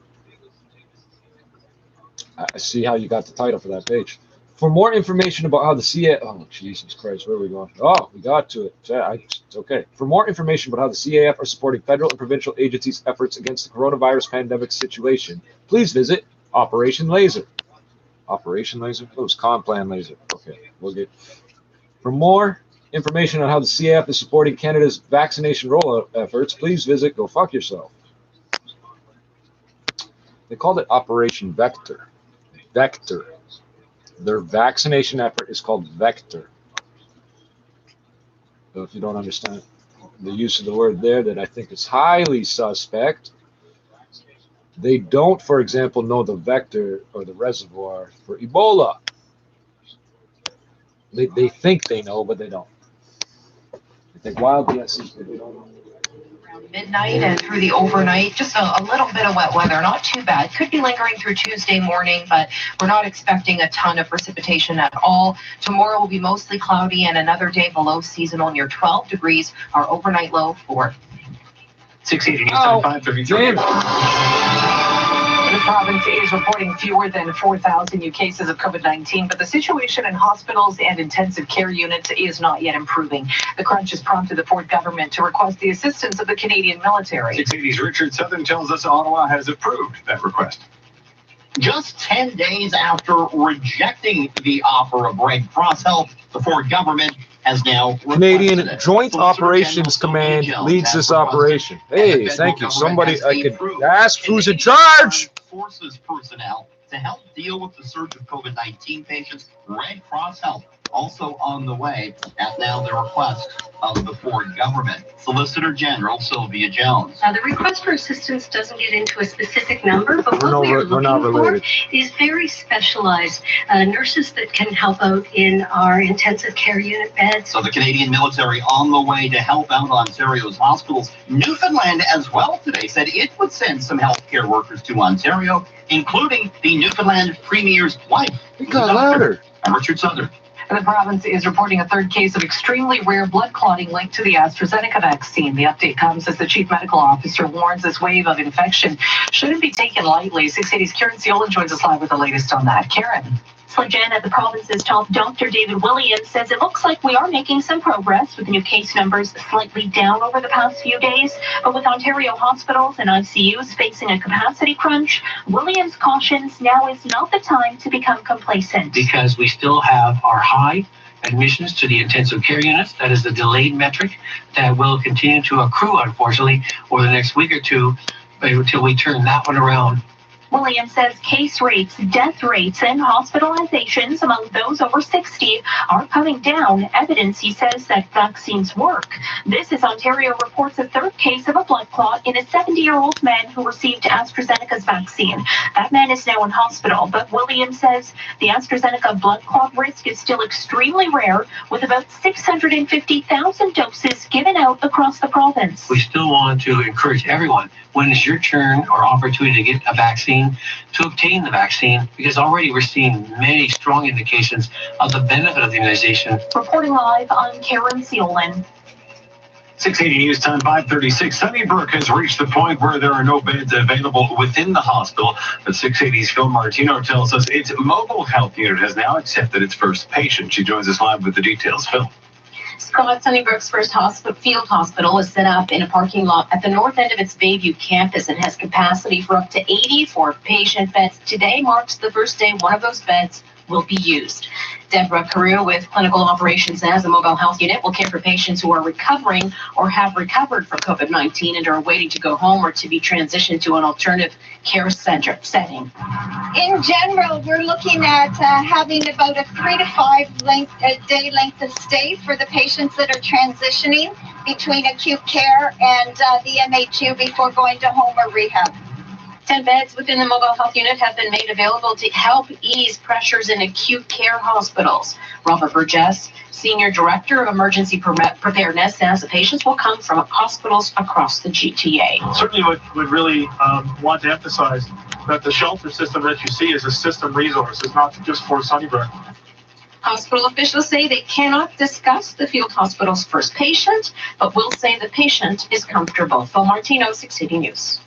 I see how you got the title for that page. For more information about how the CAF, oh Jesus Christ, where are we going? Oh, we got to it. It's okay. For more information about how the CAF are supporting federal and provincial agencies' efforts against the coronavirus pandemic situation, please visit Operation Laser. Operation Laser? Oh, it was Complan Laser. Okay, we'll get. For more information on how the CAF is supporting Canada's vaccination rollout efforts, please visit Go Fuck Yourself. They called it Operation Vector. Vector. Their vaccination effort is called Vector. So if you don't understand the use of the word there, that I think is highly suspect. They don't, for example, know the vector or the reservoir for Ebola. They think they know, but they don't. They think wild guesses, but they don't know. Around midnight and through the overnight, just a little bit of wet weather, not too bad. Could be lingering through Tuesday morning, but we're not expecting a ton of precipitation at all. Tomorrow will be mostly cloudy and another day below seasonal near 12 degrees. Our overnight low 4. 680 Eastern 533. The province is reporting fewer than 4,000 new cases of COVID-19, but the situation in hospitals and intensive care units is not yet improving. The crunch has prompted the Ford government to request the assistance of the Canadian military. 680's Richard Southern tells us Ottawa has approved that request. Just 10 days after rejecting the offer of Red Cross help, the Ford government has now Canadian Joint Operations Command leads this operation. Hey, thank you. Somebody, I could ask who's in charge. Forces personnel to help deal with the surge of COVID-19 patients. Red Cross help also on the way at now the request of the Ford government. Solicitor General Sylvia Jones. The request for assistance doesn't get into a specific number, but what we are looking for is very specialized nurses that can help out in our intensive care unit beds. So the Canadian military on the way to help out Ontario's hospitals. Newfoundland as well today said it would send some healthcare workers to Ontario, including the Newfoundland Premier's wife. It got louder. Richard Southern. The province is reporting a third case of extremely rare blood clotting linked to the AstraZeneca vaccine. The update comes as the chief medical officer warns this wave of infection shouldn't be taken lightly. 680's Karen Ciola joins us live with the latest on that. Karen. Janet, the province's top doctor, David Williams, says it looks like we are making some progress with new case numbers slightly down over the past few days. But with Ontario hospitals and ICUs facing a capacity crunch, Williams cautions now is not the time to become complacent. Because we still have our high admissions to the intensive care units. That is the delayed metric that will continue to accrue, unfortunately, over the next week or two until we turn that one around. Williams says case rates, death rates, and hospitalizations among those over 60 are coming down. Evidence, he says, that vaccines work. This is Ontario reports a third case of a blood clot in a 70-year-old man who received AstraZeneca's vaccine. That man is now in hospital, but Williams says the AstraZeneca blood clot risk is still extremely rare, with about 650,000 doses given out across the province. We still want to encourage everyone, when it's your turn or opportunity to get a vaccine, to obtain the vaccine, because already we're seeing many strong indications of the benefit of the immunization. Reporting live, I'm Karen Seolin. 680 News Time, 5:36. Sunnybrook has reached the point where there are no beds available within the hospital. But 680's Phil Martino tells us its mobile health unit has now accepted its first patient. She joins us live with the details. Phil. Scott, Sunnybrook's first field hospital is set up in a parking lot at the north end of its Bayview campus and has capacity for up to 84 patient beds. Today marks the first day one of those beds will be used. Deborah Carew with Clinical Operations as a mobile health unit will care for patients who are recovering or have recovered from COVID-19 and are waiting to go home or to be transitioned to an alternative care center setting. In general, we're looking at having about a 3 to 5 day length of stay for the patients that are transitioning between acute care and the MHU before going to home or rehab. 10 beds within the mobile health unit have been made available to help ease pressures in acute care hospitals. Robert Burgess, Senior Director of Emergency Preparedness, says the patients will come from hospitals across the GTA. Certainly would really want to emphasize that the shelter system that you see is a system resource. It's not just for Sunnybrook. Hospital officials say they cannot discuss the field hospital's first patient, but will say the patient is comfortable. Phil Martino, 680 News.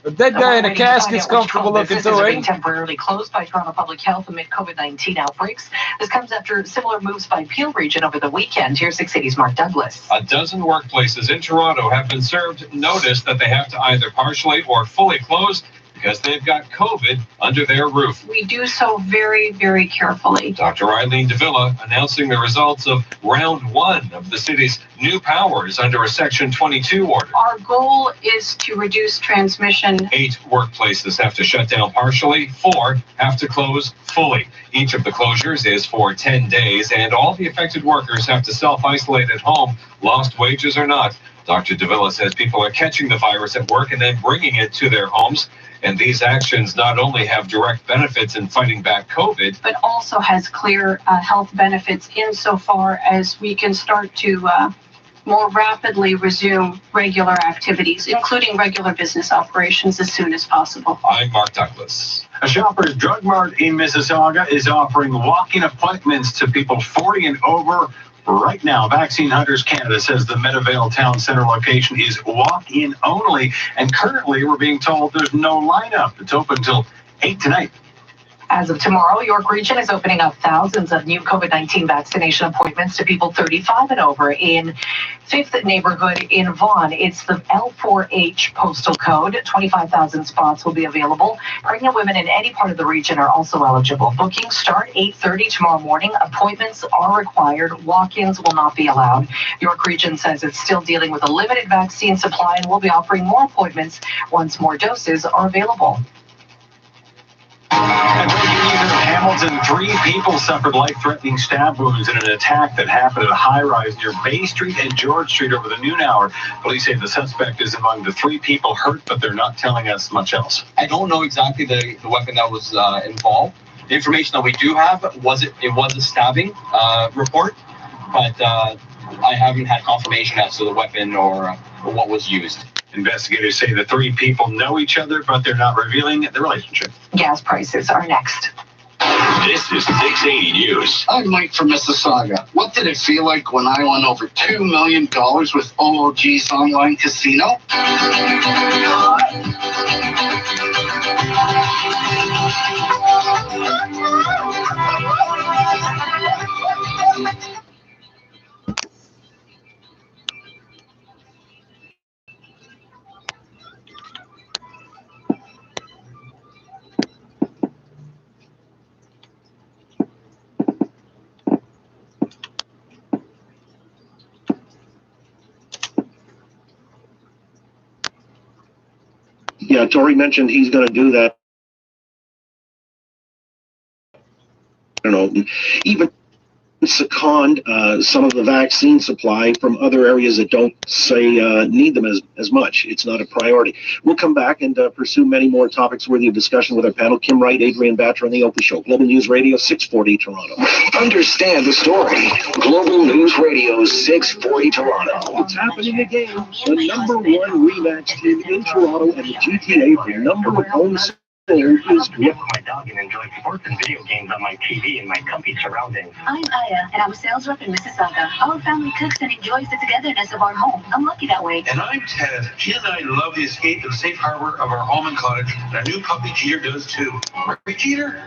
A dead guy in a casket's comfortable looking too, being temporarily closed by Toronto Public Health amid COVID-19 outbreaks. This comes after similar moves by Peel Region over the weekend. Here's 680's Mark Douglas. A dozen workplaces in Toronto have been served notice that they have to either partially or fully close because they've got COVID under their roof. We do so very, very carefully. Dr. Eileen Davila announcing the results of round 1 of the city's new powers under a Section 22 order. Our goal is to reduce transmission. 8 workplaces have to shut down partially, 4 have to close fully. Each of the closures is for 10 days, and all the affected workers have to self-isolate at home, lost wages or not. Dr. Davila says people are catching the virus at work and then bringing it to their homes. And these actions not only have direct benefits in fighting back COVID, but also has clear health benefits insofar as we can start to more rapidly resume regular activities, including regular business operations, as soon as possible. I'm Mark Douglas. A Shoppers Drug Mart in Mississauga is offering walk-in appointments to people 40 and over. Right now, Vaccine Hunters Canada says the Meadowvale Town Centre location is walk-in only, and currently we're being told there's no lineup. It's open until 8 tonight. As of tomorrow, York Region is opening up thousands of new COVID-19 vaccination appointments to people 35 and over in 5th neighborhood in Vaughan. It's the L4H postal code. 25,000 spots will be available. Pregnant women in any part of the region are also eligible. Bookings start 8:30 tomorrow morning. Appointments are required. Walk-ins will not be allowed. York Region says it's still dealing with a limited vaccine supply and will be offering more appointments once more doses are available. And breaking news in Hamilton, 3 people suffered life-threatening stab wounds in an attack that happened at a high-rise near Bay Street and George Street over the noon hour. Police say the suspect is among the 3 people hurt, but they're not telling us much else. I don't know exactly the weapon that was involved. The information that we do have was it was a stabbing report, but I haven't had confirmation as to the weapon or what was used. Investigators say the 3 people know each other, but they're not revealing the relationship. Gas prices are next. This is 680 News. I'm Mike from Mississauga. What did it feel like when I won over $2 million with OOG's online casino? Yeah, Tory mentioned he's going to do that. I don't know, even second some of the vaccine supply from other areas that don't say need them as much. It's not a priority. We'll come back and pursue many more topics worthy of discussion with our panel. Kim Wright, Adrian Batcher on the Opie Show. Global News Radio 640 Toronto. Understand the story. Global News Radio 640 Toronto. It's happening again. The #1 rematch team in Toronto and the GTA for #1 is my dog and enjoy sports and video games on my TV and my comfy surroundings. I'm Aya, and I'm a sales rep in Mississauga. Our family cooks and enjoys the togetherness of our home. I'm lucky that way. And I'm Ted. Jen and I love the escape and safe harbor of our home and cottage. And our new puppy Jeter does too. Right, Jeter?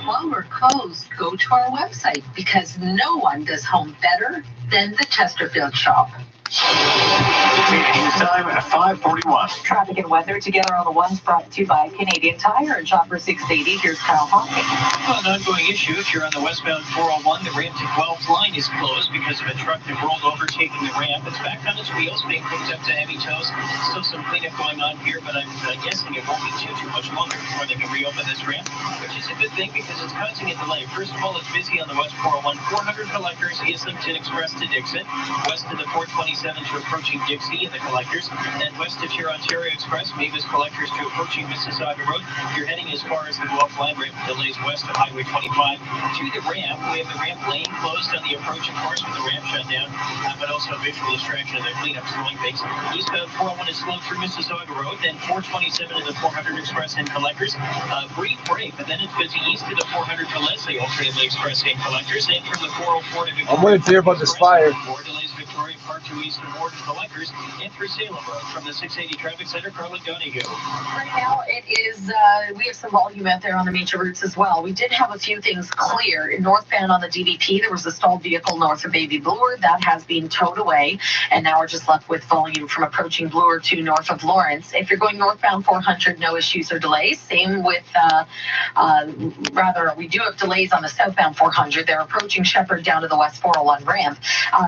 While we're closed, go to our website because no one does home better than the Chesterfield Shop. Canadian time at 5:41. Traffic and weather together on the ones brought to you by Canadian Tire and Shopper 680. Here's Kyle Hawking. Well, an ongoing issue. If you're on the westbound 401, the ramp to 12th line is closed because of a truck that rolled over taking the ramp. It's back on its wheels, being hooked up to heavy tows. Still some cleanup going on here, but I'm guessing it won't be too much longer before they can reopen this ramp, which is a good thing because it's causing a delay. First of all, it's busy on the west 401. 400 collectors, Islington Express to Dixon, west of the 427 to approaching Dixie and the collectors, and west of your Ontario Express, Mavis collectors to approaching Mississauga Road. You're heading as far as the Guelph line ramp, delays west of Highway 25 to the ramp. We have the ramp lane closed on the approach, of course, with the ramp shut down, but also visual distraction of the cleanup slowing pace. Eastbound 401 is slow through Mississauga Road, then 427 to the 400 Express and collectors. Brief break, but then it's busy east of the 400 to Leslie, alternately Express and collectors, and from the 404 to Victoria. I'm waiting to hear about this fire. More delays Victoria Park to east of Ward and collectors, and through Salem Road from the 680 Traffic Center, Carla Donahue. Right now, it is, we have some volume out there on the major routes as well. We did have a few things clear. In northbound on the DVP, there was a stalled vehicle north of Baby Bloor. That has been towed away, and now we're just left with volume from approaching Bloor to north of Lawrence. If you're going northbound 400, no issues or delays. Same with, we do have delays on the southbound 400. They're approaching Shepherd down to the west 401 ramp.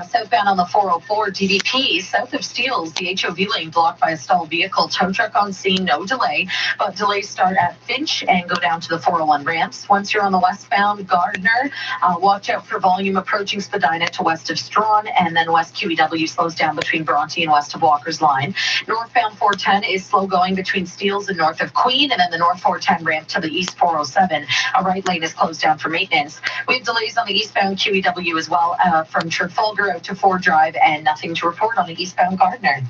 Southbound on the 404 DVP, south of Steeles, the HOV lane blocked by a stalled vehicle. Tow truck on scene, no delay, but delays start at Finch and go down to the 401 ramps. Once you're on the westbound Gardner, watch out for volume approaching Spadina to west of Strawn, and then west QEW slows down between Bronte and west of Walker's Line. Northbound 410 is slow going between Steeles and north of Queen, and then the north 410 ramp to the east 407. A right lane is closed down for maintenance. We have delays on the eastbound QEW as well, from Trafalgar out to Ford Drive, and nothing to report on the eastbound Gardner.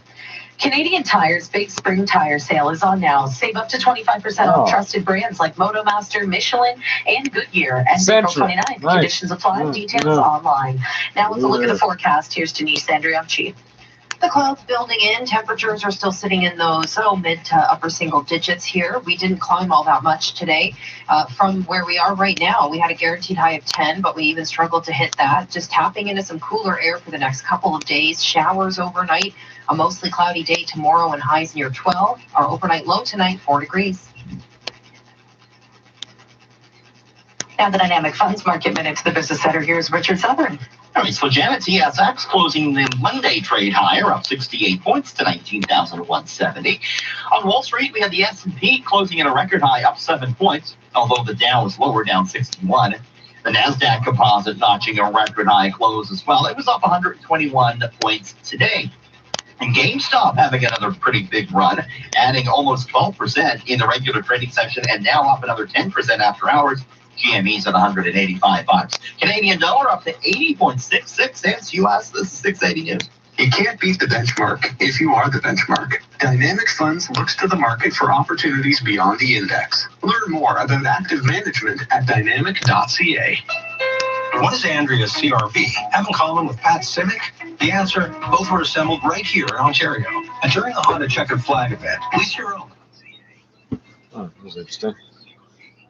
Canadian Tire's big spring tire sale is on now. Save up to 25% on trusted brands like Motomaster, Michelin, and Goodyear. And April 29th. Nice. Conditions apply. Details online. Now with a look at the forecast, here's Denise Andriacci. The clouds building in. Temperatures are still sitting in those mid to upper single digits here. We didn't climb all that much today. From where we are right now, we had a guaranteed high of 10, but we even struggled to hit that. Just tapping into some cooler air for the next couple of days. Showers overnight. A mostly cloudy day tomorrow and highs near 12. Our overnight low tonight, 4 degrees. Now the Dynamic Funds Market Minute to the Business Center. Here's Richard Southern. All right, so Janet, TSX closing the Monday trade higher, up 68 points to 19,170. On Wall Street, we had the S&P closing at a record high, up 7 points, although the Dow was lower, down 61. The NASDAQ composite notching a record high close as well. It was up 121 points today. And GameStop having another pretty big run, adding almost 12% in the regular trading session, and now up another 10% after hours. GME's at $185. Canadian dollar up to 80.66 cents US. This is 680 News. You can't beat the benchmark if you are the benchmark. Dynamic Funds looks to the market for opportunities beyond the index. Learn more about active management at dynamic.ca. What is Andrea's CRV have in common with Pat Simic? The answer, both were assembled right here in Ontario. And during the Honda Checkered Flag event, lease your own. Oh, that was interesting.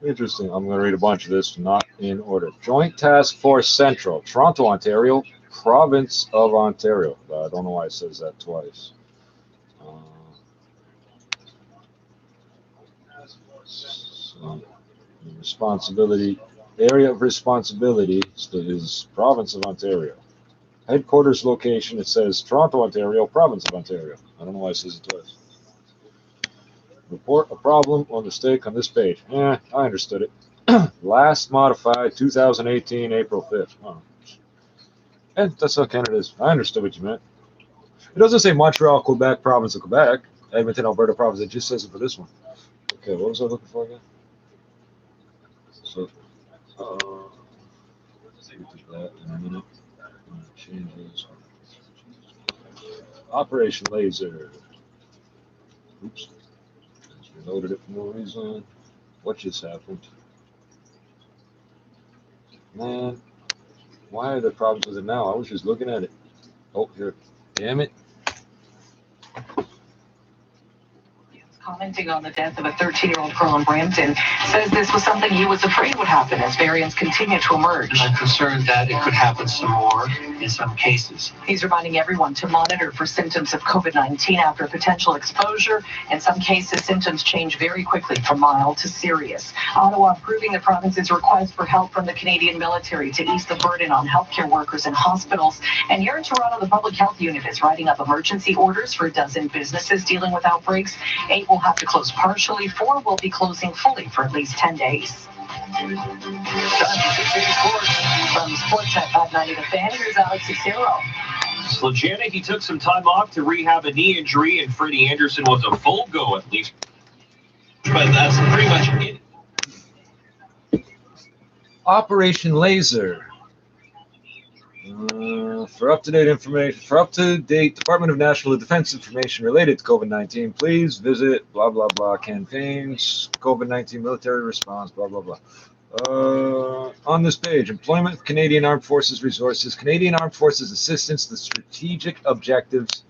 Interesting. I'm going to read a bunch of this, not in order. Joint Task Force Central, Toronto, Ontario, Province of Ontario. I don't know why it says that twice. So, responsibility, area of responsibility is Province of Ontario. Headquarters location, it says Toronto, Ontario, Province of Ontario. I don't know why it says it twice. Report a problem or mistake on this page. I understood it. Last modified 2018, April 5th. Oh. And that's how Canada is. I understood what you meant. It doesn't say Montreal, Quebec, Province of Quebec, Edmonton, Alberta, Province. It just says it for this one. Okay, what was I looking for again? So, that in a minute. Changes. Operation Laser. Oops. Just reloaded it for no reason. What just happened? Man, why are there problems with it now? I was just looking at it. Oh, here. Damn it. Commenting on the death of a 13-year-old girl in Brampton, says this was something he was afraid would happen as variants continue to emerge. I'm concerned that it could happen some more in some cases. He's reminding everyone to monitor for symptoms of COVID-19 after potential exposure. In some cases, symptoms change very quickly from mild to serious. Ottawa approving the province's request for help from the Canadian military to ease the burden on healthcare workers in hospitals. And here in Toronto, the Public Health Unit is writing up emergency orders for a dozen businesses dealing with outbreaks. 8 will have to close partially, 4 will be closing fully for at least 10 days. From Sports at 590 The Fan, here's Alex Cicero. Slajanic, he took some time off to rehab a knee injury, and Freddie Anderson was a full go at least. But that's pretty much it. Operation Laser. For up-to-date information, for up-to-date Department of National Defense information related to COVID-19, please visit blah, blah, blah, campaigns, COVID-19 military response, blah, blah, blah. On this page, employment of Canadian Armed Forces resources, Canadian Armed Forces assistance, the strategic objectives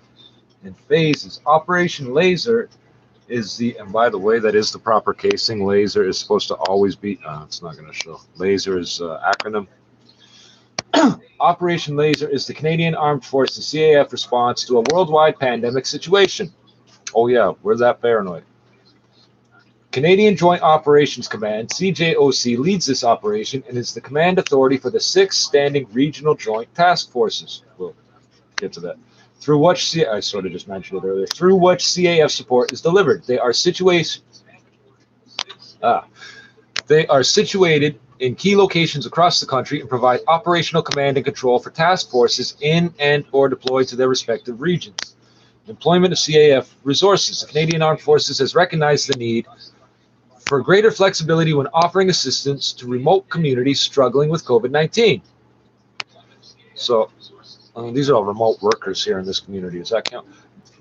and phases. Operation Laser is the, and by the way, that is the proper casing. Laser is supposed to always be, it's not going to show. Laser is acronym. Operation Laser is the Canadian Armed Forces CAF response to a worldwide pandemic situation. Oh yeah, we're that paranoid. Canadian Joint Operations Command, CJOC, leads this operation and is the command authority for the 6 standing regional joint task forces. We'll get to that. Through which I sort of just mentioned it earlier. Through which CAF support is delivered. They are situated in key locations across the country and provide operational command and control for task forces in and or deployed to their respective regions. Employment of CAF resources. The Canadian Armed Forces has recognized the need for greater flexibility when offering assistance to remote communities struggling with COVID-19. So these are all remote workers here in this community. Does that count?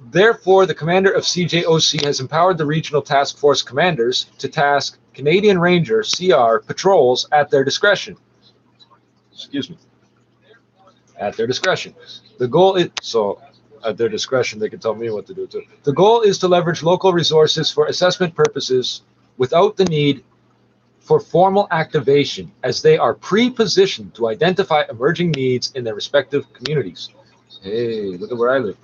Therefore, the commander of CJOC has empowered the regional task force commanders to task Canadian Ranger CR patrols at their discretion. Excuse me. At their discretion. The goal is, so at their discretion, they can tell me what to do too. The goal is to leverage local resources for assessment purposes without the need for formal activation, as they are pre-positioned to identify emerging needs in their respective communities. Hey, look at where I live.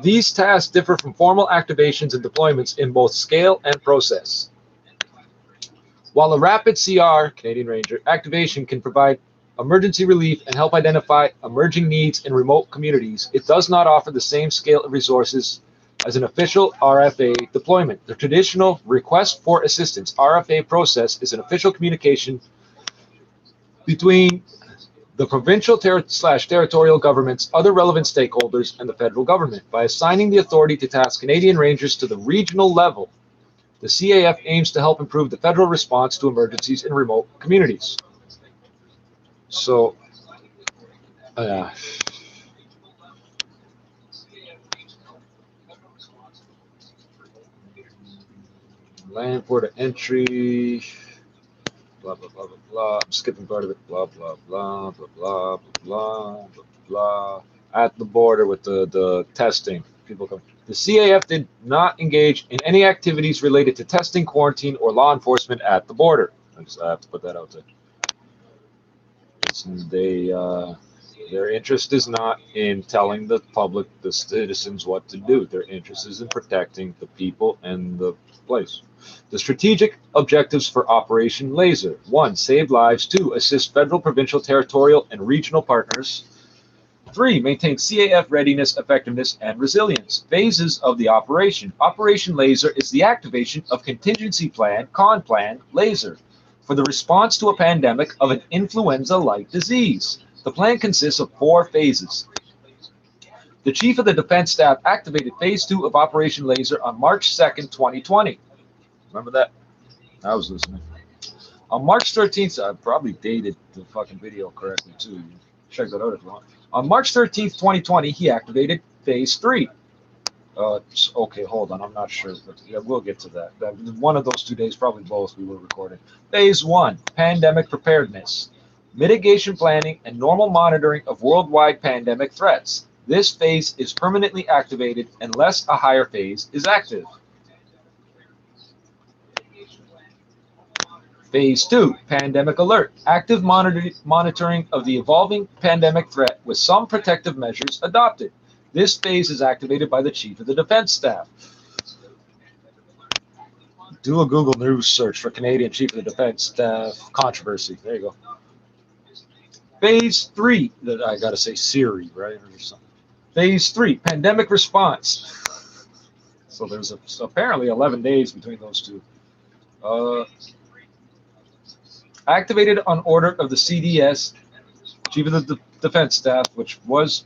These tasks differ from formal activations and deployments in both scale and process. While a rapid CR, Canadian Ranger, activation can provide emergency relief and help identify emerging needs in remote communities, it does not offer the same scale of resources as an official RFA deployment. The traditional request for assistance, RFA process, is an official communication between the provincial territorial governments, other relevant stakeholders, and the federal government. By assigning the authority to task Canadian Rangers to the regional level, the CAF aims to help improve the federal response to emergencies in remote communities. So, land port of entry, blah, blah, blah, blah, blah. I'm skipping part of it. Blah, blah, blah, blah, blah, blah, blah, blah. At the border with the testing. People come. The CAF did not engage in any activities related to testing, quarantine, or law enforcement at the border. I have to put that out there. Their interest is not in telling the public, the citizens, what to do. Their interest is in protecting the people and the place. The strategic objectives for Operation Laser: 1. Save lives. 2. Assist federal, provincial, territorial, and regional partners. 3. Maintain CAF readiness, effectiveness, and resilience. Phases of the operation. Operation Laser is the activation of contingency plan, laser, for the response to a pandemic of an influenza-like disease. The plan consists of 4 phases. The Chief of the Defense Staff activated Phase 2 of Operation Laser on March 2nd, 2020. Remember that? I was listening. On March 13th, I probably dated the fucking video correctly too. You check that out if you want. On March 13th, 2020, he activated Phase 3. Okay, hold on. I'm not sure, but yeah, we'll get to that. One of those 2 days, probably both, we were recording. Phase 1, pandemic preparedness, mitigation planning, and normal monitoring of worldwide pandemic threats. This phase is permanently activated unless a higher phase is active. Phase 2, pandemic alert, active monitoring of the evolving pandemic threat with some protective measures adopted. This phase is activated by the Chief of the Defense Staff. Do a Google News search for Canadian Chief of the Defense Staff controversy. There you go. Phase 3, I gotta say Siri, right? Or something. Phase 3, pandemic response. So there's apparently 11 days between those two. Activated on order of the CDS, Chief of the Defense Staff, which was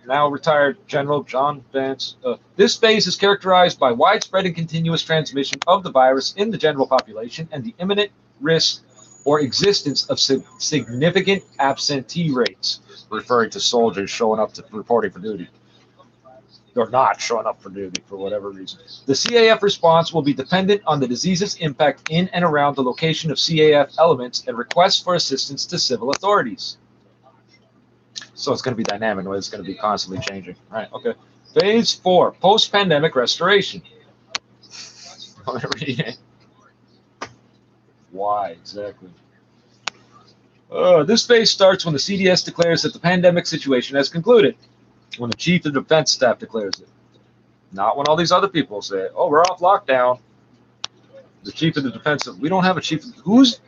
now retired General John Vance. This phase is characterized by widespread and continuous transmission of the virus in the general population and the imminent risk or existence of significant absentee rates, referring to soldiers showing up to reporting for duty, or not showing up for duty for whatever reason. The CAF response will be dependent on the disease's impact in and around the location of CAF elements and requests for assistance to civil authorities. So it's going to be dynamic, it's going to be constantly changing. All right, okay. Phase 4, post-pandemic restoration. Why exactly? This phase starts when the CDS declares that the pandemic situation has concluded. When the Chief of the Defense Staff declares it. Not when all these other people say, oh, we're off lockdown. The Chief of the Defense, we don't have a Chief. Who's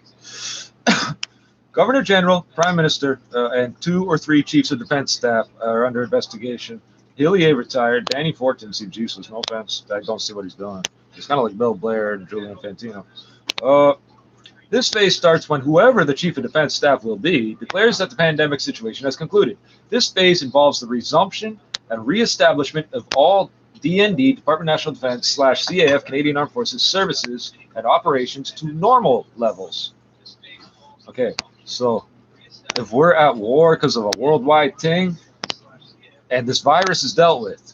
Governor General, Prime Minister, and 2 or 3 Chiefs of Defense Staff are under investigation. Hillier retired. Danny Fortin seems useless. No offense. I don't see what he's doing. He's kind of like Bill Blair and Julian Fantino. This phase starts when whoever the Chief of Defense Staff will be declares that the pandemic situation has concluded. This phase involves the resumption and reestablishment of all DND, Department of National Defense / CAF, Canadian Armed Forces services and operations to normal levels. Okay, so if we're at war because of a worldwide thing and this virus is dealt with,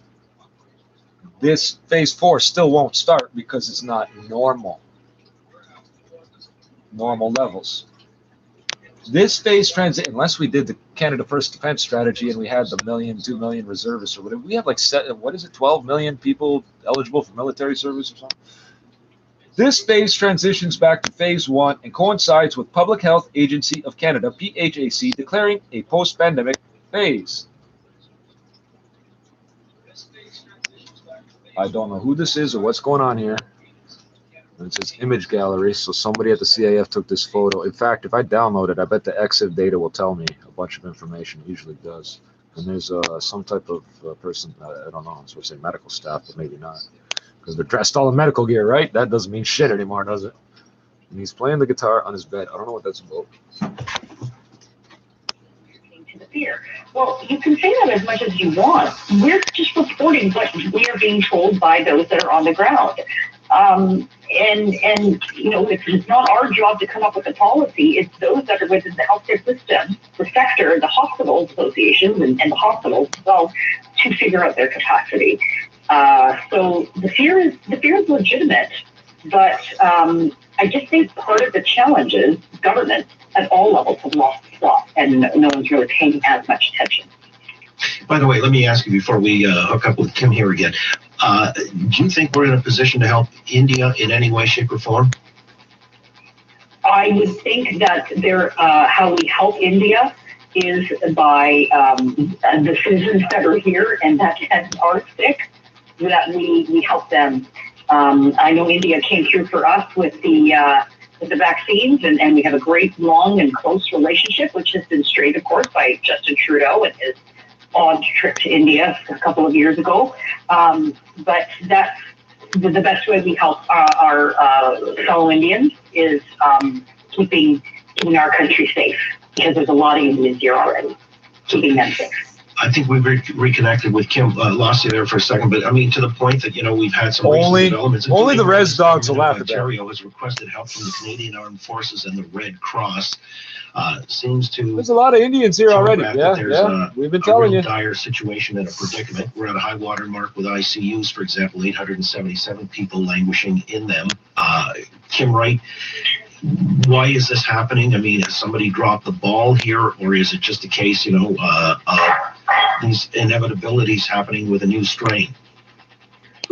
this phase 4 still won't start because it's not normal levels. This phase transit, unless we did the Canada First Defense strategy and we had the 2 million reservists or whatever, we have like 12 million people eligible for military service or something. This phase transitions back to phase 1 and coincides with Public Health Agency of Canada, PHAC, declaring a post-pandemic phase. I don't know who this is or what's going on here. It says image gallery, so somebody at the CAF took this photo. In fact, if I download it, I bet the EXIF data will tell me a bunch of information. It usually does. And there's some type of person, I don't know, I was supposed to say medical staff, but maybe not. Because they're dressed all in medical gear, right? That doesn't mean shit anymore, does it? And he's playing the guitar on his bed. I don't know what that's about. To the fear. Well, you can say that as much as you want. We're just reporting what we are being told by those that are on the ground. And you know, it's not our job to come up with a policy. It's those that are within the healthcare system, the sector, the hospital associations, and the hospitals as well, to figure out their capacity. So the fear is legitimate, but I just think part of the challenge is governments at all levels have lost the plot, and no one's really paying as much attention. By the way, let me ask you before we hook up with Kim here again. Do you think we're in a position to help India in any way, shape, or form? I would think that how we help India is by the citizens that are here and that are sick, that we help them. I know India came through for us with the vaccines, and we have a great, long, and close relationship, which has been straight, of course, by Justin Trudeau and his odd trip to India a couple of years ago. But that's the best way we help our fellow Indians is keeping our country safe, because there's a lot of Indians here already, keeping them safe. I think we've reconnected with Kim. Lost you there for a second, but I mean, to the point that, we've had some recent developments. Only the res dogs will laugh at that. Ontario has requested help from the Canadian Armed Forces and the Red Cross. Seems to. There's a lot of Indians here already. Yeah. We've been telling you. Dire situation and a predicament. We're at a high water mark with ICUs, for example, 877 people languishing in them. Kim Wright, why is this happening? I mean, has somebody dropped the ball here, or is it just a case, these inevitabilities happening with a new strain?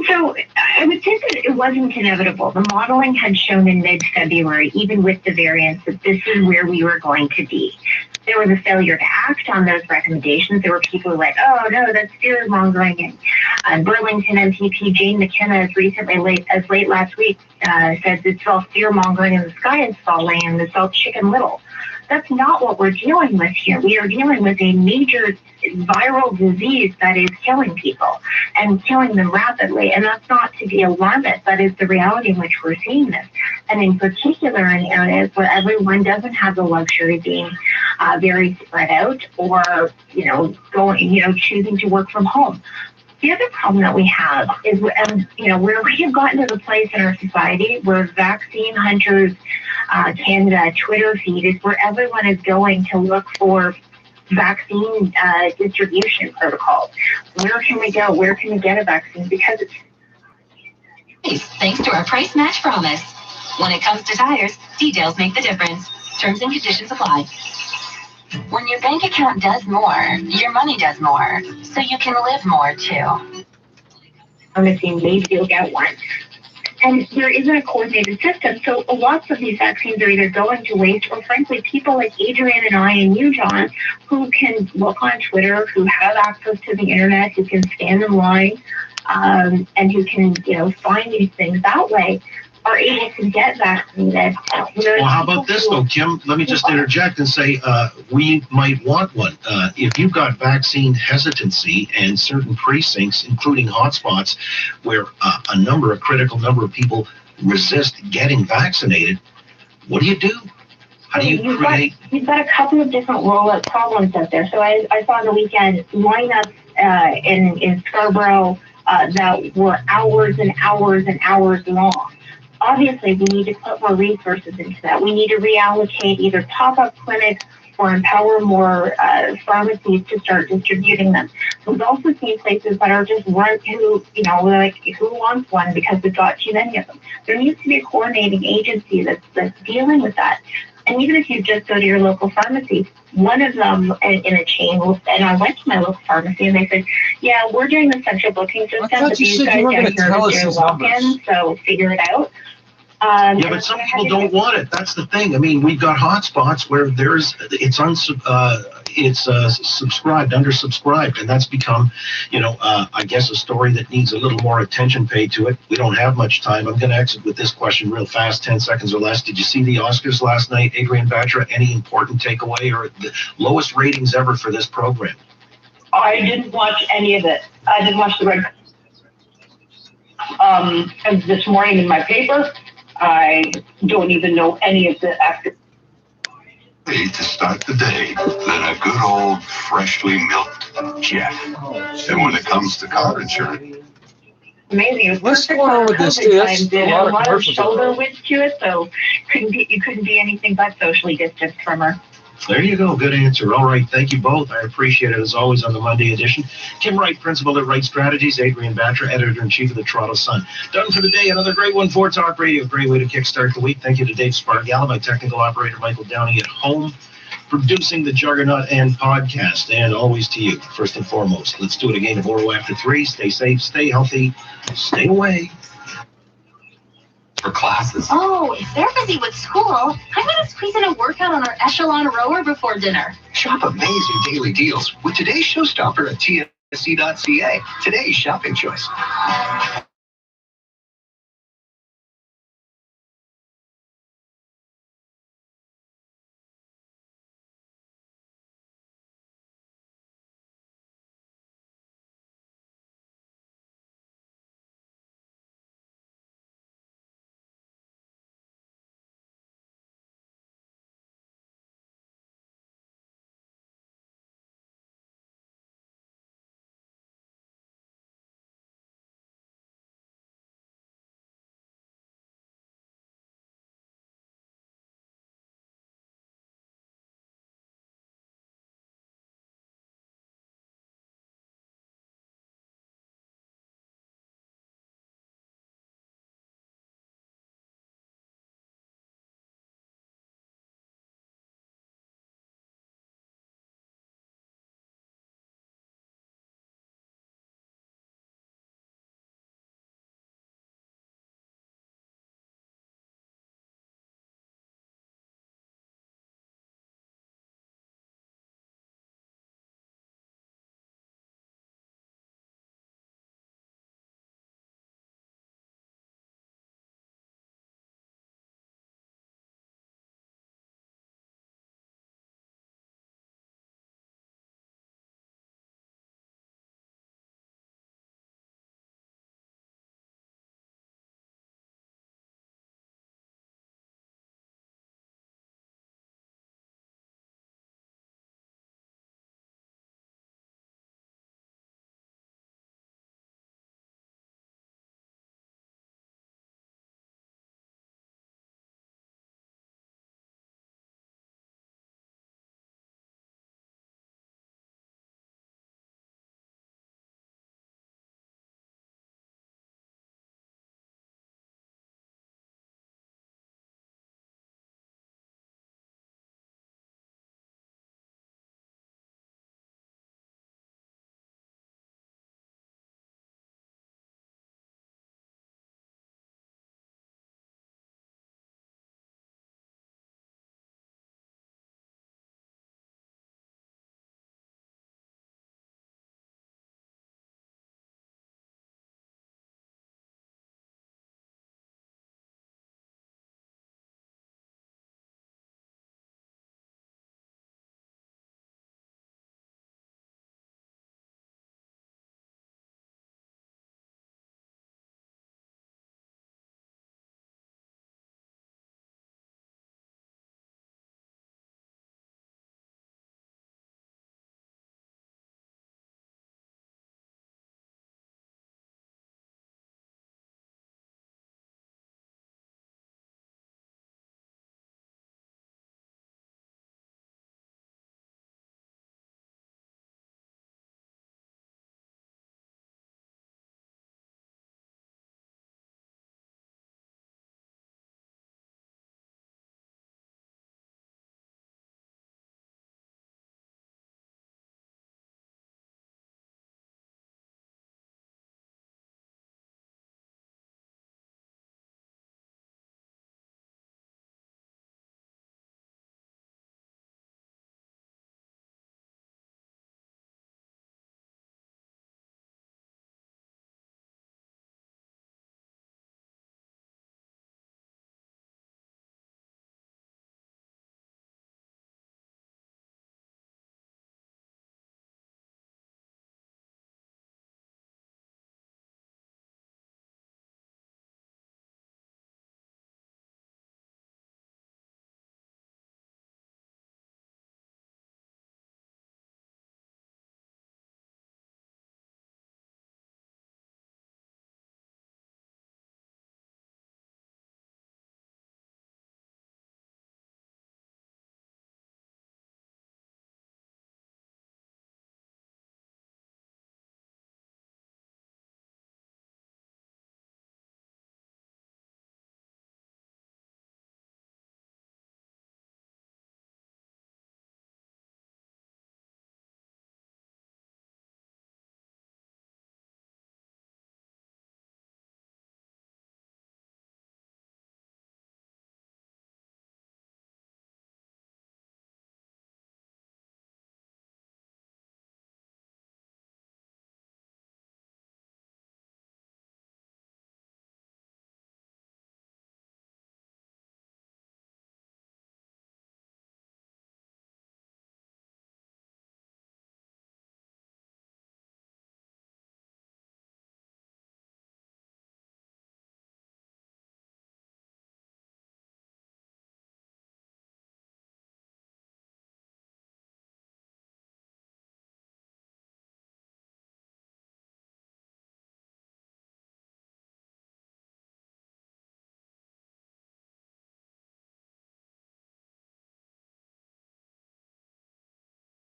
So I would say that it wasn't inevitable. The modeling had shown in mid-February, even with the variants, that this is where we were going to be. There was a failure to act on those recommendations. There were people who were like, oh, no, that's fear-mongering. And Burlington MPP Jane McKenna as late last week said it's all fear-mongering and the sky is falling and it's all Chicken Little. That's not what we're dealing with here. We are dealing with a major viral disease that is killing people and killing them rapidly. And that's not to be alarmist. That is the reality in which we're seeing this. And in particular, in areas where everyone doesn't have the luxury of being very spread out or, choosing to work from home. The other problem that we have is, where we have gotten to the place in our society where Vaccine Hunters Canada Twitter feed is where everyone is going to look for vaccine distribution protocols. Where can we go? Where can we get a vaccine? Because it's thanks to our price match promise. When it comes to tires, details make the difference. Terms and conditions apply. When your bank account does more, your money does more, so you can live more too. Pharmacy, maybe you'll get one. And there isn't a coordinated system, so lots of these vaccines are either going to waste, or frankly, people like Adrian and I and you, John, who can look on Twitter, who have access to the internet, who can stand in line, and who can, find these things that way, are able to get vaccinated. Well, how about this, though, Kim? Let me just interject and say we might want one. If you've got vaccine hesitancy and certain precincts, including hotspots, where a critical number of people resist getting vaccinated, what do you do? How do you create? You've got a couple of different rollout problems out there. So I saw on the weekend lineups in Scarborough that were hours and hours and hours long. Obviously, we need to put more resources into that. We need to reallocate either pop-up clinics or empower more pharmacies to start distributing them. We've also seen places that are just run who wants one because we've got too many of them. There needs to be a coordinating agency that's dealing with that. And even if you just go to your local pharmacy, one of them in a chain, and I went to my local pharmacy and they said, yeah, we're doing the central booking system, but these guys down here are walk-in, so figure it out. Yeah, but some people don't want it. That's the thing. I mean, we've got hotspots where it's undersubscribed, and that's become, I guess a story that needs a little more attention paid to it. We don't have much time. I'm going to exit with this question real fast, 10 seconds or less. Did you see the Oscars last night, Adrian Batra? Any important takeaway or the lowest ratings ever for this program? I didn't watch any of it. I didn't watch the red. And this morning in my paper, I don't even know any of the actors. To start the day than a good old freshly milked Jeff. And when it comes to car insurance, amazing. It was what's perfect going on with this? It had a lot of shoulder width to it, so you couldn't be anything but socially distanced from her. There you go. Good answer. All right. Thank you both. I appreciate it as always on the Monday edition. Kim Wright, principal at Wright Strategies. Adrian Batra, editor-in-chief of the Toronto Sun. Done for the day. Another great one for Talk Radio. Great way to kickstart the week. Thank you to Dave Spargala, my technical operator, Michael Downey at home, producing the Juggernaut and podcast. And always to you, first and foremost. Let's do it again tomorrow after 3. Stay safe, stay healthy, stay away. For classes. Oh, if they're busy with school, I'm going to squeeze in a workout on our Echelon rower before dinner. Shop amazing daily deals with today's showstopper at tsc.ca. Today's shopping choice.